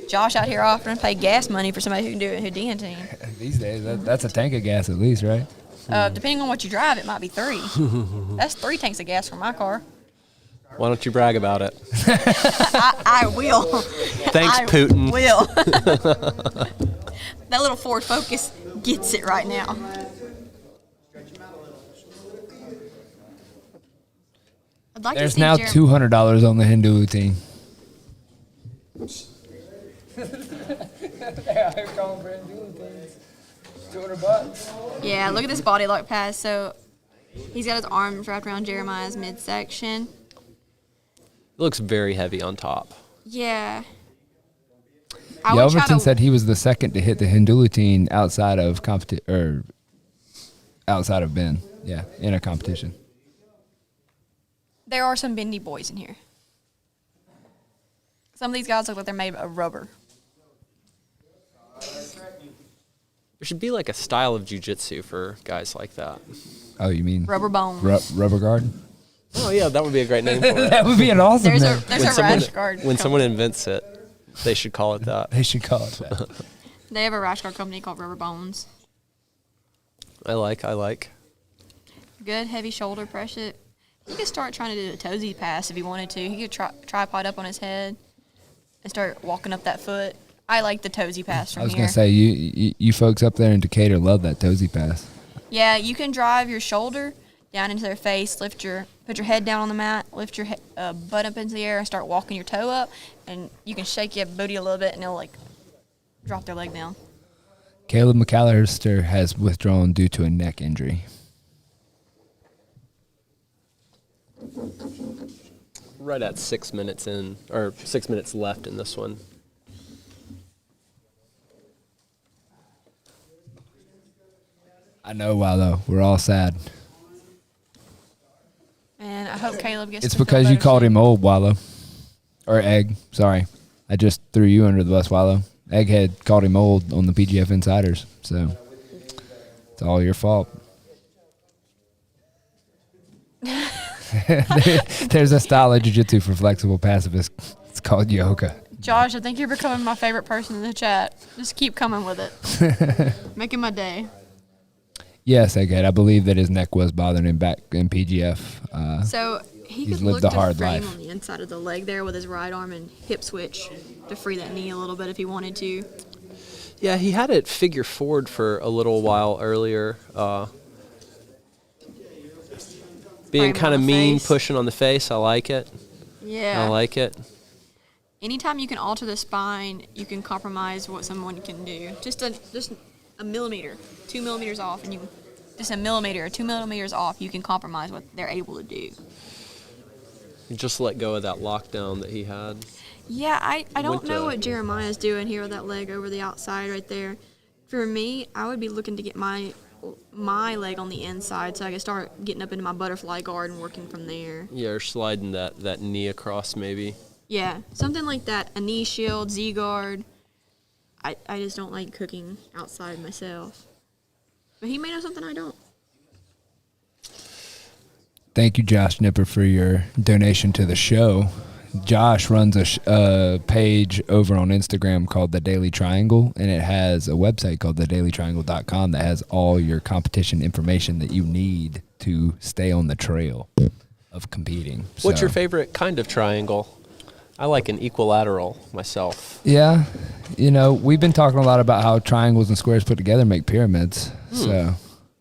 Josh out here offering to pay gas money for somebody who can do a Houdini. These days, that's a tank of gas at least, right? Depending on what you drive, it might be 3. That's 3 tanks of gas for my car. Why don't you brag about it? I will. Thanks, I Putin. will. That little Ford Focus gets it right now. I'd like There's to see now Jeremy. $200 on the Hindu routine. Yeah, look at this body lock pass. So he's got his arms wrapped around Jeremiah's midsection. It looks very heavy on top. Yeah. I would try Yelverton to- said he was the second to hit the Hindu routine outside of outside of Ben. Yeah, in a competition. There are some bendy boys in here. Some of these guys look like they're made of rubber. There should be like a style of jiu-jitsu for guys like that. Oh, you mean Rubber bones. rubber guard? Oh yeah, that would be a great name for it. That would be an awesome There's name. a there's a rash guard. When someone invents it, they should call it that. They should call it that. They have a rash guard company called Rubber Bones. I like. Good heavy shoulder press it. He could start trying to do a toesy pass if he wanted to. He could tripod up on his head and start walking up that foot. I like the toesy pass from I was here. going to say, you folks up there in Decatur love that toesy pass. Yeah, you can drive your shoulder down into their face, put your head down on the mat, lift your butt up into the air, and start walking your toe up, and you can shake your booty a little bit, and they'll like drop their leg down. Caleb McAllister has withdrawn due to a neck injury. Right at 6 minutes in, or 6 minutes left in this one. I know, Wallow. We're all sad. And I hope Caleb gets. It's to feel because you better called soon. him old, Wallow. Or Egg. Sorry. I just threw you under the bus, Wallow. Egghead called him old on the PGF Insiders. So it's all your fault. There's a style of jiu-jitsu for flexible pacifists. It's called yoga. Josh, I think you're becoming my favorite person in the chat. Just keep coming with it. Making my day. Yes, Egghead. I believe that his neck was bothering him back in PGF. So he He's could lived look a to hard frame life. on the inside of the leg there with his right arm and hip switch to free that knee a little bit if he wanted to. Yeah, he had it figure forward for a little while earlier. Being Frame kind of on the mean, face. pushing on the face. I like it. Yeah. I like it. Anytime you can alter the spine, you can compromise what someone can do. Just a millimeter, 2 millimeters off, and just a millimeter or 2 millimeters off, you can compromise what they're able to do. Just let go of that lockdown that he had. Yeah, I don't Went know to- what Jeremiah's doing here with that leg over the outside right there. For me, I would be looking to get my leg on the inside so I can start getting up into my butterfly guard and working from there. Yeah, or sliding that knee across maybe. Yeah, something like that. A knee shield, Z-guard. I just don't like cooking outside myself. But he may know something I don't. Thank you, Josh Nipper, for your donation to the show. Josh runs a page over on Instagram called The Daily Triangle, and it has a website called thedailytriangle.com that has all your competition information that you need to stay on the trail of competing. What's So, your favorite kind of triangle? I like an equilateral myself. Yeah, we've been talking a lot about how triangles and squares put together make pyramids. So,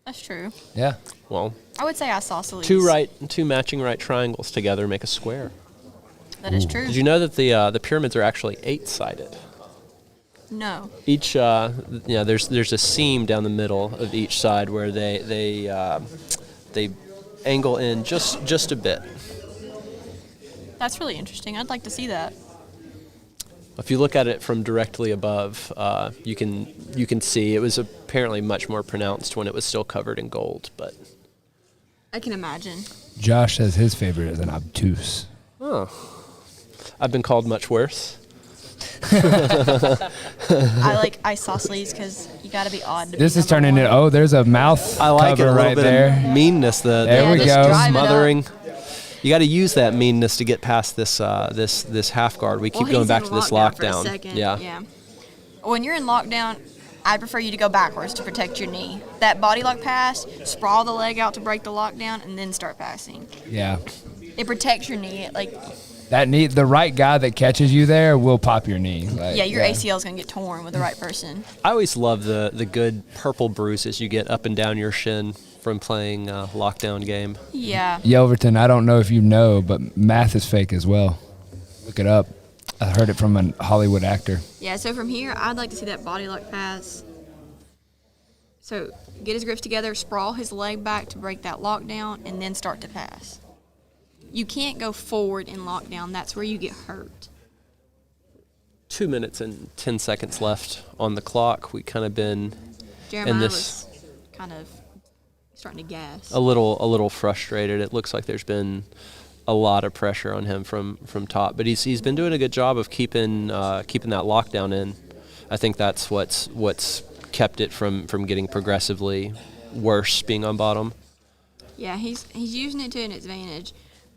That's true. yeah. Well, I would say isosceles. two matching right triangles together make a square. That is true. Did you know that the pyramids are actually 8-sided? No. Each there's a seam down the middle of each side where they angle in just a bit. That's really interesting. I'd like to see that. If you look at it from directly above, you can see it was apparently much more pronounced when it was still covered in gold. But I can imagine. Josh says his favorite is an obtuse. I've been called much worse. I like isosceles because you got to be odd. To This be is number turning one. it. Oh, there's a mouth I like it cover a little right bit there. of meanness. There Yeah, we just go. drive it up. Smothering. You got to use that meanness to get past this this half guard. We keep Well, going he's back in to this lockdown for a lockdown. second. Yeah. When you're in lockdown, I prefer you to go backwards to protect your knee. That body lock pass, sprawl the leg out to break the lockdown, and then start passing. Yeah. It protects your knee. Like, The right guy that catches you there will pop your knee. Like, yeah, your ACL is gonna get torn with the right person. I always love the good purple bruises you get up and down your shin from playing a lockdown game. Yeah. Yelverton, I don't know if you know, but math is fake as well. Look it up. I heard it from a Hollywood actor. Yeah. So from here, I'd like to see that body lock pass. So get his grips together, sprawl his leg back to break that lockdown, and then start to pass. You can't go forward in lockdown. That's where you get hurt. 2 minutes and 10 seconds left on the clock. We kind of been Jeremiah this- was kind of starting to gas. a little frustrated. It looks like there's been a lot of pressure on him from top, but he's been doing a good job of keeping that lockdown in. I think that's what's kept it from getting progressively worse being on bottom. Yeah, he's using it to an advantage.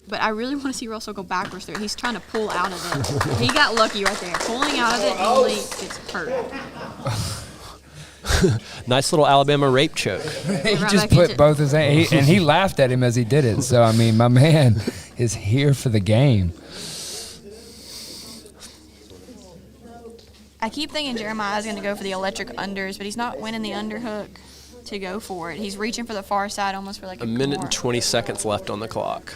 But I really want to see Russell go backwards there. He's trying to pull out of it. He got lucky right there. Pulling out of it only gets hurt. Nice little Alabama rape choke. He Right just back put into- both his hands, and he laughed at him as he did it. So, I mean, my man is here for the game. I keep thinking Jeremiah's going to go for the electric unders, but he's not winning the underhook to go for it. He's reaching for the far side almost for like A minute and 20 seconds left on the clock.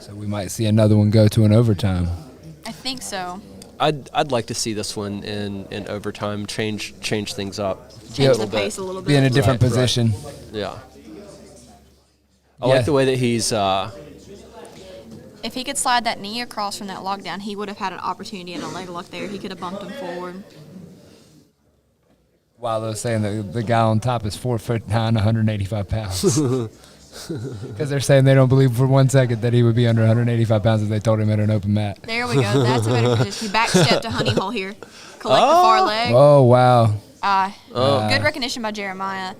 So we might see another one go to an overtime. I think so. I'd like to see this one in overtime, change things up. Change Yeah. the pace a little bit. Be in a different Right, right. position. Yeah. I Yeah. like the way that he's If he could slide that knee across from that lockdown, he would have had an opportunity in a leg lock there. He could have bumped him forward. While they're saying that the guy on top is 4'9", 185 pounds. Because they're saying they don't believe for 1 second that he would be under 185 pounds if they told him at an open mat. There we go. That's a better position. He backstepped to honey hole here. Collect the far leg. Oh, wow. Good recognition by Jeremiah.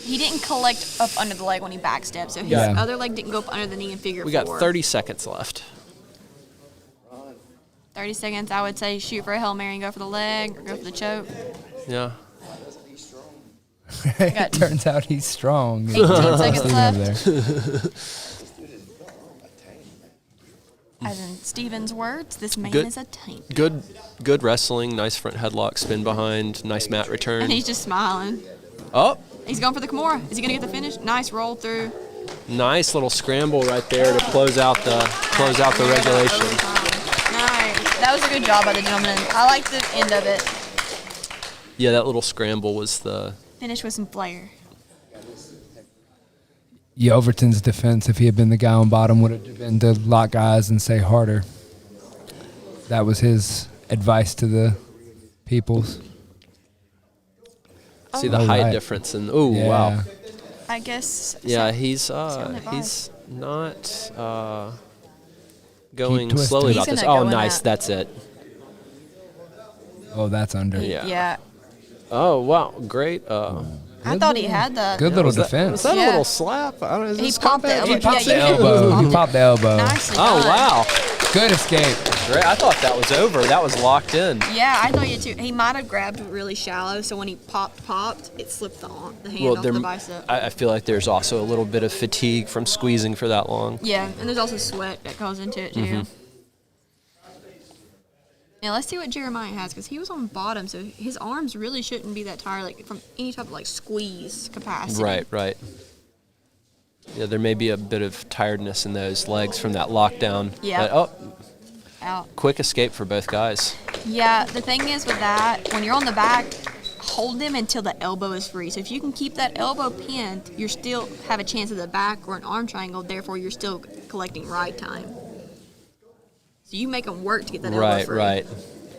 He didn't collect up under the leg when he backstepped, so his Yeah. other leg didn't go up under the knee and figure we got four. 30 seconds left. 30 seconds, I would say shoot for a Hail Mary and go for the leg or go for the choke. Yeah. It turns out he's strong. 18 seconds Stephen left. over there. As in Steven's words, this man Good. is a tank. Good wrestling, nice front headlock, spin behind, nice mat return. And he's just smiling. Oh, He's going for the Kimura. Is he going to get the finish? Nice roll through. nice little scramble right there to close out the regulation. Nice. That was a good job by the gentleman. I like the end of it. Yeah, that little scramble was the Finish with some flair. Overton's defense, if he had been the guy on bottom, would have been to lock eyes and say harder. That was his advice to the peoples. see the Oh, height right. difference and oh Yeah. wow. I guess. Yeah, he's on the not going twisting. slowly He's about this. gonna go Oh, in nice. that. That's it. Oh, that's under. Yeah. Yeah. Oh wow, great. I thought he had that. Good little Was that defense. a Yeah. little slap? I don't know. Is He this popped the combat? elbow. He popped Yeah, the you did. elbow. He popped the elbow. Nicely Oh done. wow, Good escape. great! I thought that was over. That was locked in. Yeah, I thought you too. He might have grabbed really shallow, so when he popped, it slipped the hand Well, off there, the bicep. I feel like there's also a little bit of fatigue from squeezing for that long. Yeah, and there's also sweat that goes into it too. Mm-hmm. Now let's see what Jeremiah has, because he was on bottom, so his arms really shouldn't be that tired, like from any type of like squeeze capacity. Right. Yeah, there may be a bit of tiredness in those legs from that lockdown. Yeah. But, oh, Out. quick escape for both guys. Yeah, the thing is with that, when you're on the back, hold them until the elbow is free. So if you can keep that elbow pinned, you still have a chance at the back or an arm triangle. Therefore, you're still collecting ride time. So you make them work to get that elbow free. Right.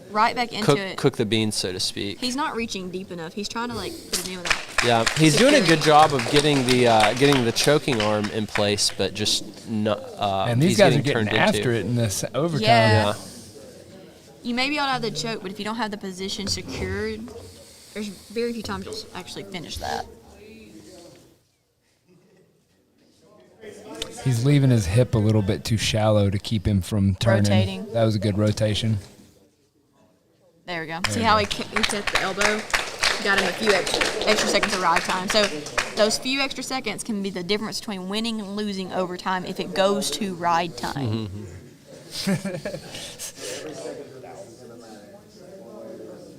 Right back into it. Cook the beans, so to speak. He's not reaching deep enough. He's trying to like put it in with that Yeah, he's doing a good job of getting the choking arm in place, but just not. And these he's guys are getting turned after into. it in this overtime. Yeah. Yeah. You may be able to have the choke, but if you don't have the position secured, there's very few times you'll actually finish that. He's leaving his hip a little bit too shallow to keep him from turning. Rotating. That was a good rotation. There we go. See how he set the elbow? Got him a few extra seconds of ride time. So those few extra seconds can be the difference between winning and losing overtime if it goes to ride time.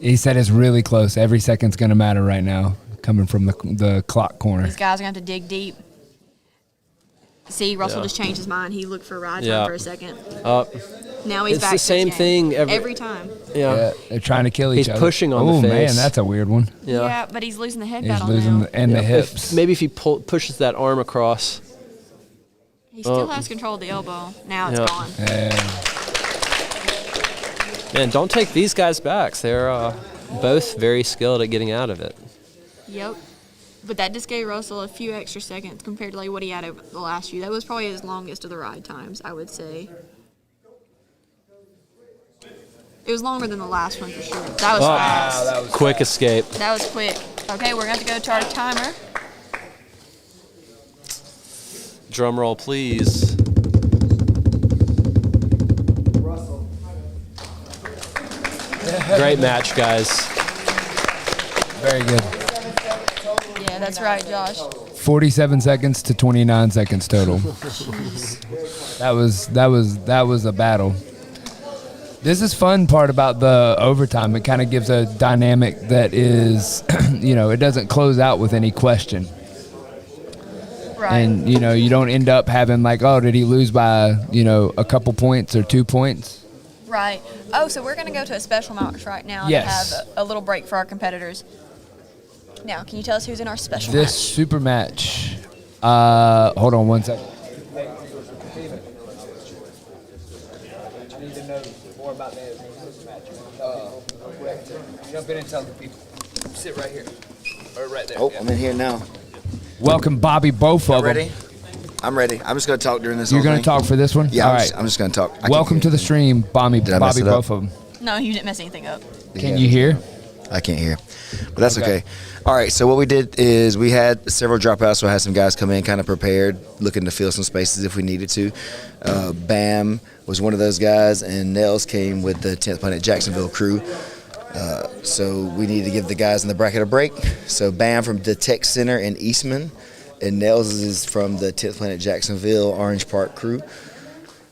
He said it's really close. Every second's going to matter right now, coming from the clock corner. These guys are going to have to dig deep. See, Russell just changed his mind. He looked for ride time for a second. Now he's It's back the to same his game. thing every time. Yeah. They're trying to kill each He's other. pushing on the Oh, man, face. that's a weird one. Yeah, but he's losing the head He's battle losing now. the hips. Maybe if he pushes that arm across. He still has control of the elbow. Now it's Yeah. gone. Man, don't take these guys back. They're both very skilled at getting out of it. Yep. But that just gave Russell a few extra seconds compared to like what he had over the last few. That was probably his longest of the ride times, I would say. It was longer than the last one for sure. That was fast. That was Quick escape. That was quick. Okay, we're going to have to go to our timer. Drum roll, please. Great match, guys. very good. Yeah, that's right, Josh. 47 seconds to 29 seconds total. That was a battle. This is fun part about the overtime. It kind of gives a dynamic that is, it doesn't close out with any question. Right. And, you don't end up having like, oh, did he lose by, a couple points or 2 points? Right. Oh, so we're going to go to a special match right now Yes. to have a little break for our competitors. Now, can you tell us who's in our special This match? super match. Hold on one second. I need to know more about the super match. Jump in and tell the people. Sit right here. Or right there. Oh, I'm in here now. Welcome, Bobby, both of them. Ready? I'm ready. I'm just going to talk during this You're whole going thing. to talk for this one? Yeah, All I'm right. just going to talk. Welcome to the stream, Bobby, Did I mess it up? both of them. No, you didn't mess anything up. Can you hear? I can't hear, but that's Okay. okay. All right, so what we did is we had several dropouts, so I had some guys come in kind of prepared, looking to fill some spaces if we needed to. Bam was one of those guys, and Nels came with the 10th Planet Jacksonville crew. So we needed to give the guys in the bracket a break. So Bam from the Tech Center in Eastman, and Nels is from the 10th Planet Jacksonville Orange Park crew.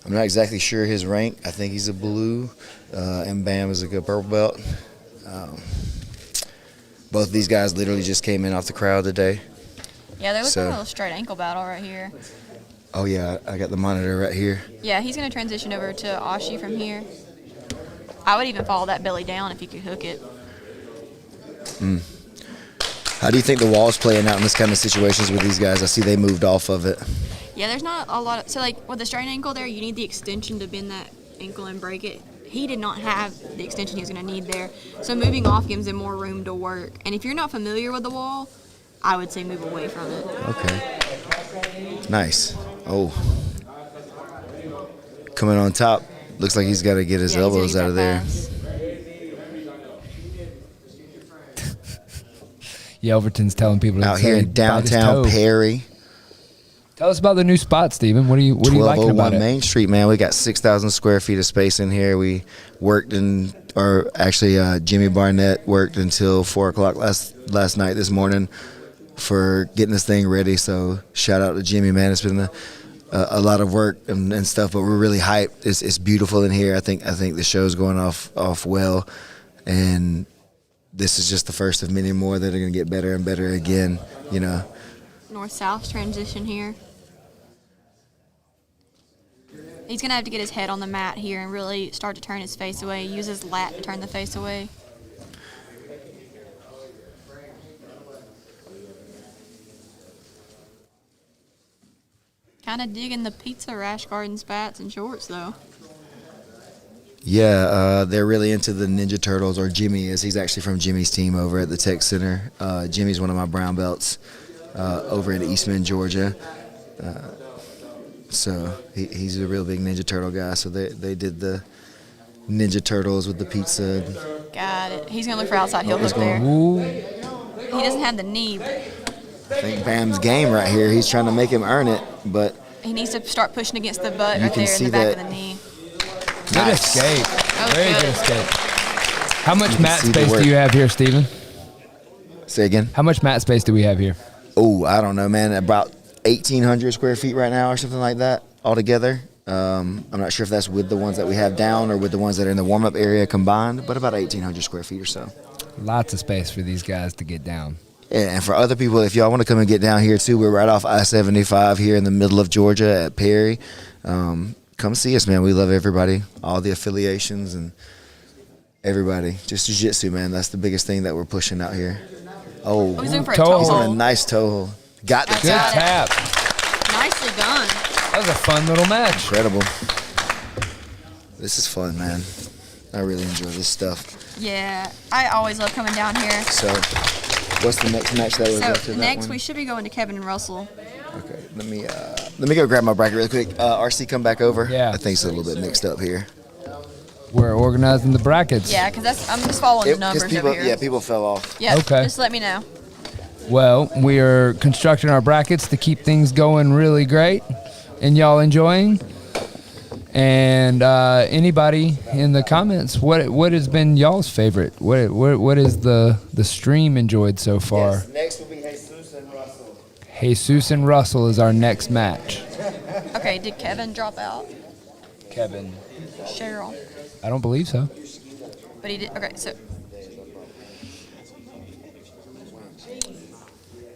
I'm not exactly sure his rank. I think he's a blue, and Bam is a good purple belt. Both of these guys literally just came in off the crowd today. Yeah, they're looking So- at a little straight ankle battle right here. Oh yeah, I got the monitor right here. Yeah, he's going to transition over to Ashi from here. I would even follow that belly down if you could hook it. How do you think the wall's playing out in this kind of situations with these guys? I see they moved off of it. Yeah, there's not a lot of... So, like, with the straight ankle there, you need the extension to bend that ankle and break it. He did not have the extension he was going to need there. So moving off gives him more room to work. And if you're not familiar with the wall, I would say move away from it. Okay. Nice. Oh. Coming on top. Looks like he's got to get his Yeah, he's gonna elbows get out of that there. pass. Yelverton's telling people to Out here say, in bite his downtown toe. Perry. Tell us about the new spot, Steven. What are you liking about 1201 it? Main Street, man. We got 6,000 square feet of space in here. We worked Jimmy Barnett worked until 4 o'clock last night, this morning, for getting this thing ready. So shout out to Jimmy, man. It's been a lot of work and stuff, but we're really hyped. It's beautiful in here. I think the show's going off well, and this is just the first of many more that are going to get better and better again. North-south transition here. He's going to have to get his head on the mat here and really start to turn his face away. Use his lat to turn the face away. Kind of digging the pizza rash garden spats and shorts, though. Yeah, they're really into the Ninja Turtles, or Jimmy is. He's actually from Jimmy's team over at the Tech Center. Jimmy's one of my brown belts over in Eastman, Georgia. So he's a real big Ninja Turtle guy. So they did the Ninja Turtles with the pizza. Got it. He's going to look for outside heel hook there. Ooh. He doesn't have the knee. I think Bam's game right here. He's trying to make him earn it, but He needs to start pushing against the butt You right can there in see the back that. of the knee. Good Nice. escape. Oh, Very good. good escape. How much can mat see the space work. do you have here, Steven? say again. How much mat space do we have here? Oh, I don't know, man. About 1,800 square feet right now, or something like that, altogether. I'm not sure if that's with the ones that we have down or with the ones that are in the warm-up area combined, but about 1,800 square feet or so. Lots of space for these guys to get down. Yeah, and for other people, if y'all want to come and get down here too, we're right off I-75 here in the middle of Georgia at Perry. Come see us, man. We love everybody, all the affiliations and everybody. Just jiu-jitsu, man. That's the biggest thing that we're pushing out here. Oh, he's looking for a toe toe hold. He's on a hold. nice toe hold. Got the That's Good Got it. tap. Nicely done. That was a fun little match. incredible. This is fun, man. I really enjoy this stuff. Yeah, I always love coming down here. So, what's the next match that was after So that next one? we should be going to Kevin and Russell. Okay, let me go grab my bracket really quick. RC, come back over. Yeah. I think it's a little bit mixed up here. We're organizing the brackets. Yeah, because I'm just following the 'Cause numbers people, over here. people fell off. Yeah, Okay. just let me know. Well, we are constructing our brackets to keep things going really great and y'all enjoying. And anybody in the comments, what has been y'all's favorite? What is the stream enjoyed so far? Next will be Jesus and Russell. Jesus and Russell is our next match. Okay, did Kevin drop out? Kevin. Cheryl. I don't believe so. But he did. Okay, so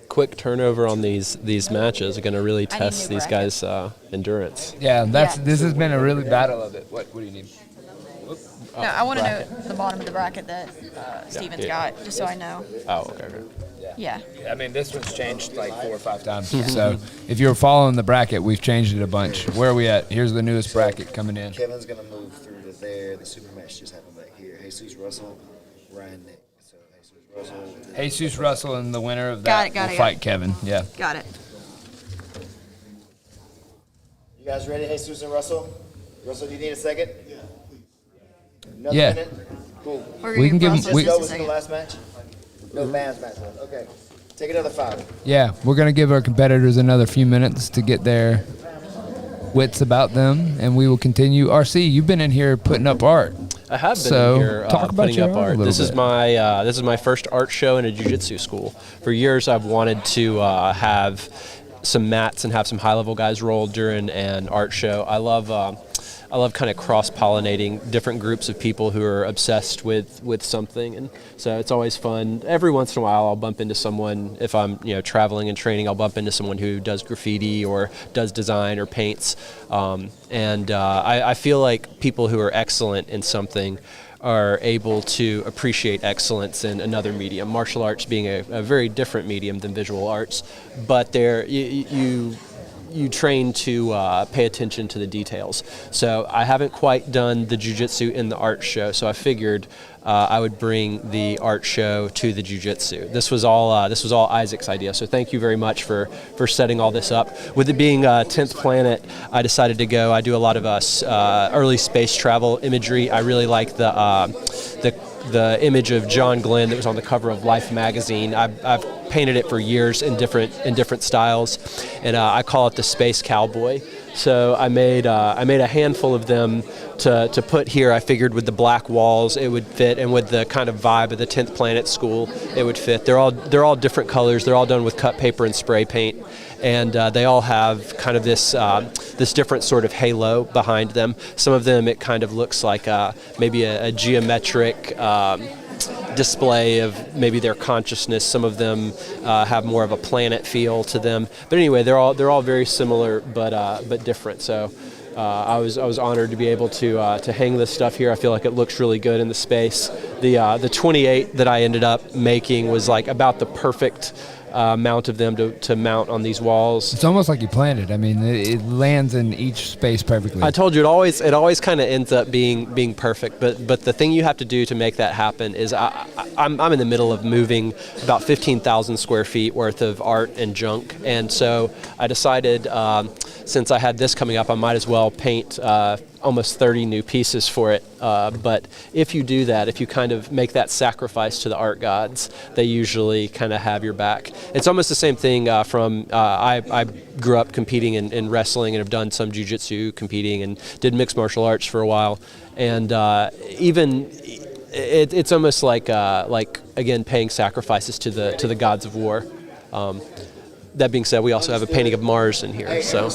Quick turnover on these matches are going to really I need test new these brackets. guys' endurance. Yeah, Yeah. this has been a really battle of it. What do you need? no, I want to know the bottom of the bracket that Steven's yeah. got, just so I know. Oh, okay. Yeah. I mean, this one's changed like 4 or 5 times. So if you're following the bracket, we've changed it a bunch. Where are we at? Here's the newest bracket coming in. Kevin's gonna move through to there. The super match just happened back here. Jesus Russell, Ryan Nick. So Jesus Russell. Jesus Russell and the winner of Got that it, got will it, fight Kevin. Yeah. Got it. You guys ready, Jesus and Russell? Russell, do you need a second? Yeah, please. Another Yeah. minute? Cool. We're We gonna can give him- Russell we- just a was the second. last match? No, Bam's match left. Okay. Take another 5. Yeah, we're going to give our competitors another few minutes to get their wits about them, and we will continue. RC, you've been in here putting up art. I have been So, here talk about putting your up art a art. little This is bit. my first art show in a jiu-jitsu school. For years, I've wanted to have some mats and have some high-level guys roll during an art show. I love kind of cross-pollinating different groups of people who are obsessed with something, and so it's always fun. Every once in a while, I'll bump into someone. If I'm traveling and training, I'll bump into someone who does graffiti or does design or paints, and I feel like people who are excellent in something are able to appreciate excellence in another medium. Martial arts being a very different medium than visual arts, but you train to pay attention to the details. So I haven't quite done the jiu-jitsu in the art show, so I figured I would bring the art show to the jiu-jitsu. This was all Isaac's idea, so thank you very much for setting all this up. With it being 10th Planet, I decided to go. I do a lot of early space travel imagery. I really like the image of John Glenn that was on the cover of Life magazine. I've painted it for years in different styles, and I call it the Space Cowboy. So I made a handful of them to put here. I figured with the black walls it would fit, and with the kind of vibe of the 10th Planet School, it would fit. They're all different colors. They're all done with cut paper and spray paint, and they all have kind of this different sort of halo behind them. Some of them it kind of looks like maybe a geometric display of maybe their consciousness. Some of them have more of a planet feel to them. But anyway, they're all very similar, but different. So I was honored to be able to hang this stuff here. I feel like it looks really good in the space. The 28 that I ended up making was like about the perfect amount of them to mount on these walls. It's almost like you planned it. I mean, it lands in each space perfectly. I told you it always kind of ends up being perfect, but the thing you have to do to make that happen is I'm in the middle of moving about 15,000 square feet worth of art and junk, and so I decided since I had this coming up, I might as well paint almost 30 new pieces for it. But if you do that, if you kind of make that sacrifice to the art gods, they usually kind of have your back. It's almost the same thing I grew up competing in wrestling and have done some jiu-jitsu competing and did mixed martial arts for a while. And it's almost like again, paying sacrifices to the gods of war. That being said, we also have a painting of Mars in here. So,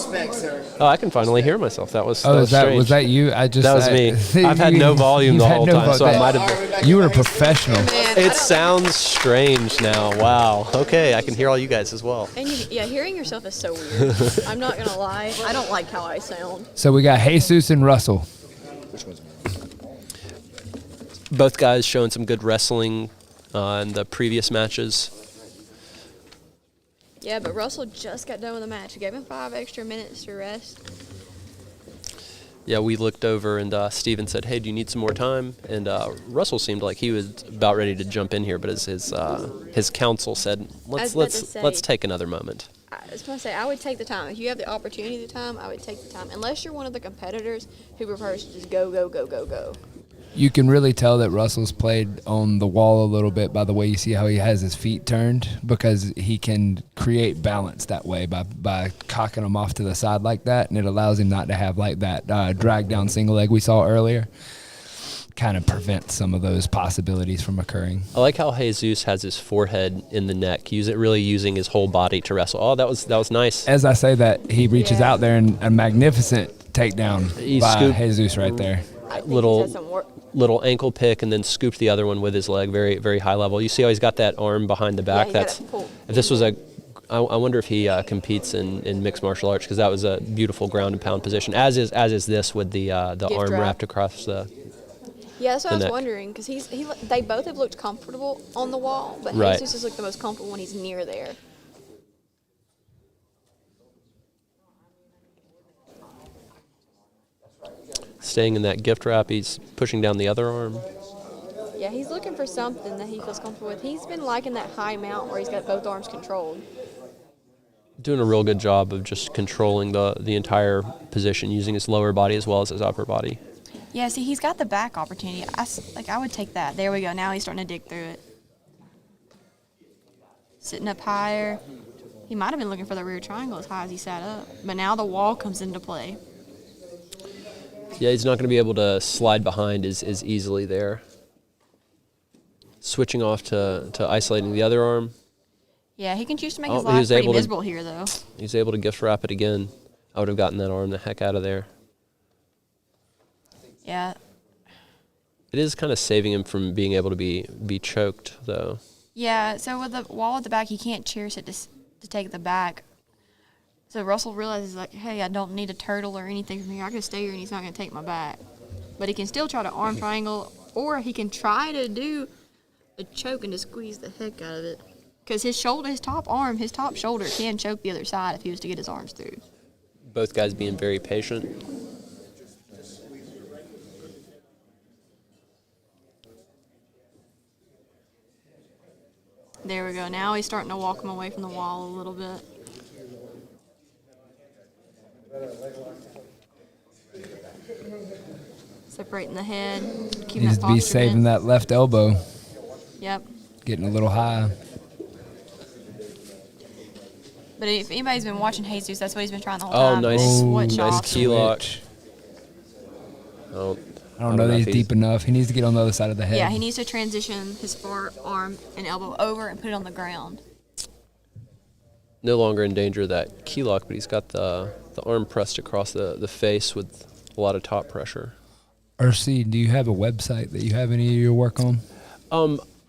I can finally hear myself. That was strange. Was that you? That was me. I've had no volume the whole time, so I might have. You were a professional. It sounds strange now. Wow. Okay, I can hear all you guys as well. And hearing yourself is so weird. I'm not gonna lie. I don't like how I sound. So we got Jesus and Russell. Which one's mine? Both guys showing some good wrestling in the previous matches. Yeah, but Russell just got done with the match. We gave him 5 extra minutes to rest. Yeah, we looked over and Steven said, "Hey, do you need some more time?" And Russell seemed like he was about ready to jump in here, but as his counsel said, let's take another moment. I was going to say, I would take the time. If you have the opportunity the time, I would take the time. Unless you're one of the competitors who prefers to just go, go, go, go, go. You can really tell that Russell's played on the wall a little bit by the way you see how he has his feet turned, because he can create balance that way by cocking them off to the side like that, and it allows him not to have like that drag down single leg we saw earlier. Kind of prevents some of those possibilities from occurring. I like how Jesus has his forehead in the neck, really using his whole body to wrestle. Oh, that was nice. As I say that, he reaches out there and a magnificent takedown by Jesus right there. Little ankle pick and then scooped the other one with his leg, very very high level. You see how he's got that arm behind the back. If this was I wonder if he competes in mixed martial arts, because that was a beautiful ground and pound position. As is this with the arm wrapped across the. Yeah, that's what I was neck. wondering, because they both have looked comfortable on the wall, but Right. Jesus has looked the most comfortable when he's near there. Staying in that gift wrap, he's pushing down the other arm. Yeah, he's looking for something that he feels comfortable with. He's been liking that high mount where he's got both arms controlled. Doing a real good job of just controlling the entire position, using his lower body as well as his upper body. Yeah, see, he's got the back opportunity. I would take that. There we go. Now he's starting to dig through it. Sitting up higher. He might have been looking for the rear triangle as high as he sat up. But now the wall comes into play. Yeah, he's not going to be able to slide behind as easily there. Switching off to isolating the other arm. Yeah, he can choose to make his life pretty miserable here, though. He's able to gift wrap it again. I would have gotten that arm the heck out of there. Yeah. It is kind of saving him from being able to be choked, though. Yeah, so with the wall at the back, he can't chair sit to take the back. So Russell realizes, like, hey, I don't need a turtle or anything from here. I can stay here and he's not going to take my back. But he can still try to arm triangle, or he can try to do a choke and just squeeze the heck out of it. Because his top shoulder can choke the other side if he was to get his arms through. Both guys being very patient. There we go. Now he's starting to walk him away from the wall a little bit. Separating the head. Keeping Needs that to be posture saving in. that left elbow. Yep. Getting a little high. But if anybody's been watching Jesus, that's what he's been trying the whole time. Nice. Switch Nice off. key lock. I don't know that he's deep enough. He needs to get on the other side of the head. Yeah, he needs to transition his forearm and elbow over and put it on the ground. No longer in danger of that key lock, but he's got the arm pressed across the face with a lot of top pressure. RC, do you have a website that you have any of your work on?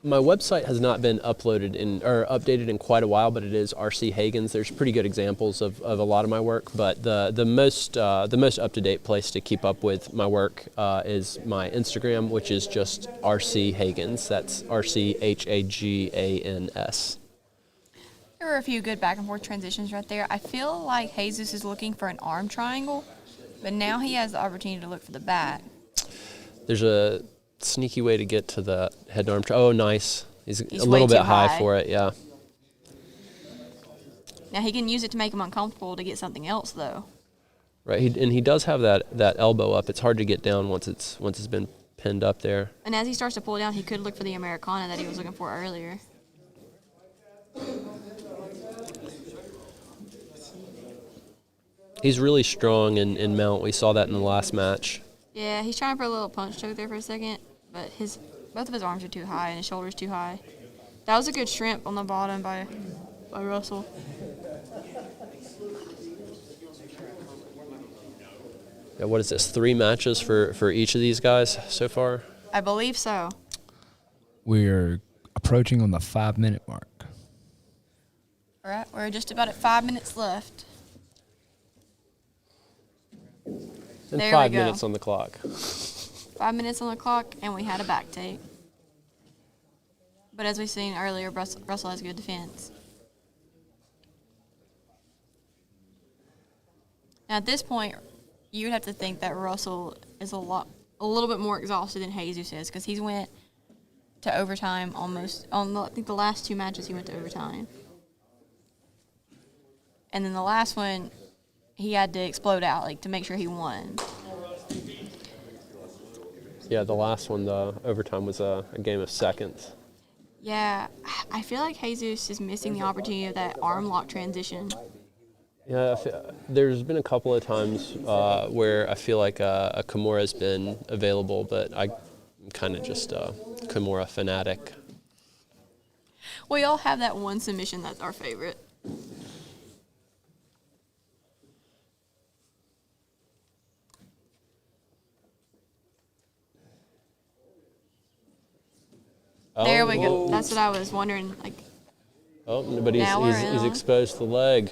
My website has not been updated in quite a while, but it is RC Hagen's. There's pretty good examples of a lot of my work, but the most up-to-date place to keep up with my work is my Instagram, which is just RC Hagen's. That's RCHAGANS. There were a few good back and forth transitions right there. I feel like Jesus is looking for an arm triangle, but now he has the opportunity to look for the back. There's a sneaky way to get to the head and arm. Oh, nice. He's a way little bit too high high. for it, yeah. Now he can use it to make him uncomfortable to get something else, though. Right, he does have that elbow up. It's hard to get down once it's been pinned up there. And as he starts to pull down, he could look for the Americana that he was looking for earlier. He's really strong in mount. We saw that in the last match. Yeah, he's trying for a little punch choke there for a second, but both of his arms are too high and his shoulders too high. That was a good shrimp on the bottom by Russell. Yeah, what is this? 3 matches for each of these guys so far? I believe so. We're approaching on the 5-minute mark. All right, we're just about at 5 minutes left. And There we 5 go. minutes on the clock. 5 minutes on the clock, and we had a back take. But as we've seen earlier, Russell has good defense. Now at this point, you would have to think that Russell is a little bit more exhausted than Jesus is, because he's went to overtime almost. I think the last 2 matches he went to overtime, and then the last one he had to explode out to make sure he won. Yeah, the last one, the overtime, was a game of seconds. Yeah, I feel like Jesus is missing the opportunity of that arm lock transition. Yeah, there's been a couple of times where I feel like a Kimura has been available, but I'm kind of just a Kimura fanatic. We all have that one submission that's our favorite. There we go. That's what I was wondering. Oh, but Now we're he's in. exposed the leg.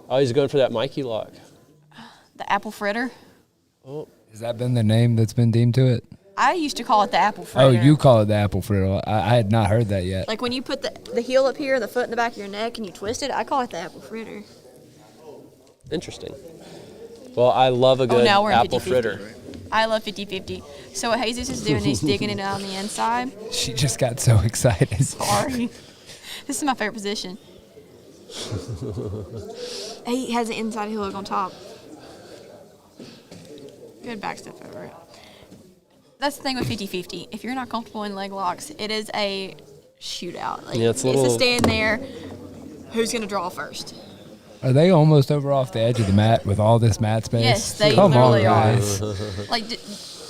Oh, he's going for that Mikey lock. The apple fritter. Oh, Has that been the name that's been deemed to it? I used to call it the apple fritter. Oh, you call it the apple fritter. I had not heard that yet. Like when you put the heel up here, the foot in the back of your neck, and you twist it, I call it the apple fritter. interesting. Well, I love a good now we're in apple 50-50. fritter. I love 50-50. So what Jesus is doing, he's digging it on the inside. She just got so excited. Sorry. This is my favorite position. He has an inside heel hook on top. Good back step over it. That's the thing with 50-50. If you're not comfortable in leg locks, it is a shootout. Yeah, it's a a little- stand there. Who's going to draw first? Are they almost over off the edge of the mat with all this mat space? Yes, they Come on, literally are. guys.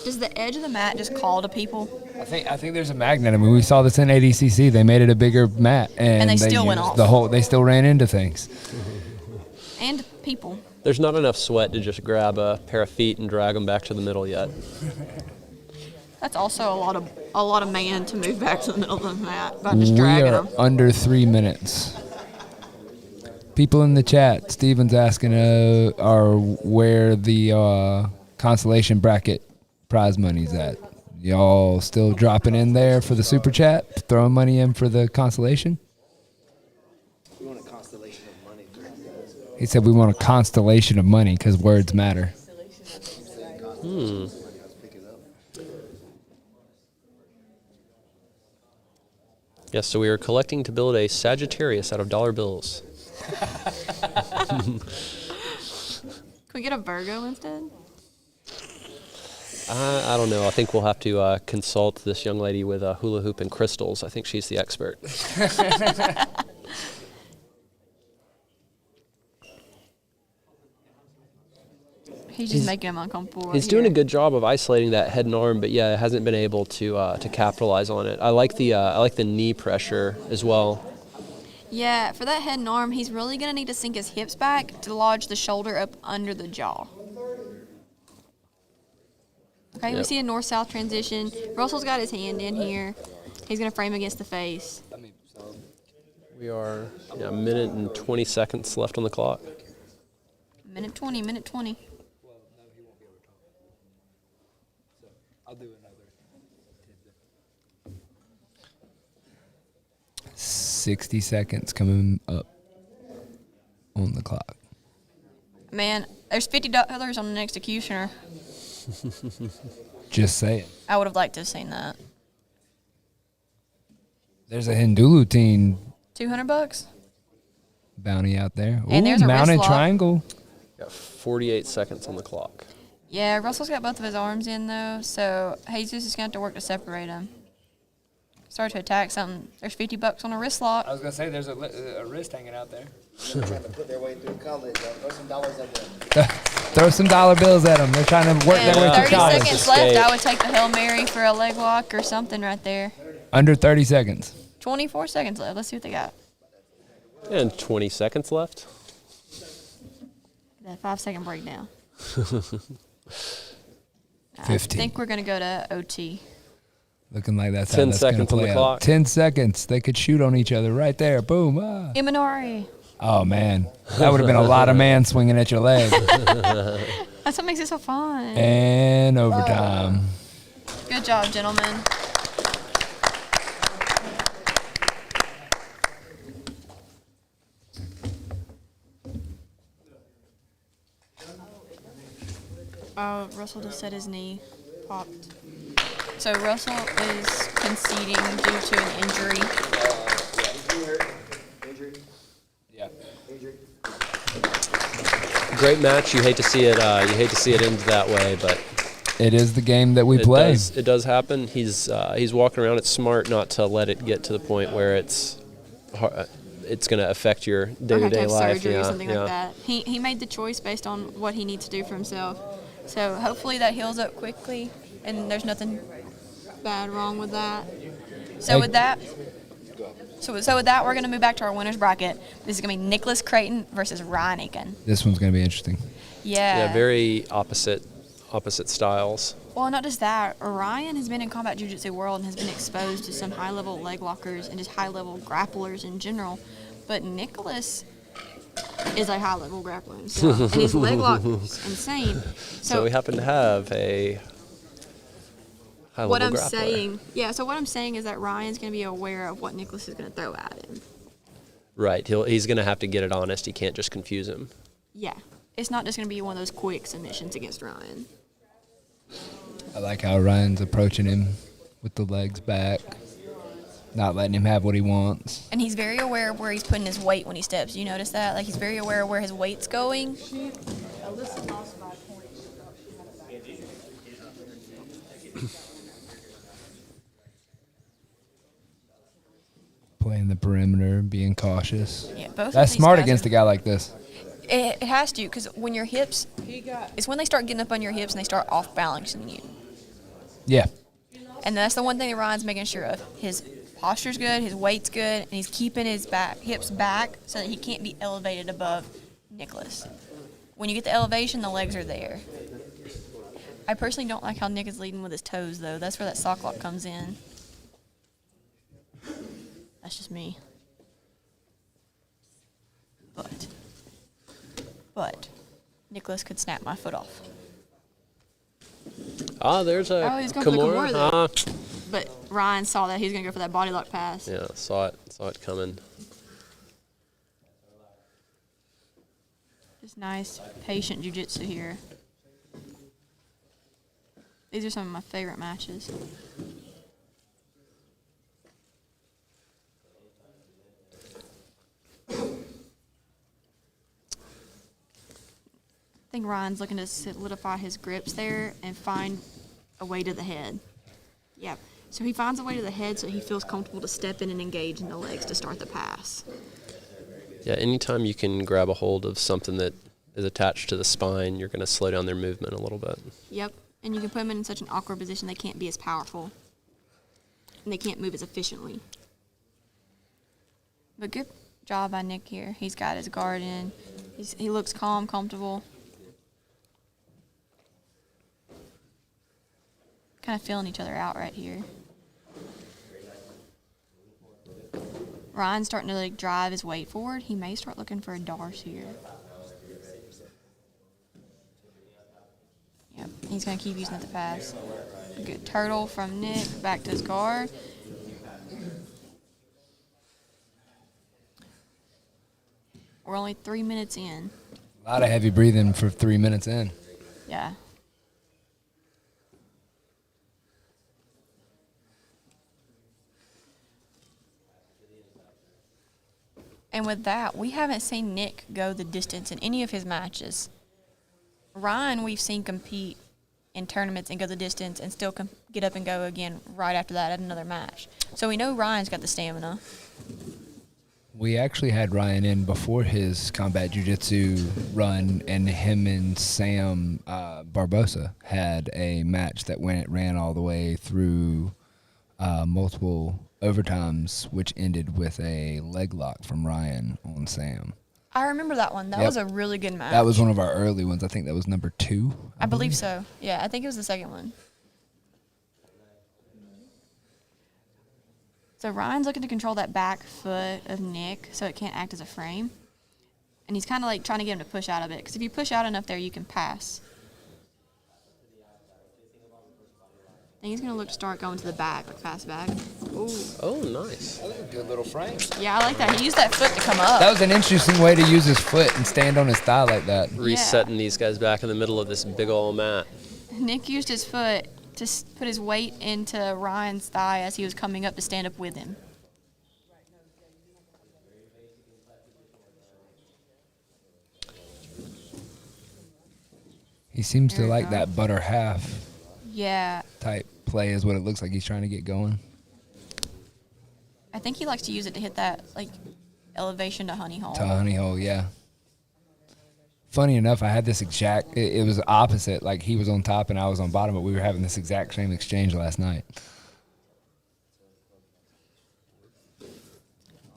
Does the edge of the mat just call to people? I think there's a magnet. I mean, we saw this in ADCC. They made it a bigger mat, and they still went used off. They still ran into things. And people. There's not enough sweat to just grab a pair of feet and drag them back to the middle yet. That's also a lot of man to move back to the middle of the mat by just We dragging are them. under 3 minutes. People in the chat, Steven's asking are where the consolation bracket prize money's at. Y'all still dropping in there for the super chat, throwing money in for the consolation? We want a constellation of money. He said we want a constellation of money because words matter. Yes, so we are collecting to build a Sagittarius out of dollar bills. Can we get a Virgo instead? I don't know. I think we'll have to consult this young lady with a hula hoop and crystals. I think she's the expert. He's just making him uncomfortable. He's doing a good job of isolating that head and arm, but yeah, hasn't been able to capitalize on it. I like the knee pressure as well. Yeah, for that head and arm, he's really going to need to sink his hips back to lodge the shoulder up under the jaw. Okay, we Yep. see a north-south transition. Russell's got his hand in here. He's going to frame against the face. We are a minute and 20 seconds left on the clock. Minute 20. 60 seconds coming up on the clock. Man, there's $50 on an executioner. Just say it. I would have liked to have seen that. There's a Hindulu teen $200. bounty out there. And Ooh, there's a mounted wrist lock. triangle. Got 48 seconds on the clock. Yeah, Russell's got both of his arms in, though, so Jesus is going to have to work to separate them. Start to attack something. There's $50 on a wrist lock. I was going to say, there's a wrist hanging out there. Trying to put their way through college. Throw some dollars at them. Throw some dollar bills at them. They're trying to work And their way 30 through college. seconds left, I would take the Hail Mary for a leg lock or something right there. Under 30 seconds. 24 seconds left. Let's see what they got. And 20 seconds left. That 5-second breakdown. 15. I think we're going to go to OT. Looking like that's 10 how that's going to seconds on play the out. clock. 10 seconds. They could shoot on each other right there. Boom. Ah. Imanari. Oh, man. That would have been a lot of man swinging at your leg. That's what makes it so fun. And overtime. Good job, gentlemen. Russell just said his knee popped. So Russell is conceding due to an injury. Yeah. Great match. You hate to see it. You hate to see it end that way, but It is the game that we it play. does happen. He's walking around. It's smart not to let it get to the point where it's going to affect your Or have to day-to-day have life. surgery or something yeah. like that. He made the choice based on what he needs to do for himself. So hopefully that heals up quickly, and there's nothing bad wrong with that. So Hey. with that, we're gonna move back to our winners bracket. This is gonna be Nicholas Creighton versus Ryan Aiken. This one's going to be interesting. Yeah, very opposite styles. Well, not just that. Ryan has been in combat jiu-jitsu world and has been exposed to some high-level leg lockers and just high-level grapplers in general. But Nicholas is a high-level grappler himself, and his leg lock is insane. So we happen to have a high-level What I'm grappler. So what I'm saying is that Ryan's going to be aware of what Nicholas is going to throw at him. Right. He's going to have to get it honest. He can't just confuse him. Yeah. It's not just going to be one of those quick submissions against Ryan. I like how Ryan's approaching him with the legs back, not letting him have what he wants. And he's very aware of where he's putting his weight when he steps. You notice that? Like, he's very aware of where his weight's going. Playing the perimeter, being cautious. Yeah, both of That's these smart guys against are- a guy like this. It has to, because when your hips, it's when they start getting up on your hips and they start off balancing you. Yeah. And that's the one thing that Ryan's making sure of. His posture's good, his weight's good, and he's keeping his hips back so that he can't be elevated above Nicholas. When you get the elevation, the legs are there. I personally don't like how Nick is leading with his toes, though. That's where that sock lock comes in. That's just me. But Nicholas could snap my foot off. There's a Oh, he's going for the Kimura. Kimura, But Ryan saw that. He was going to go for that body lock pass. Yeah, saw it coming. Just nice, patient jiu-jitsu here. These are some of my favorite matches. I think Ryan's looking to solidify his grips there and find a way to the head. Yeah. So he finds a way to the head so he feels comfortable to step in and engage in the legs to start the pass. Yeah, anytime you can grab a hold of something that is attached to the spine, you're going to slow down their movement a little bit. Yep. And you can put them in such an awkward position they can't be as powerful. And they can't move as efficiently. But good job by Nick here. He's got his guard in. He looks calm, comfortable. Kind of feeling each other out right here. Ryan's starting to like drive his weight forward. He may start looking for a Darce here. Yep, he's going to keep using it to pass. Good turtle from Nick, back to his guard. We're only 3 minutes in. A lot of heavy breathing for 3 minutes in. Yeah. And with that, we haven't seen Nick go the distance in any of his matches. Ryan, we've seen compete in tournaments and go the distance and still get up and go again right after that at another match. So we know Ryan's got the stamina. We actually had Ryan in before his combat jiu-jitsu run, and him and Sam Barbosa had a match that ran all the way through multiple overtimes, which ended with a leg lock from Ryan on Sam. I remember that one. That Yep. was a really good match. That was one of our early ones. I think that was number 2. I believe so. Yeah, I think it was the second one. So Ryan's looking to control that back foot of Nick so it can't act as a frame. And he's kind of like trying to get him to push out of it. Because if you push out enough there, you can pass. And he's going to look to start going to the back, like fast back. Ooh. Oh, nice. Good little frame. Yeah, I like that. He used that foot to come up. That was an interesting way to use his foot and stand on his thigh like that. Resetting these guys back in the middle of this big ol' mat. Nick used his foot to put his weight into Ryan's thigh as he was coming up to stand up with him. He seems to There we like go. that butter half Yeah, type play is what it looks like he's trying to get going. I think he likes to use it to hit that, like, elevation to honey hole. To honey hole, yeah. Funny enough, I had this exact, it was opposite. Like he was on top and I was on bottom, but we were having this exact same exchange last night.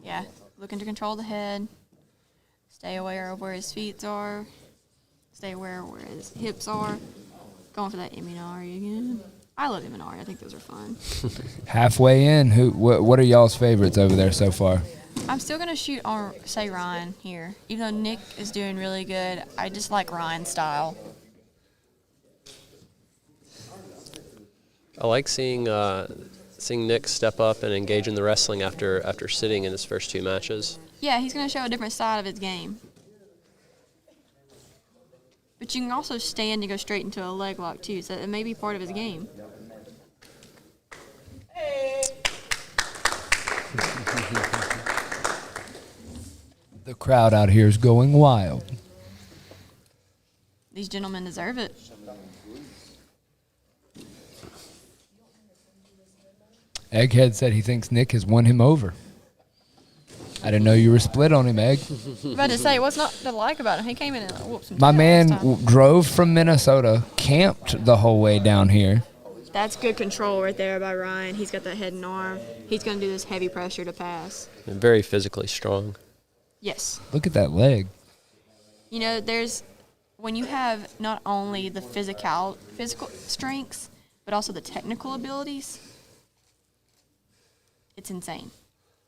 Yeah, looking to control the head. Stay aware of where his feet are. Stay aware of where his hips are. Going for that Iminari again. I love Iminari. I think those are fun. Halfway in, what are y'all's favorites over there so far? I'm still going to shoot on, say, Ryan here. Even though Nick is doing really good, I just like Ryan's style. I like seeing Nick step up and engage in the wrestling after sitting in his first 2 matches. Yeah, he's going to show a different side of his game. But you can also stand and go straight into a leg lock, too, so it may be part of his game. The crowd out here is going wild. These gentlemen deserve it. Egghead said he thinks Nick has won him over. I didn't know you were split on him, Egg. I was about to say, what's not to like about him? He came in and whooped some My tail man last time. drove from Minnesota, camped the whole way down here. That's good control right there by Ryan. He's got that head and arm. He's going to do this heavy pressure to pass. And very physically strong. Yes. Look at that leg. You know, when you have not only the physical strengths, but also the technical abilities, it's insane.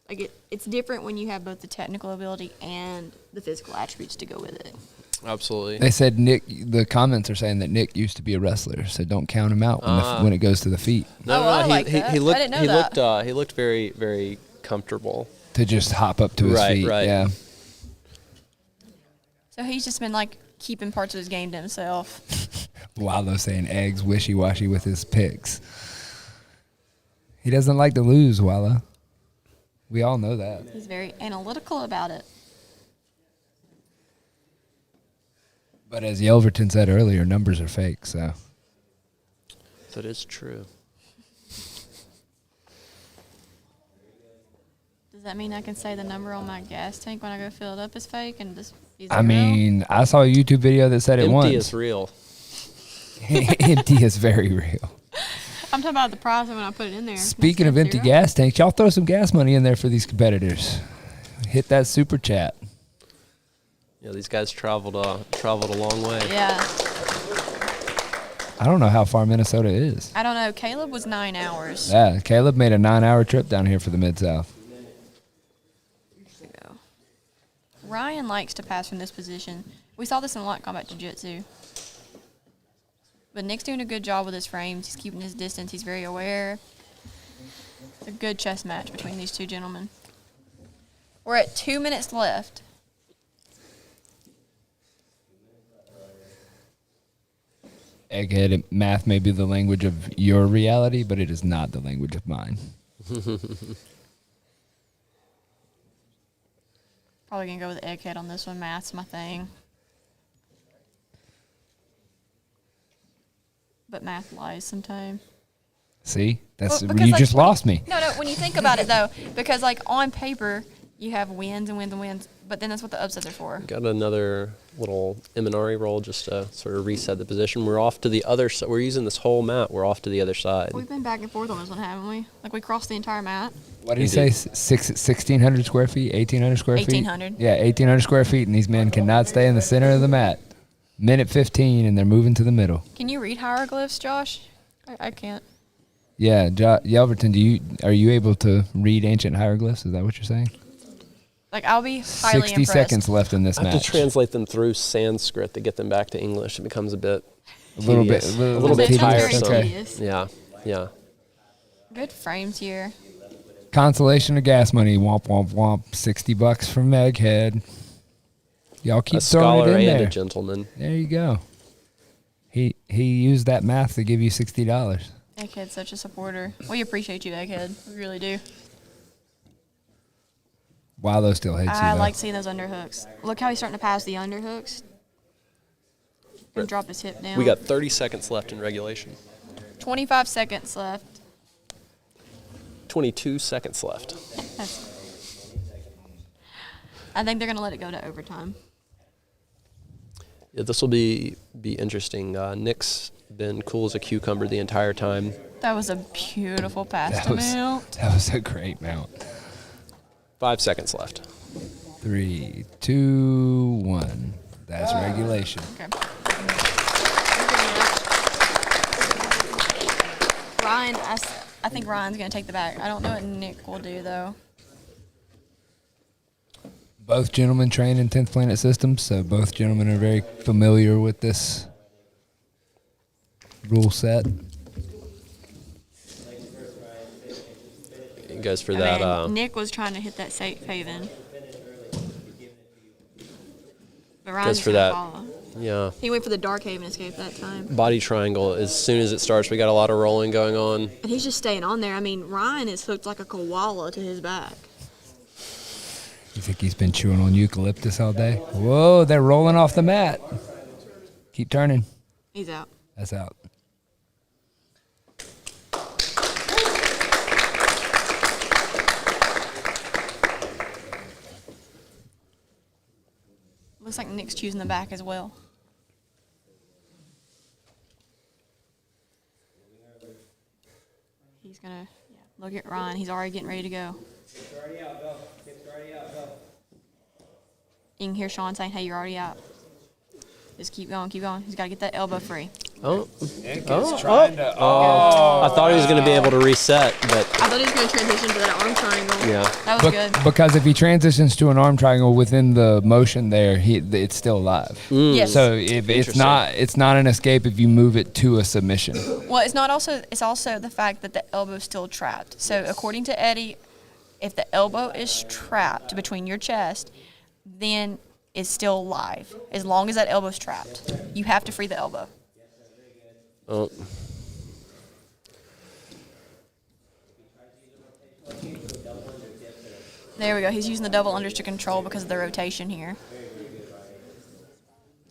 Like it's different when you have both the technical ability and the physical attributes to go with it. Absolutely. They said the comments are saying that Nick used to be a wrestler, so don't count him out when it goes to the feet. No, Oh, I no, like he that. looked I didn't know that. he looked very, very comfortable. To just hop up to his feet. Right. Yeah. So he's just been like keeping parts of his game to himself. Wallow saying Eggs wishy-washy with his picks. He doesn't like to lose, Wallow. We all know that. He's very analytical about it. But as Yelverton said earlier, numbers are fake, so. That is true. Does that mean I can say the number on my gas tank when I go fill it up is fake and just be I zero? mean, I saw a YouTube video that said it once. Empty is real. Empty is very real. I'm talking about the price when I put it in there. Speaking of That's empty zero. gas tanks, y'all throw some gas money in there for these competitors. Hit that super chat. Yeah, these guys traveled a long way. Yeah. I don't know how far Minnesota is. I don't know. Caleb was 9 hours. Yeah, Caleb made a 9-hour trip down here for the Mid-South. Ago. Ryan likes to pass from this position. We saw this in light combat jiu-jitsu. But Nick's doing a good job with his frames. He's keeping his distance. He's very aware. It's a good chess match between these two gentlemen. We're at 2 minutes left. Egghead, math may be the language of your reality, but it is not the language of mine. Probably gonna go with Egghead on this one. Math's my thing. But math lies sometimes. See, that's Well, because, you like, just lost me. No, when you think about it though, because like on paper you have wins and wins and wins, but then that's what the upsets are for. Got another little Eminari roll just to sort of reset the position. We're off to the other side. We're using this whole mat. We're off to the other side. We've been back and forth on this one, haven't we? Like we crossed the entire mat. What did he say? 1,600 square feet? 1,800 square feet? 1,800. Yeah, 1,800 square feet, and these men cannot stay in the center of the mat. Minute 15, and they're moving to the middle. Can you read hieroglyphs, Josh? I can't. Yeah, Yelverton, are you able to read ancient hieroglyphs? Is that what you're saying? Like I'll be highly 60 impressed. seconds left in this I have match. to translate them through Sanskrit to get them back to English. It becomes a bit A little bit, tedious. a little, a little bit It sounds very tiresome. tedious. Yeah. Good frames here. Consolation of gas money. Womp womp womp. $60 from Egghead. Y'all keep A throwing scholar it in and there. a gentleman. There you go. He used that math to give you $60. Egghead's such a supporter. We appreciate you, Egghead. We really do. Wallow still hates you, I though. like seeing those underhooks. Look how he's starting to pass the underhooks. And drop his hip down. We got 30 seconds left in regulation. 25 seconds left. 22 seconds left. I think they're going to let it go to overtime. Yeah, this will be interesting. Nick's been cool as a cucumber the entire time. That was a beautiful pass That to was- Mount. That was a great mount. 5 seconds left. 3, 2, 1. That's regulation. Okay. Ryan, I think Ryan's going to take the back. I don't know what Nick will do, though. Both gentlemen train in 10th Planet Systems, so both gentlemen are very familiar with this rule set. You guys for I that. mean, Nick was trying to hit that safe haven. But Ryan's for gonna that. follow. Yeah. He went for the dark haven escape that time. Body triangle. As soon as it starts, we got a lot of rolling going on. And he's just staying on there. I mean, Ryan is hooked like a koala to his back. You think he's been chewing on eucalyptus all day? Whoa, they're rolling off the mat. Keep turning. He's out. That's out. Looks like Nick's choosing the back as well. He's gonna look at Ryan. He's already getting ready to go. You can hear Sean saying, "Hey, you're already out." Just keep going, keep going. He's got to get that elbow free. Oh. I I thought he was going to be able to reset, but I thought he was going to transition to that arm triangle. yeah. That was good. Because if he transitions to an arm triangle within the motion there, it's still alive. Yes. So if it's not an escape if you move it to a submission. Well, it's also the fact that the elbow is still trapped. So according to Eddie, if the elbow is trapped between your chest, then it's still live. As long as that elbow's trapped, you have to free the elbow. Oh. There we go. He's using the double unders to control because of the rotation here.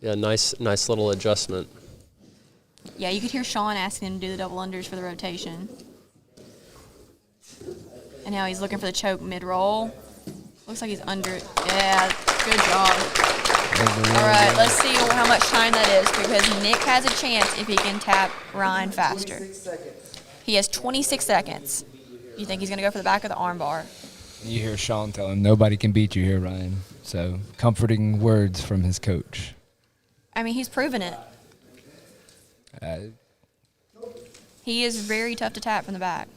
Yeah, nice little adjustment. Yeah, you could hear Sean asking him to do the double unders for the rotation. And now he's looking for the choke mid-roll. Looks like he's under it. Yeah, good job. All right, let's see how much time that is because Nick has a chance if he can tap Ryan faster. He has 26 seconds. You think he's going to go for the back of the arm bar? You hear Sean tell him, nobody can beat you here, Ryan. So comforting words from his coach. I mean, he's proven it. He is very tough to tap from the back.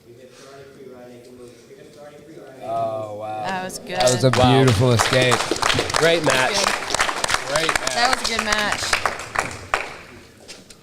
Oh, wow. That was good. That was a beautiful escape. Great match. Great match. That was a good match.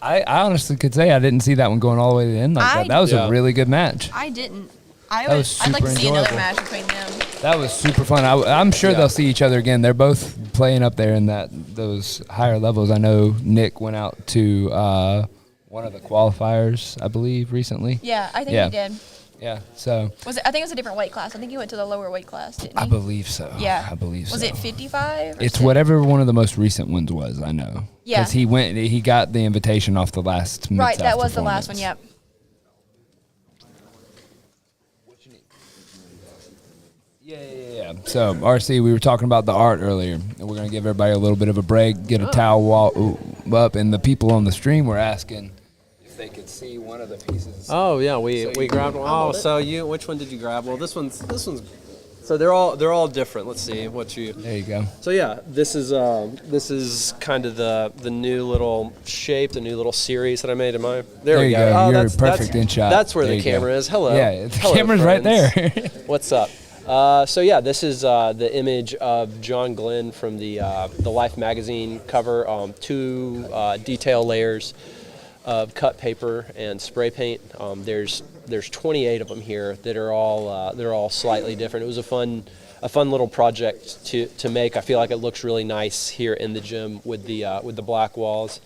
I honestly could say I didn't see that one going all the way to the end like that. That was a really good match. I didn't. That was I'd like to super see another enjoyable. match between them. That was super fun. I'm sure they'll see each other again. They're both playing up there in those higher levels. I know Nick went out to one of the qualifiers, I believe, recently. Yeah, I think Yeah. he did. Yeah, so Was it? I think it was a different weight class. I think he went to the lower weight class, didn't he? I believe so. Yeah. I believe Was so. it 55? It's whatever one of the most recent ones was, I know. Yeah. Because he got the invitation off the last Right, Mid-South that was the last one. performance. Yep. Yeah. So, RC, we were talking about the art earlier, and we're going to give everybody a little bit of a break, get a towel up, and the people on the stream were asking if they could see one of the pieces. Oh yeah, we grabbed one. Oh, so which one did you grab? Well, this one's. So they're all different. Let's see what you. There you go. So yeah, this is kind of the new little shape, the new little series that I made in my. There we you go. go. Oh, You're perfect in shot. That's where There the you go. camera is. Hello. Yeah, the Hello, camera's right friends. there. What's up? So yeah, this is the image of John Glenn from the Life magazine cover. Two detail layers of cut paper and spray paint. There's 28 of them here that are all slightly different. It was a fun little project to make. I feel like it looks really nice here in the gym with the black walls.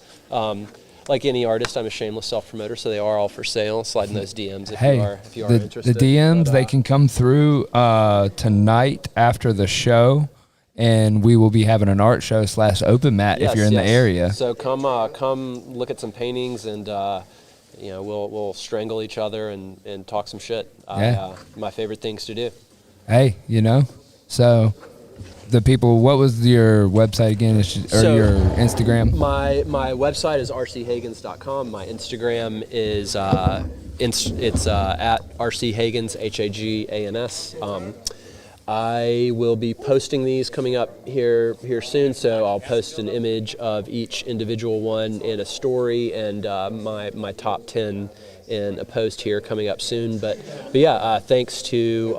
Like any artist, I'm a shameless self-promoter, so they are all for sale. Slide in those DMs if you are interested. The DMs, But, they can come through tonight after the show, and we will be having an art show / open mat if you're in the area. So come look at some paintings, and we'll strangle each other and talk some shit. Yeah. My favorite things to do. Hey, so the people, what was your website again, or So, your Instagram? My website is rchagans.com. My Instagram is it's at rchagans HAGANS. I will be posting these coming up here soon, so I'll post an image of each individual one in a story and my top 10 in a post here coming up soon. But yeah, thanks to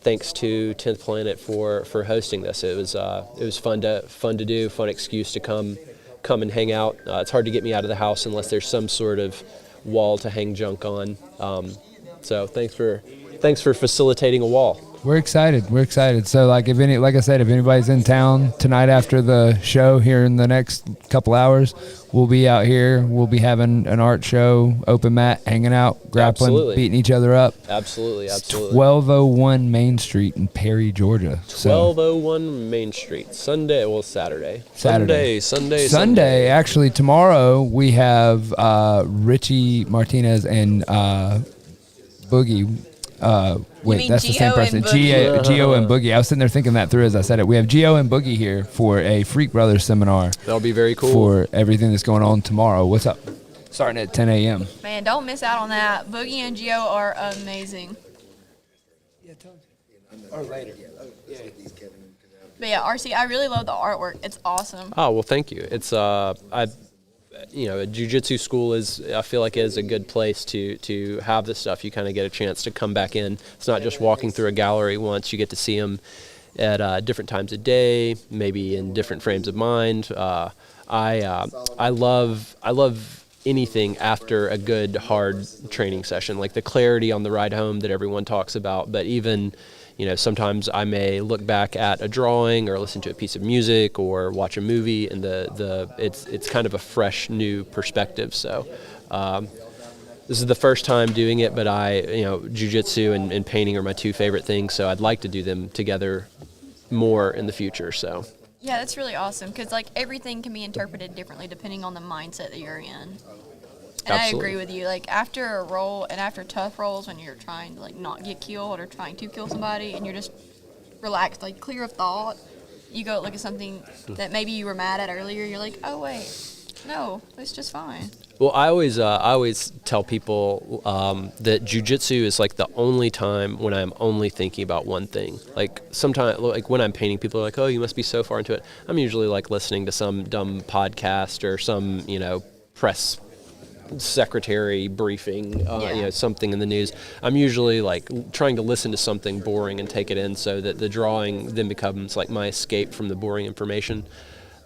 10th Planet for hosting this. It was fun to do, fun excuse to come and hang out. It's hard to get me out of the house unless there's some sort of wall to hang junk on. So thanks for facilitating a wall. We're excited. So like I said, if anybody's in town tonight after the show here in the next couple hours, we'll be out here. We'll be having an art show, open mat, hanging out, grappling, Absolutely. beating each other up. Absolutely. 1201 Main Street in Perry, Georgia. 1201 Main Street. Saturday. Sunday. Actually, tomorrow we have Richie Martinez and Boogie. Wait, mean that's the same Gio person. and Boogie? Gio and Boogie. I was sitting there thinking that through as I said it. We have Gio and Boogie here for a Freak Brothers seminar That'll be very cool. for everything that's going on tomorrow. What's up? Starting at 10 a.m. Man, don't miss out on that. Boogie and Gio are amazing. Or later. But yeah, RC, I really love the artwork. It's awesome. Oh, well, thank you. It's a jiu-jitsu school I feel like is a good place to have this stuff. You kind of get a chance to come back in. It's not just walking through a gallery once. You get to see them at different times of day, maybe in different frames of mind. I love anything after a good hard training session, like the clarity on the ride home that everyone talks about. But even sometimes I may look back at a drawing or listen to a piece of music or watch a movie, and it's kind of a fresh new perspective. So this is the first time doing it, but jiu-jitsu and painting are my two favorite things, so I'd like to do them together more in the future. So Yeah, that's really awesome because everything can be interpreted differently depending on the mindset that you're in. And Absolutely. I agree with you. After a roll and after tough rolls, when you're trying to not get killed or trying to kill somebody, and you're just relaxed, clear of thought, you go look at something that maybe you were mad at earlier. You're like, oh wait, no, it's just fine. Well, I always tell people that jiu-jitsu is the only time when I'm only thinking about one thing. Sometimes, when I'm painting, people are like, "Oh, you must be so far into it." I'm usually listening to some dumb podcast or some press secretary briefing, something in the news. I'm usually trying to listen to something boring and take it in, so that the drawing then becomes my escape from the boring information.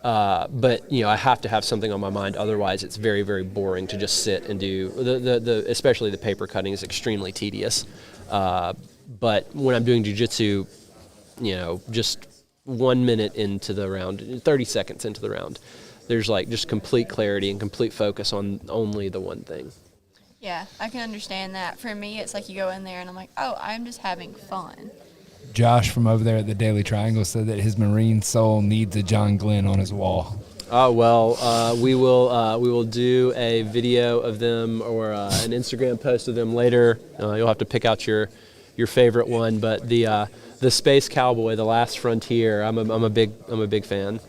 But I have to have something on my mind, otherwise it's very, very boring to just sit and do the especially the paper cutting is extremely tedious. But when I'm doing jiu-jitsu, just 1 minute into the round, 30 seconds into the round, there's like just complete clarity and complete focus on only the one thing. Yeah, I can understand that. For me, it's like you go in there and I'm like, oh, I'm just having fun. Josh from over there at the Daily Triangle said that his Marine soul needs a John Glenn on his wall. Oh well, we will do a video of them or an Instagram post of them later. You'll have to pick out your favorite one, but the Space Cowboy, The Last Frontier. I'm a big fan.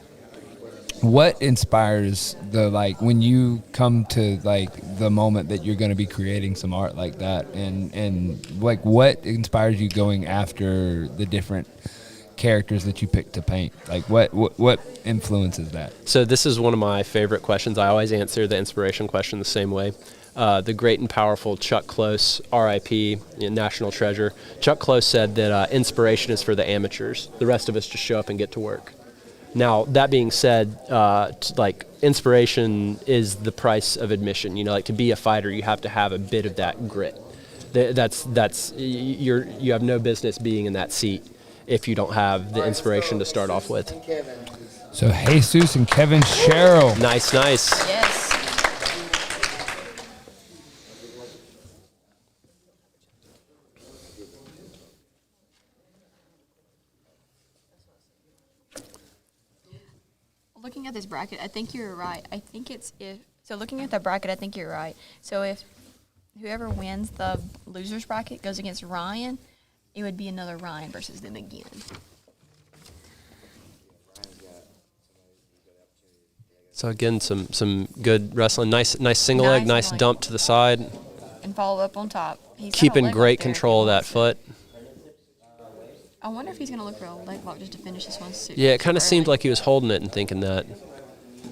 What inspires when you come to like the moment that you're going to be creating some art like that, and like what inspires you going after the different characters that you pick to paint? Like what influences that? So this is one of my favorite questions. I always answer the inspiration question the same way. The great and powerful Chuck Close, R.I.P., national treasure. Chuck Close said that inspiration is for the amateurs. The rest of us just show up and get to work. Now, that being said, inspiration is the price of admission. Like to be a fighter, you have to have a bit of that grit. You have no business being in that seat if you don't have the inspiration to start off with. So Jesus and Kevin Sherrill. Nice. Yes. Looking at this bracket, I think you're right. Looking at the bracket, I think you're right. So if whoever wins the losers bracket goes against Ryan, it would be another Ryan versus them again. So again, some good wrestling. Nice single leg. Nice dump to the side. And follow up on top. He's Keeping great control of that foot. I wonder if he's going to look for a leg lock just to finish this one. Yeah, it kind of seemed like he was holding it and thinking that.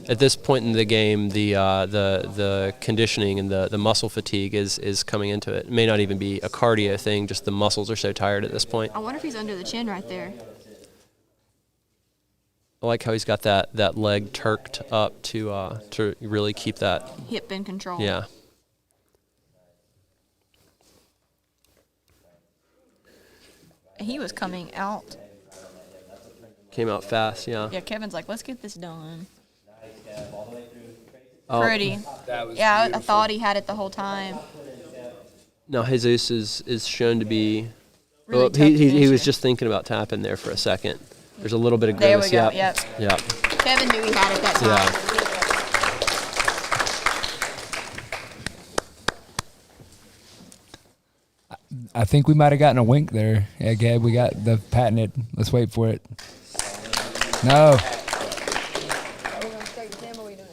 At this point in the game, the conditioning and the muscle fatigue is coming into it. It may not even be a cardio thing, just the muscles are so tired at this point. I wonder if he's under the chin right there. I like how he's got that leg turked up to really keep that hip in control. Yeah. He was coming out. Came out fast, yeah. Yeah, Kevin's like, let's get this done. Oh. Pretty. Yeah, I thought he had it the whole time. Now Jesus is shown to be. Really He was just thinking about tapping there for a second. There's a little bit of grimace. There we go. Yep. Kevin knew he had it that time. Yeah. I think we might have gotten a wink there, Egghead. We got the patented. Let's wait for it. No. Are we going straight to him or are we doing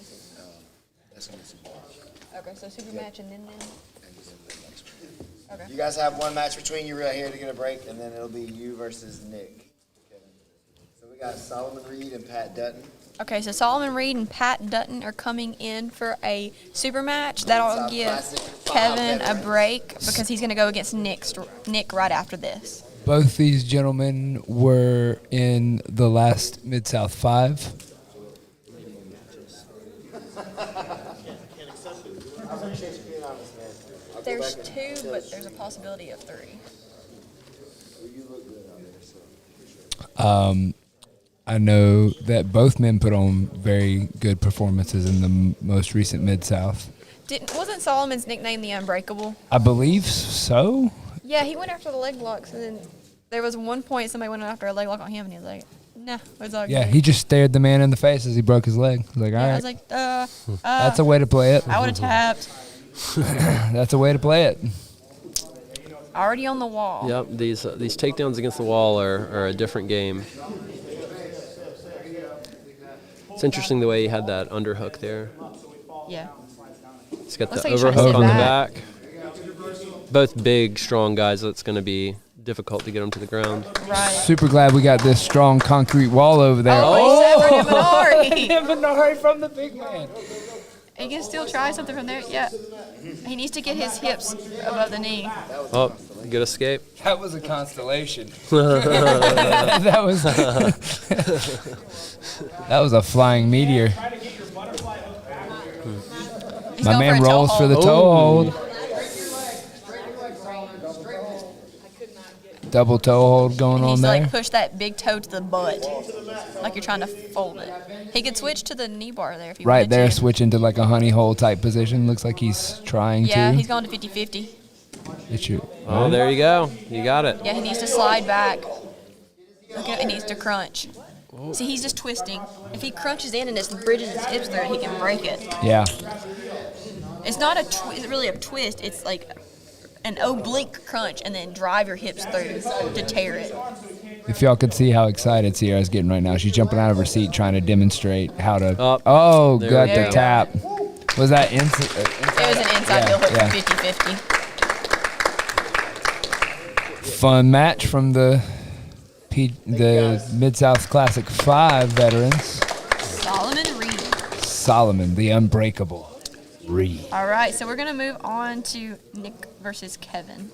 a super match? Okay, so super match and then. Okay. You guys have one match between you right here to get a break, and then it'll be you versus Nick. So we got Solomon Reed and Pat Dutton. Okay, so Solomon Reed and Pat Dutton are coming in for a super match. That'll give Kevin a break because he's going to go against Nick right after this. Both these gentlemen were in the last Mid-South 5. There's 2, but there's a possibility of 3. I know that both men put on very good performances in the most recent Mid-South. Wasn't Solomon's nickname the Unbreakable? I believe so. Yeah, he went after the leg locks, and then there was one point somebody went after a leg lock on him, and he was like, nah, it's all good. Yeah, he just stared the man in the face as he broke his leg. I was like, all right. I was like, that's a way to play it. I would have tapped. That's a way to play it. Already on the wall. Yep, these takedowns against the wall are a different game. It's interesting the way he had that underhook there. Yeah. He's got Looks the like he's trying to overhook sit on the back. back. Both big, strong guys, so it's going to be difficult to get them to the ground. Right. Super glad we got this strong concrete wall over there. Oh, he severed Imanari. Imanari from the big man. He can still try something from there. Yeah. He needs to get his hips above the knee. Oh, good escape. That was a constellation. that was a flying meteor. He's My going man for a toe rolls for hold. the toe hold. Double toe hold going He on needs to there. like push that big toe to the butt, like you're trying to fold it. He could switch to the knee bar there if he Right wanted there, to. switching to like a honey hole type position. Looks like he's trying Yeah, to. he's going to 50-50. It should- Oh, there you go. You got it. Yeah, he needs to slide back. Look at, he needs to crunch. See, he's just twisting. If he crunches in and just bridges his hips through it, he can break it. Yeah. It's not it's really a twist. It's like an oblique crunch and then drive your hips through to tear it. If y'all could see how excited Sierra's getting right now, she's jumping out of her seat trying to demonstrate how to. Up. Oh, There got we the go. tap. Was that inside? It was an inside heel hook yeah. for 50-50. Fun match from the Mid-South Classic 5 veterans. Solomon Reed. Solomon, the unbreakable. Reed. All right, so we're going to move on to Nick versus Kevin.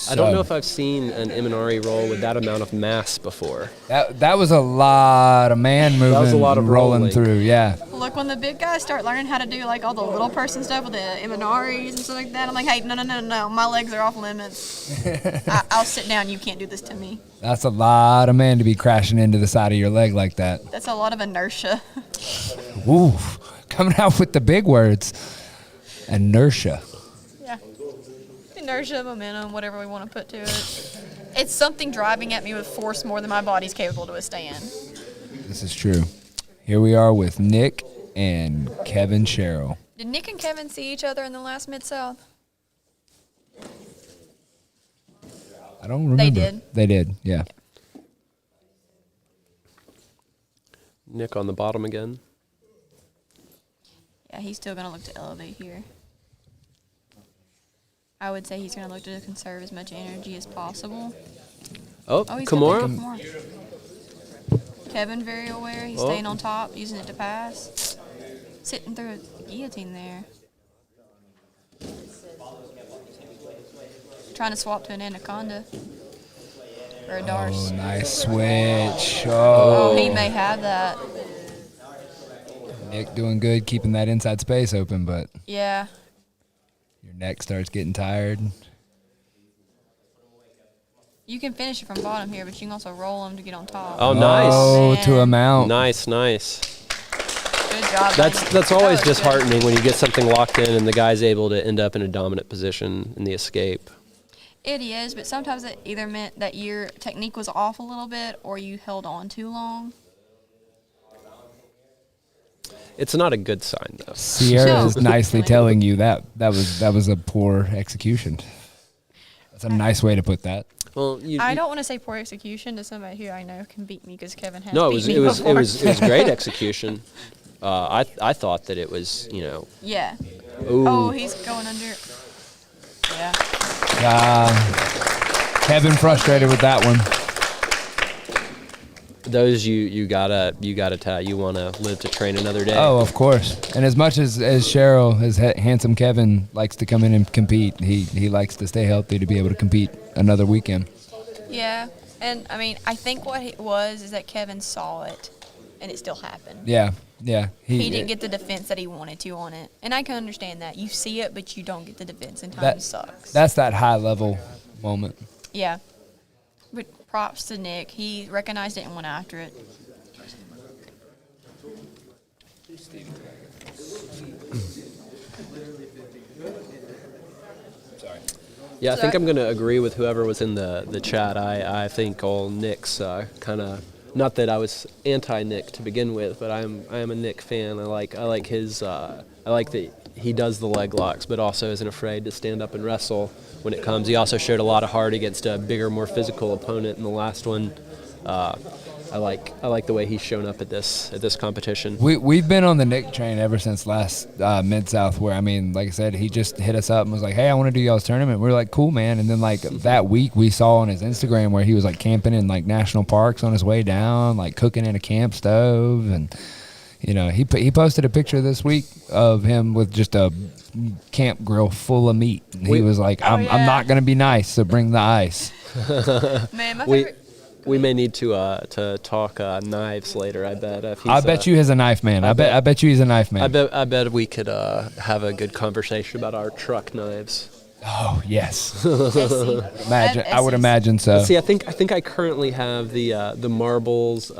I don't know if I've seen an Imanari roll with that amount of mass before. That was a lot of man moving. was a lot of rolling rolling. through. Yeah. Look, when the big guys start learning how to do like all the little person stuff with the Imaнаris and stuff like that, I'm like, hey, no, my legs are off limits. I'll sit down. You can't do this to me. That's a lot of man to be crashing into the side of your leg like that. That's a lot of inertia. Ooh, coming out with the big words. Inertia. Yeah. Inertia, momentum, whatever we want to put to it. It's something driving at me with force more than my body's capable to withstand. This is true. Here we are with Nick and Kevin Sherrill. Did Nick and Kevin see each other in the last Mid-South? I don't remember. They did. They did, yeah. Nick on the bottom again. Yeah, he's still going to look to elevate here. I would say he's going to look to conserve as much energy as possible. Oh, Oh, he's Kimura. got that Kimura. Kevin very aware. He's Oh. staying on top, using it to pass. Sitting through a guillotine there. Trying to swap to an anaconda. Or a Darce. Oh, nice switch. Oh, Oh, he may have that. Nick doing good, keeping that inside space open, but Yeah. your neck starts getting tired. You can finish it from bottom here, but you can also roll him to get on top. Oh, nice. Oh, Man. to a mount. Nice. Good job. That's buddy. that's That always was good. disheartening when you get something locked in and the guy's able to end up in a dominant position in the escape. It is, but sometimes it either meant that your technique was off a little bit or you held on too long. It's not a good sign though. Sierra No. is nicely telling you that was a poor execution. That's a nice way to put that. Well, I don't want to say poor execution to somebody who I know can beat me because Kevin has No, beat it me was before. great execution. I thought that it was, you know. Yeah. Ooh. Oh, he's going under. Yeah. Kevin frustrated with that one. Those you gotta you want to live to train another day. Oh, of course. And as much as Cheryl, as handsome Kevin, likes to come in and compete, he likes to stay healthy to be able to compete another weekend. Yeah. And, I mean, I think what it was is that Kevin saw it and it still happened. Yeah. He didn't get the defense that he wanted to on it. And I can understand that. You see it, but you don't get the defense, and time sucks. That's that high level moment. Yeah. But props to Nick. He recognized it and went after it. Yeah, I think Sorry. I'm going to agree with whoever was in the chat. I think all Nick's kind of, not that I was anti-Nick to begin with, but I am a Nick fan. I like his I like that he does the leg locks, but also isn't afraid to stand up and wrestle when it comes. He also showed a lot of heart against a bigger, more physical opponent in the last one. I like the way he's shown up at this competition. We've been on the Nick train ever since last Mid-South, where, I mean, like I said, he just hit us up and was like, hey, I want to do y'all's tournament. We were like, cool, man. And then, like, that week we saw on his Instagram where he was, like, camping in, like, national parks on his way down, like, cooking in a camp stove. And, you know, he posted a picture this week of him with just a camp grill full of meat. And he was like, I'm not going to be nice, so bring the ice. Man, my We- favorite. We may need to talk knives later. I bet. If he's, I bet you he's a knife man. I bet you he's a knife man. I bet we could have a good conversation about our truck knives. Oh yes, Essie. I would imagine so. See, I think I currently have the marbles,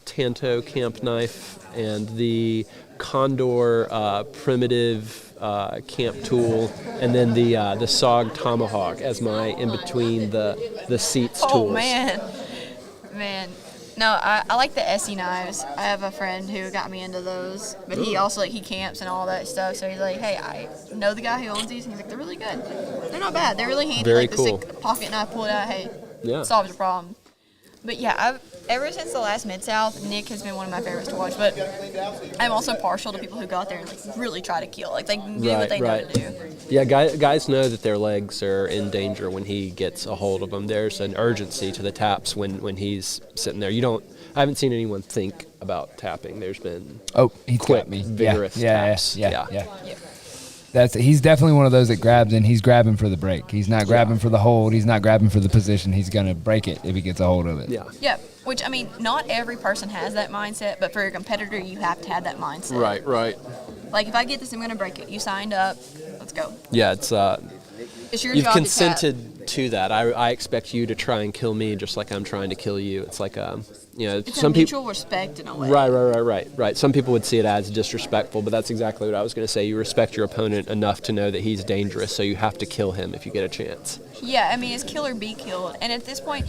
Tanto camp knife, and the Condor primitive camp tool, and then the SOG tomahawk as my in between the seats tools. Oh man. No, I like the Essie knives. I have a friend who got me into those, but he also he camps and all that stuff. So he's like, hey, I know the guy who owns these, and he's like, they're really good. They're not bad. They're really handy. Very like cool. This pocket knife, pull it out. Hey, Yeah. solves your problem. But yeah, ever since the last Mid-South, Nick has been one of my favorites to watch. But I'm also partial to people who go out there and like really try to kill. Like they do what they know to do. Yeah, guys know that their legs are in danger when he gets a hold of them. There's an urgency to the taps when he's sitting there. I haven't seen anyone think about tapping. There's been He's quick, got me. vigorous taps. Yeah. He's definitely one of those that grabs and he's grabbing for the break. He's not grabbing for the hold. He's not grabbing for the position. He's gonna break it if he gets a hold of it. Yeah, which I mean, not every person has that mindset, but for a competitor, you have to have that mindset. Right. Like if I get this, I'm gonna break it. You signed up. Let's go. Yeah, it's It's your you've job consented to that. I expect you to try and kill me just like I'm trying to kill you. It's like It's some a people. mutual respect in a way. Right. Some people would see it as disrespectful, but that's exactly what I was going to say. You respect your opponent enough to know that he's dangerous, so you have to kill him if you get a chance. Yeah, I mean, it's kill or be killed. And at this point,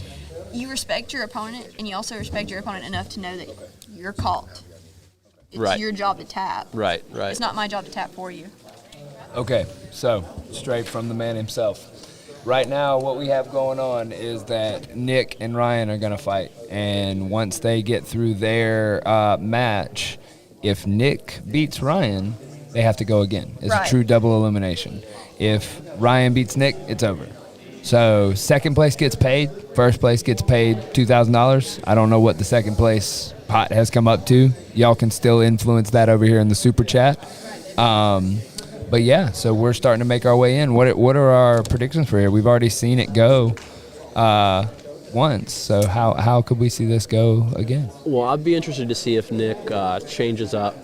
you respect your opponent, and you also respect your opponent enough to know that you're caught. It's Right. your job to tap. Right. It's not my job to tap for you. Okay, so straight from the man himself. Right now, what we have going on is that Nick and Ryan are going to fight. And once they get through their match, if Nick beats Ryan, they have to go again. It's Right. a true double elimination. If Ryan beats Nick, it's over. So second place gets paid. First place gets paid $2,000. I don't know what the second place pot has come up to. Y'all can still influence that over here in the super chat. But yeah, so we're starting to make our way in. What are our predictions for here? We've already seen it go once. So how could we see this go again? Well, I'd be interested to see if Nick changes up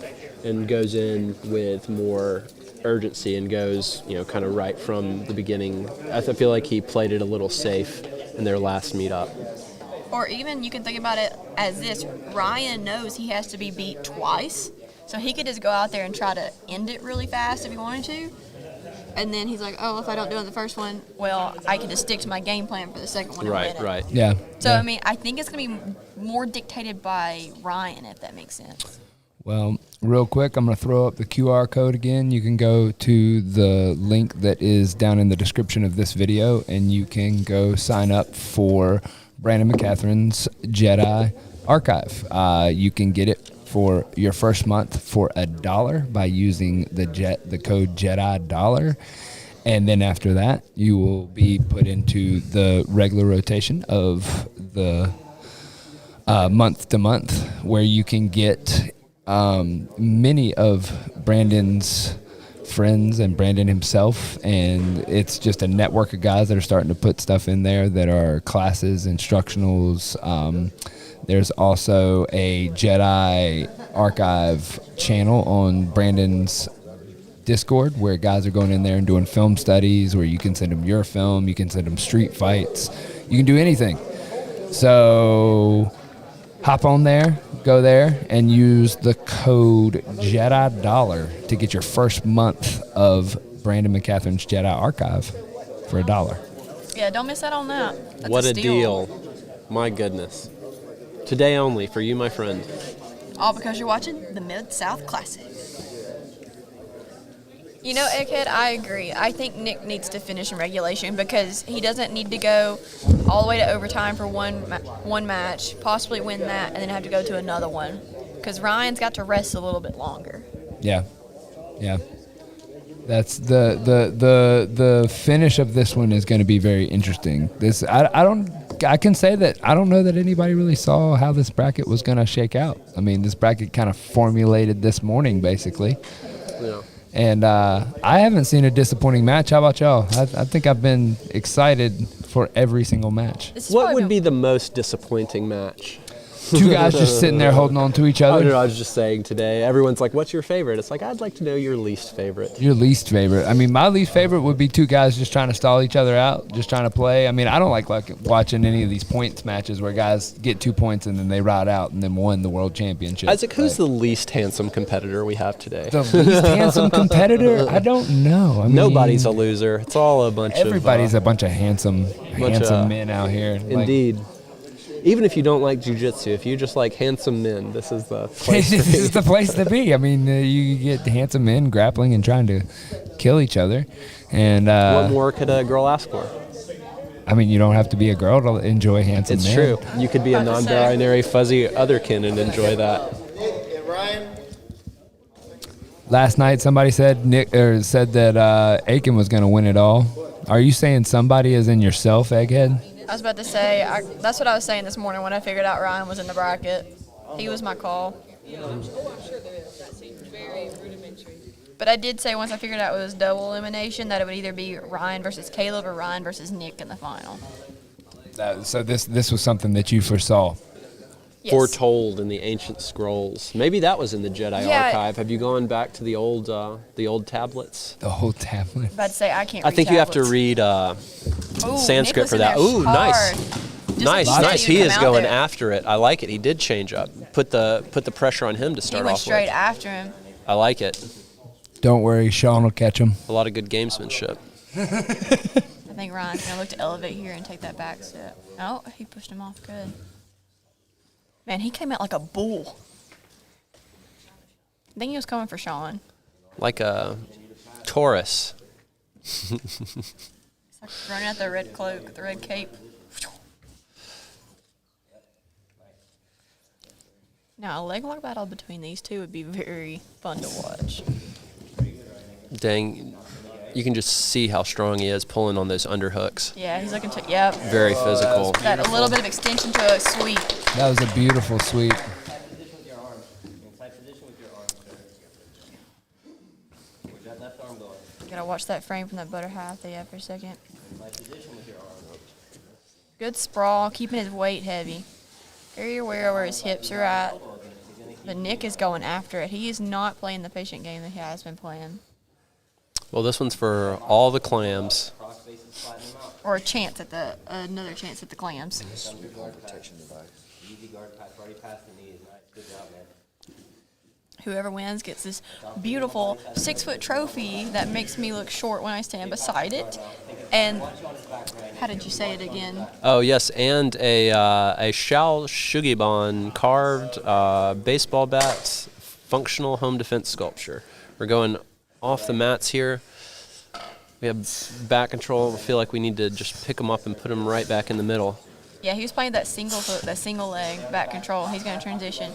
and goes in with more urgency and goes, kind of right from the beginning. I feel like he played it a little safe in their last meetup. Or even you can think about it as this. Ryan knows he has to be beat twice. So he could just go out there and try to end it really fast if he wanted to. And then he's like, oh, if I don't do it in the first one, well, I can just stick to my game plan for the second one. And win it. Yeah. So, I mean, I think it's going to be more dictated by Ryan, if that makes sense. Well, real quick, I'm going to throw up the QR code again. You can go to the link that is down in the description of this video, and you can go sign up for Brandon Mccaghren's Jedi archive. You can get it for your first month for $1 by using the code JEDIDOLLAR. And then after that, you will be put into the regular rotation of the month to month, where you can get many of Brandon's friends and Brandon himself, and it's just a network of guys that are starting to put stuff in there that are classes, instructionals. There's also a Jedi archive channel on Brandon's Discord where guys are going in there and doing film studies, where you can send them your film, you can send them street fights, you can do anything. So hop on there, go there, and use the code JEDIDOLLAR to get your first month of Brandon Mccaghren's Jedi archive for $1. Yeah, don't miss out on that. That's What a steal. deal. My goodness. Today only for you, my friend. All because you're watching the Mid-South Classic. You know, Egghead, I agree. I think Nick needs to finish in regulation because he doesn't need to go all the way to overtime for one match, possibly win that, and then have to go to another one. Because Ryan's got to rest a little bit longer. Yeah. That's the finish of this one is going to be very interesting. I can say that I don't know that anybody really saw how this bracket was going to shake out. I mean, this bracket kind of formulated this morning, basically. Yeah. And I haven't seen a disappointing match. How about y'all? I think I've been excited for every single match. This is What probably would be the most disappointing match? Two guys just sitting there holding on to each I don't know, other. I was just saying today, everyone's like, what's your favorite? It's like, I'd like to know your least favorite. Your least favorite? I mean, my least favorite would be two guys just trying to stall each other out, just trying to play. I mean, I don't like watching any of these points matches where guys get 2 points and then they ride out and then win the world championship. Isaac, who's the least handsome competitor we have today? the least handsome competitor? I don't know. I mean, Nobody's a loser. It's all a bunch everybody's of... a bunch of handsome men out here. Like, Indeed. Even if you don't like jiu-jitsu, if you just like handsome men, this is the place this to be. is the place to be. I mean, you get handsome men grappling and trying to kill each other. And What more could a girl ask for? I mean, you don't have to be a girl to enjoy handsome It's men. true. You could be a About to say. non-binary fuzzy otherkin and enjoy that. Last night, somebody said said that Aiken was going to win it all. Are you saying somebody as in yourself, Egghead? I was about to say, that's what I was saying this morning when I figured out Ryan was in the bracket. He was my call. But I did say once I figured out it was double elimination that it would either be Ryan versus Caleb or Ryan versus Nick in the final. So this was something that you foresaw. Yes. Foretold in the ancient scrolls. Maybe that was in the Jedi Yeah. archive. Have you gone back to the old tablets? The whole tablet. About to say I can't. I read think you have to tablets. read Ooh, Sanskrit Nick was for in that. there Ooh, nice. hard. Just Nice, like you nice. said, He would is come out going there. after it. I like it. He did change up. Put the pressure on him to He start went off straight with. after him. I like it. Don't worry, Sean will catch him. A lot of good gamesmanship. I think Ryan's going to look to elevate here and take that back step. Oh, he pushed him off good. Man, he came out like a bull. I think he was coming for Sean. Like a Taurus. It's like running out the red cloak, the red cape. Now, a leg lock battle between these two would be very fun to watch. Dang, you can just see how strong he is pulling on those underhooks. Yeah, he's looking to, yep. Very physical. Got a little bit of extension to a sweep. That was a beautiful sweep. Gotta watch that frame from that butter half there for a second. Good sprawl, keeping his weight heavy. Very aware where his hips are at. But Nick is going after it. He is not playing the patient game that he has been playing. Well, this one's for all the clams. Or a chance at another chance at the clams. Whoever wins gets this beautiful 6-foot trophy that makes me look short when I stand beside it. And how did you say it again? Oh yes, and a Shao Shugiban carved baseball bat, functional home defense sculpture. We're going off the mats here. We have back control. I feel like we need to just pick them up and put them right back in the middle. Yeah, he was playing that single foot, that single leg back control. He's going to transition.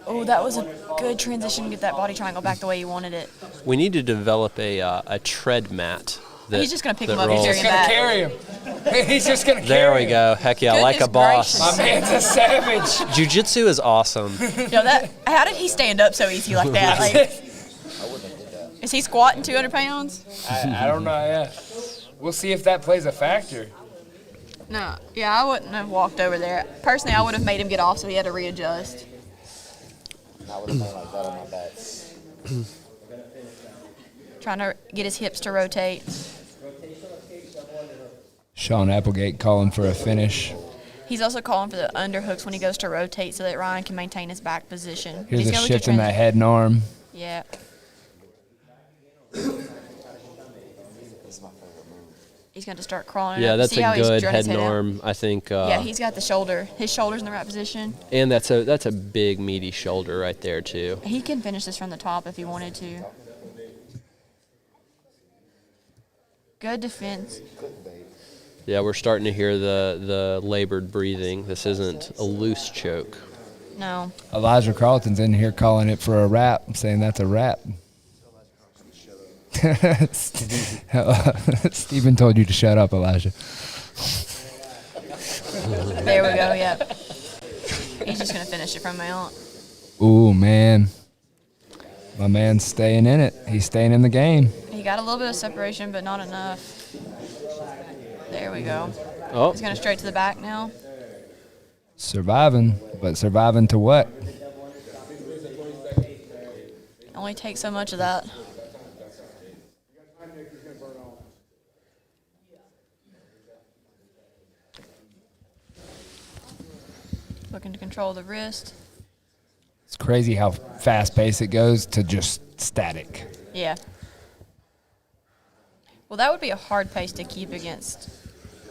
Oh, that was a good transition to get that body triangle back the way he wanted it. We need to develop a tread mat. He's just going to pick that him up and rolls. carry him back. Carry him. He's just gonna There carry we him. go. Heck yeah, like a Goodness boss. gracious. My man's a savage. Jiu-jitsu is awesome. How did he stand up so easy like that? Like, is he squatting 200 pounds? I don't know yet. We'll see if that plays a factor. No. Yeah, I wouldn't have walked over there. Personally, I would have made him get off so he had to readjust. I would have been like that on my back. Trying to get his hips to rotate. Sean Applegate calling for a finish. He's also calling for the underhooks when he goes to rotate so that Ryan can maintain his back position. Here's He's a gonna look shift to in that head and arm. Yeah. He's going to start crawling. Yeah, up. that's See a how he's good drawn head his and out? arm. I think. Yeah, he's got the shoulder. His shoulder's in the right position. And that's a big meaty shoulder right there too. He can finish this from the top if he wanted to. Good defense. Yeah, we're starting to hear the labored breathing. This isn't a loose choke. No. Elijah Carlton's in here calling it for a wrap, saying that's a wrap. Stephen told you to shut up, Elijah. There we go, yep. He's just going to finish it from mount. Ooh, man. My man's staying in it. He's staying in the game. He got a little bit of separation, but not enough. There we go. Oh, He's going to straight to the back now. Surviving, but surviving to what? Only takes so much of that. Looking to control the wrist. It's crazy how fast-paced it goes to just static. Yeah. Well, that would be a hard pace to keep against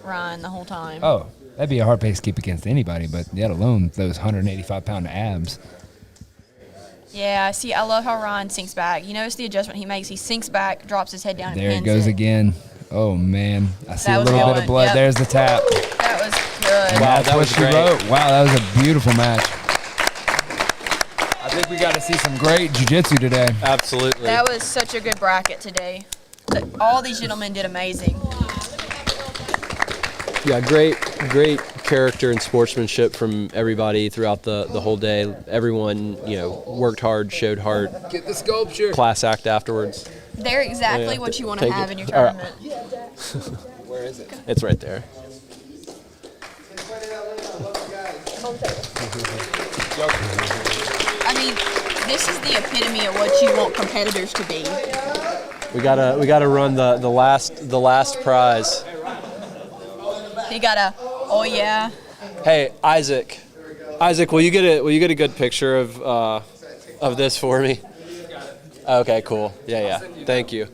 Ryan the whole time. Oh, that'd be a hard pace to keep against anybody, but let alone those 185-pound abs. Yeah, see, I love how Ryan sinks back. You notice the adjustment he makes. He sinks back, drops his head down, There and it pins goes it. again. Oh, man. I see That a was little bit going. of blood. Yep. There's the tap. That was good. And Wow, that's that what was she great. wrote. Wow, that was a beautiful match. I think we got to see some great jiu-jitsu today. Absolutely. That was such a good bracket today. All these gentlemen did amazing. Yeah, great character and sportsmanship from everybody throughout the whole day. Everyone, worked hard, showed heart. Get the sculpture. Class act afterwards. They're exactly Yeah, what you want to take have it. in your All right. tournament. Where is it? It's right there. I mean, this is the epitome of what you want competitors to be. We gotta run the last prize. You gotta, oh yeah. Hey, Isaac, will you get a good picture of this for me? Okay, cool. Yeah. Thank you.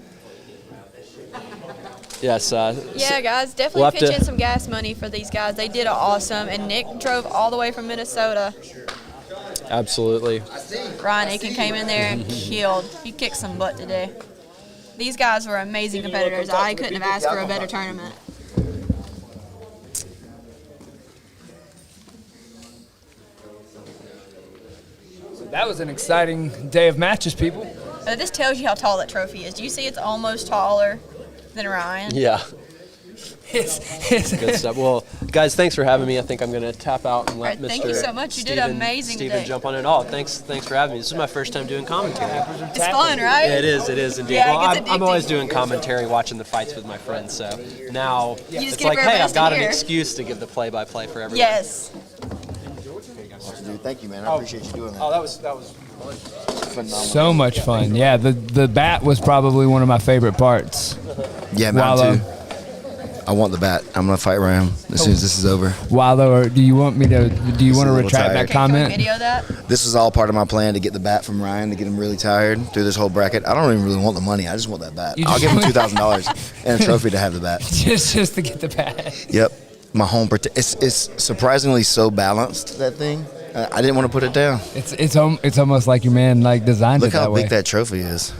Yes. Yeah, guys, definitely we'll have pitch to- in some gas money for these guys. They did awesome, and Nick drove all the way from Minnesota. Absolutely. Ryan Aiken came in there and killed. He kicked some butt today. These guys were amazing competitors. I couldn't have asked for a better tournament. That was an exciting day of matches, people. This tells you how tall that trophy is. Do you see it's almost taller than Ryan? Yeah. It's Good stuff. Well, guys, thanks for having me. I think I'm going to tap out and let All right, Mr. thank you so much. You did amazing Steven today. jump on it all. Thanks for having me. This is my first time doing commentary. It's fun, right? Yeah, it is indeed. Yeah, it well, gets I'm always addicting. doing commentary, watching the fights with my friends. So now just it's get like, for hey, I've everybody got to an hear. excuse to give the play-by-play for everyone. Yes. Dude, thank you, man. I appreciate you doing that. Oh, that was Phenomenal. so much fun. Yeah, the bat was probably one of my favorite parts. Yeah, Wallow. mine too. I want the bat. I'm gonna fight Ryan as soon as this is over. Wallow, or do you want me to? Do you Just want a to little retract tired. that Okay, can we comment? video that? This was all part of my plan to get the bat from Ryan to get him really tired through this whole bracket. I don't even really want the money. I just want that bat. You I'll just give him want- $2,000 and a trophy to have the bat. just to get the bat. Yep. My home it's surprisingly so balanced, that thing. I didn't want to put it down. It's almost like your man designed Look it that how way. big that trophy is.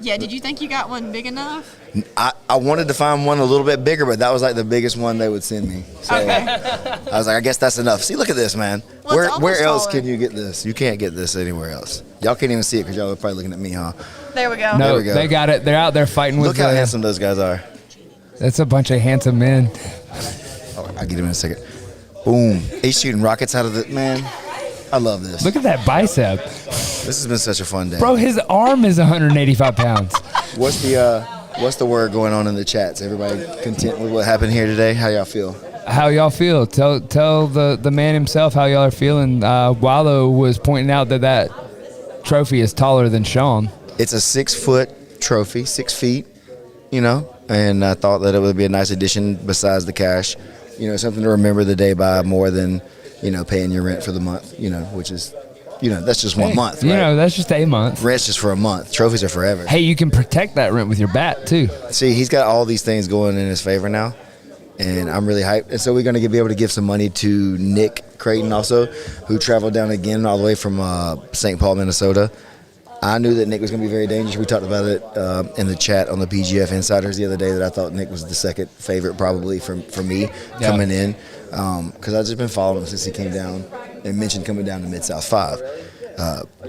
Yeah, did you think you got one big enough? I wanted to find one a little bit bigger, but that was like the biggest one they would send me. So Okay. I was like, I guess that's enough. See, look at this, man. Well, it's where almost else taller. can you get this? You can't get this anywhere else. Y'all can't even see it because y'all are probably looking at me, huh? There we go. No, There we go. they got it. They're out there fighting with Look how handsome those guys are. That's a bunch of handsome men. Oh, I'll get him in a second. Boom. He's shooting rockets out of the, man. I love this. Look at that bicep. This has been such a fun day. Bro, his arm is 185 pounds. What's the word going on in the chats? Everybody content with what happened here today? How y'all feel? How y'all feel? Tell the man himself how y'all are feeling. Wallow was pointing out that trophy is taller than Sean. It's a 6-foot trophy, 6 feet, and I thought that it would be a nice addition besides the cash. Something to remember the day by more than, paying your rent for the month, which is, that's just 1 month, right? That's just a month. Rent's just for a month. Trophies are forever. Hey, you can protect that rent with your bat too. See, he's got all these things going in his favor now, and I'm really hyped. And so we're going to be able to give some money to Nick Creighton also, who traveled down again all the way from St. Paul, Minnesota. I knew that Nick was going to be very dangerous. We talked about it in the chat on the PGF Insiders the other day that I thought Nick was the second favorite probably for me coming in, because I've just been following him since he came down and mentioned coming down to Mid-South 5.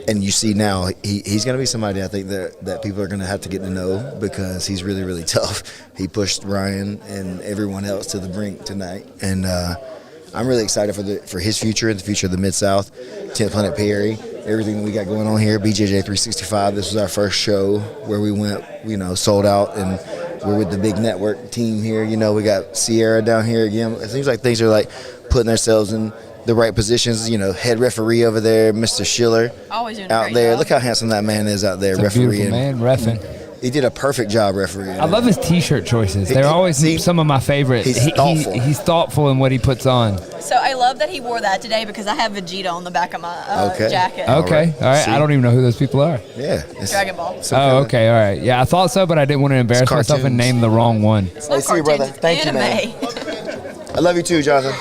And you see now he's going to be somebody I think that people are going to have to get to know because he's really, really tough. He pushed Ryan and everyone else to the brink tonight. And I'm really excited for his future and the future of the Mid-South, 10th Planet Perry, everything that we got going on here, BJJ 365. This was our first show where we went, sold out, and we're with the big network team here. You know, we got Sierra down here again. It seems like things are like putting themselves in the right positions. You know, head referee over there, Mr. Schiller, Always doing a out great there. job. Look how handsome that man is out there It's a beautiful refereeing. man, reffing. He did a perfect job refereeing. I love his T-shirt choices. They're always See, some of my favorites. he's thoughtful. He's thoughtful in what he puts on. So I love that he wore that today because I have Vegeta on the back of my Okay. jacket. Okay, all right. See? I don't even know who those people are. Yeah. It's Dragon Ball. some Oh, kinda- okay, all right. Yeah, I thought so, but I didn't want to embarrass myself and cartoons. name the wrong one. It's not Hey, see you, cartoons, brother. it's Thank you, man. anime. I love you too, Jonathan.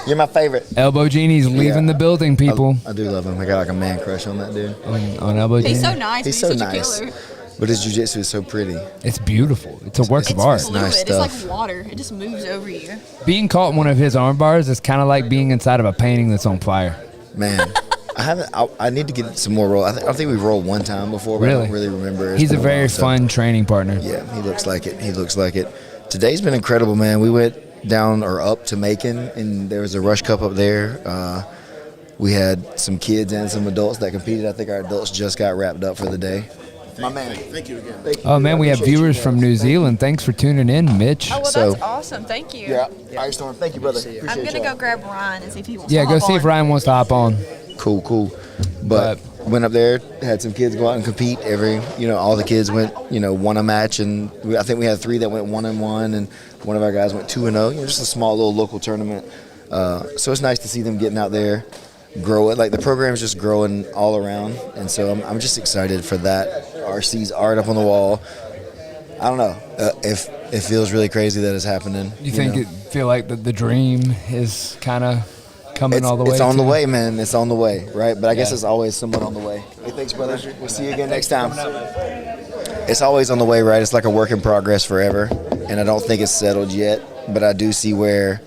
You're my favorite. Elbow Genie's leaving Yeah. the building, people. I do love him. I got like a man crush on that dude. On Elbow Genie. He's so nice. He's but so such nice. a killer. But his jiu-jitsu is so pretty. It's beautiful. It's a work of It's art. fluid. nice It's like stuff. water. It just moves over you. Being caught in one of his arm bars is kind of like being inside of a painting that's on fire. Man, I haven't. I need to get some more roll. I think we've rolled one time before, but I Really? don't really remember. It's He's a been very while, so- fun training partner. Yeah, he looks like it. He looks like it. Today's been incredible, man. We went down or up to Macon, and there was a Rush Cup up there. We had some kids and some adults that competed. I think our adults just got wrapped up for the day. My man. Thank you again. Oh man, we have viewers from New Zealand. Thanks for tuning in, Mitch. Oh, well, So- that's awesome. Thank you. Yeah. All right, Storm. Thank you, brother. Appreciate I'm going to y'all. go grab Ryan and see if he wants Yeah, to go hop see if on. Ryan wants to hop on. Cool. But went up there, had some kids go out and compete. All the kids went, won a match, and I think we had 3 that went 1-1, and one of our guys went 2-0. Just a small little local tournament. So it's nice to see them getting out there, grow it. Like the program's just growing all around, and so I'm just excited for that. RC's art up on the wall. I don't know if it feels really crazy that it's happening. You think know? it feel like the dream is kind of coming all the way? It's on the too? way, man. It's on the way, right? But I guess Yeah. it's always somewhat on the way. Hey, thanks, brother. We'll see you again next time. It's always on the way, right? It's like a work in progress forever, and I don't think it's settled yet. But I do see where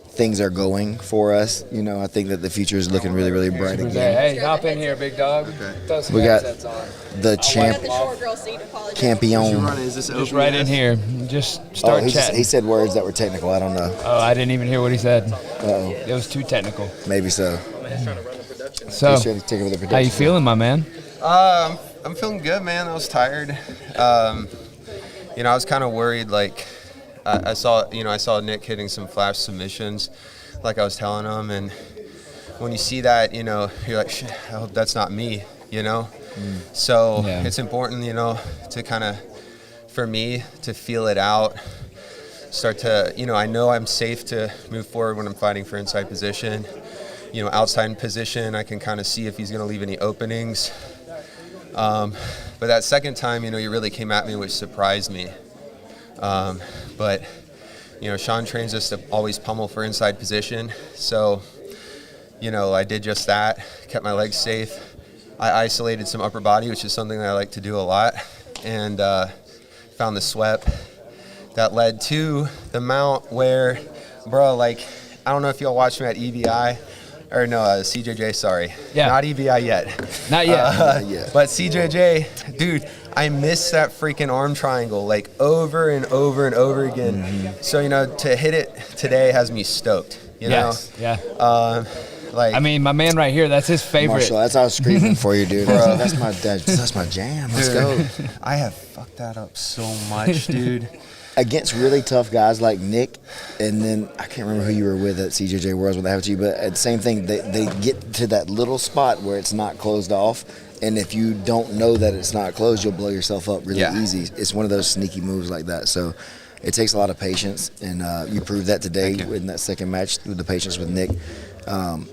things are going for us. I think that the future is looking really, really bright again. Hey, hop in here, big dog. Throw some We got headsets on. the I got champ, the short girl seat. Apologize. campion. Just right in here. Just Oh, start he chatting. said words that were technical. I don't know. Oh, I didn't even hear what he said. Uh-oh. It was too technical. Maybe so. So, He's trying to take over the production. how you feeling, my man? I'm feeling good, man. I was tired. I was kind of worried. Like, I saw Nick hitting some flash submissions, like I was telling him. And when you see that, you're like, shit, I hope that's not me. So Yeah. it's important, to kind of, for me, to feel it out. Start to, I know I'm safe to move forward when I'm fighting for inside position. Outside position, I can kind of see if he's going to leave any openings. But that second time, he really came at me, which surprised me. But Sean trains us to always pummel for inside position. So, I did just that, kept my legs safe. I isolated some upper body, which is something that I like to do a lot, and found the swept. That led to the mount where, I don't know if y'all watched me at EBI, or no, CJJ, sorry. Yeah. Not EBI yet. Not yet. Yeah. But CJJ, dude, I missed that freaking arm triangle over and over and over again. Mm-hmm. So, to hit it today has me stoked, Yes. Yeah. I My man right here, that's his favorite. Marshall, that's how I was screaming for you, dude. That's my jam. Let's go. I have fucked that up so much, dude. Against really tough guys like Nick, and then I can't remember who you were with at CJJ Worlds when they have to you, but at the same thing, they get to that little spot where it's not closed off, and if you don't know that it's not closed, you'll blow yourself up really easy. It's one of those sneaky moves like that. So it takes a lot of patience, and you proved that today in that second match with the patience with Nick.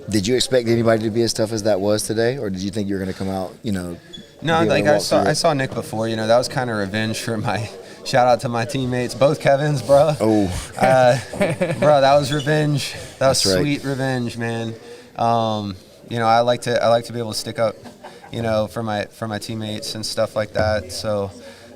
Did you expect anybody to be as tough as that was today, or did you think you were going to come out, No, be able to I walk through it? saw Nick before. That was kind of revenge for my. Shout out to my teammates, both Kevins, bro. Oh. Bro, that was revenge. That was That's right. sweet revenge, man. I like to be able to stick up, for my teammates and stuff like that. So,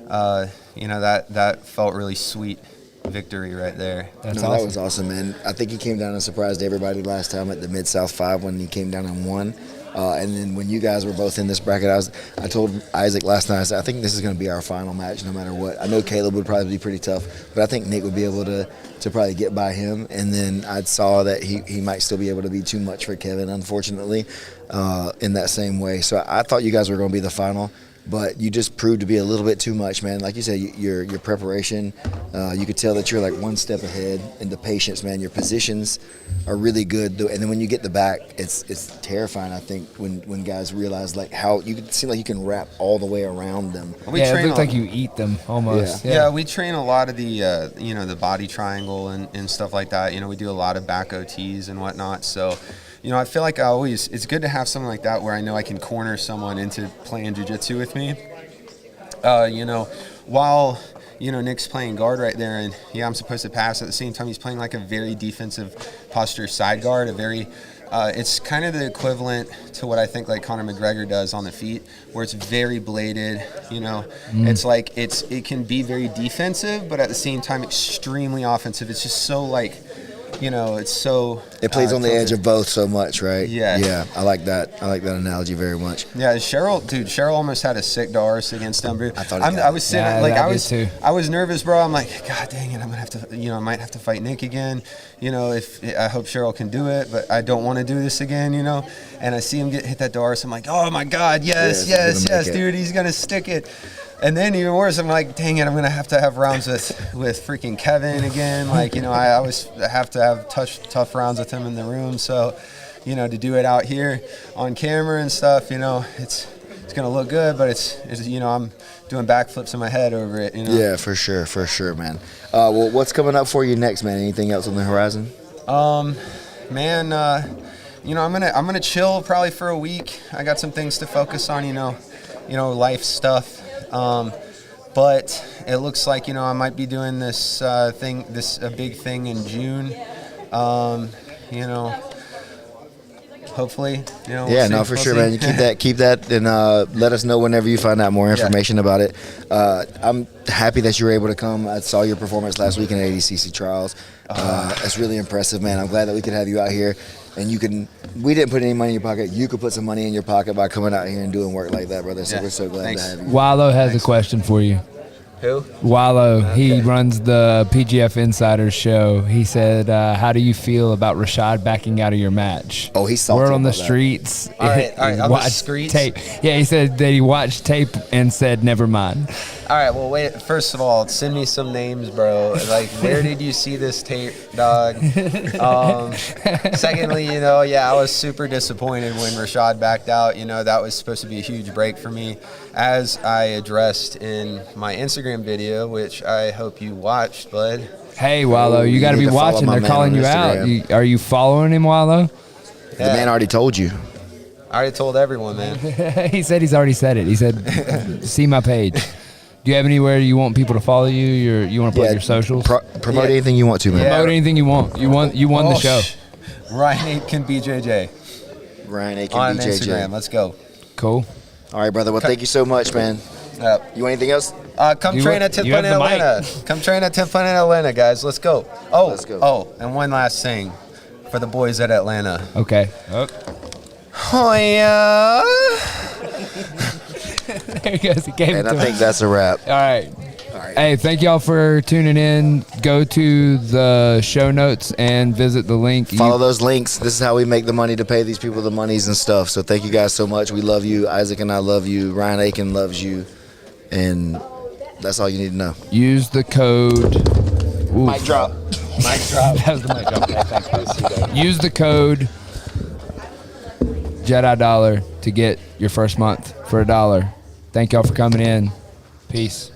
that felt really sweet victory right there. That's No, awesome. that was awesome, man. I think he came down and surprised everybody last time at the Mid-South 5 when he came down and won. And then when you guys were both in this bracket, I told Isaac last night, I said, I think this is going to be our final match no matter what. I know Caleb would probably be pretty tough, but I think Nick would be able to probably get by him. And then I saw that he might still be able to be too much for Kevin, unfortunately, in that same way. So I thought you guys were going to be the final. but you just proved to be a little bit too much, man. Like you said, your preparation, you could tell that you're like one step ahead, and the patience, man. Your positions are really good, and then when you get the back, it's terrifying. I think when guys realize like how you can seem like you can wrap all the way around them. It looks like you eat them almost. Yeah, we train a lot of the the body triangle and stuff like that. We do a lot of back OTs and whatnot. So. I feel like it's good to have something like that where I know I can corner someone into playing jiu-jitsu with me. While, Nick's playing guard right there, and I'm supposed to pass at the same time, he's playing like a very defensive posture side guard, it's kind of the equivalent to what I think like Conor McGregor does on the feet, where it's very bladed, It's like it can be very defensive, but at the same time extremely offensive. It's just so like, it's so... It plays on the edge of both so much, right? Yeah. Yeah, I like that. I like that analogy very much. Yeah, Cheryl almost had a sick Doris against him, bro. I thought I was sitting, I I was nervous, bro. I'm like, God dang it, I'm going to have to, I might have to fight Nick again. If I hope Cheryl can do it, but I don't want to do this again, And I see him hit that Doris. I'm like, oh my God, yes, dude, he's going to stick it. And then even worse, I'm like, dang it, I'm going to have rounds with freaking Kevin again. Like, I always have to have tough rounds with him in the room. So, to do it out here on camera and stuff, it's going to look good, but it's I'm doing backflips in my head over it, Yeah, for sure, man. Well, what's coming up for you next, man? Anything else on the horizon? Man, I'm gonna chill probably for a week. I got some things to focus on, life stuff. But it looks like, I might be doing this a big thing in June. Hopefully, we'll Yeah, see. no, for We'll sure, see. man. You keep that, and let us know whenever you find out more information about it. I'm happy that you were able to come. I saw your performance last week in the ADCC trials. It's really impressive, man. I'm glad that we could have you out here, and we didn't put any money in your pocket. You could put some money in your pocket by coming out here and doing work like that, brother. So we're so glad to have you. Wallow has a question for you. Who? Wallow, he runs the PGF Insiders show. He said, how do you feel about Rashad backing out of your match? Oh, he's salty Word on the about that. streets. All right, on the Watched streets? tape. Yeah, he said that he watched tape and said, never mind. All right, well, wait. First of all, send me some names, bro. Like, where did you see this tape, dog? Secondly, I was super disappointed when Rashad backed out. That was supposed to be a huge break for me. As I addressed in my Instagram video, which I hope you watched, bud. Hey, Wallow, you got to be need to follow watching. my They're man calling on you out. Instagram. Are you following him, Wallow? The man already told you. I already told everyone, man. He said he's already said it. He said, see my page. Do you have anywhere you want people to follow you? You want to plug your socials? Promote anything you want to, man. Yeah. Promote anything you want. You won the show. Ryan Aitken BJJ Ryan Aiken, on BJJ. Instagram. Let's go. Cool. All right, brother. Well, thank you so much, man. You want anything else? Come You train have- at Tip you Fun have in the mic. Atlanta. Come train at Tip Fun in Atlanta, guys. Let's go. Oh, Let's go. Oh, and one last thing for the boys at Atlanta. Okay. Oh, yeah. There he goes. He gave it And to I him. think that's a wrap. All right. All right. Hey, thank y'all for tuning in. Go to the show notes and visit the link. Follow those links. This is how we make the money to pay these people the monies and stuff. So thank you guys so much. We love you. Isaac and I love you. Ryan Aiken loves you. And that's all you need to know. Use the code. Ooh, Mic drop. Mic drop. that was the mic drop. Use the code JEDIDOLLAR to get your first month for $1. Thank y'all for coming in. Peace.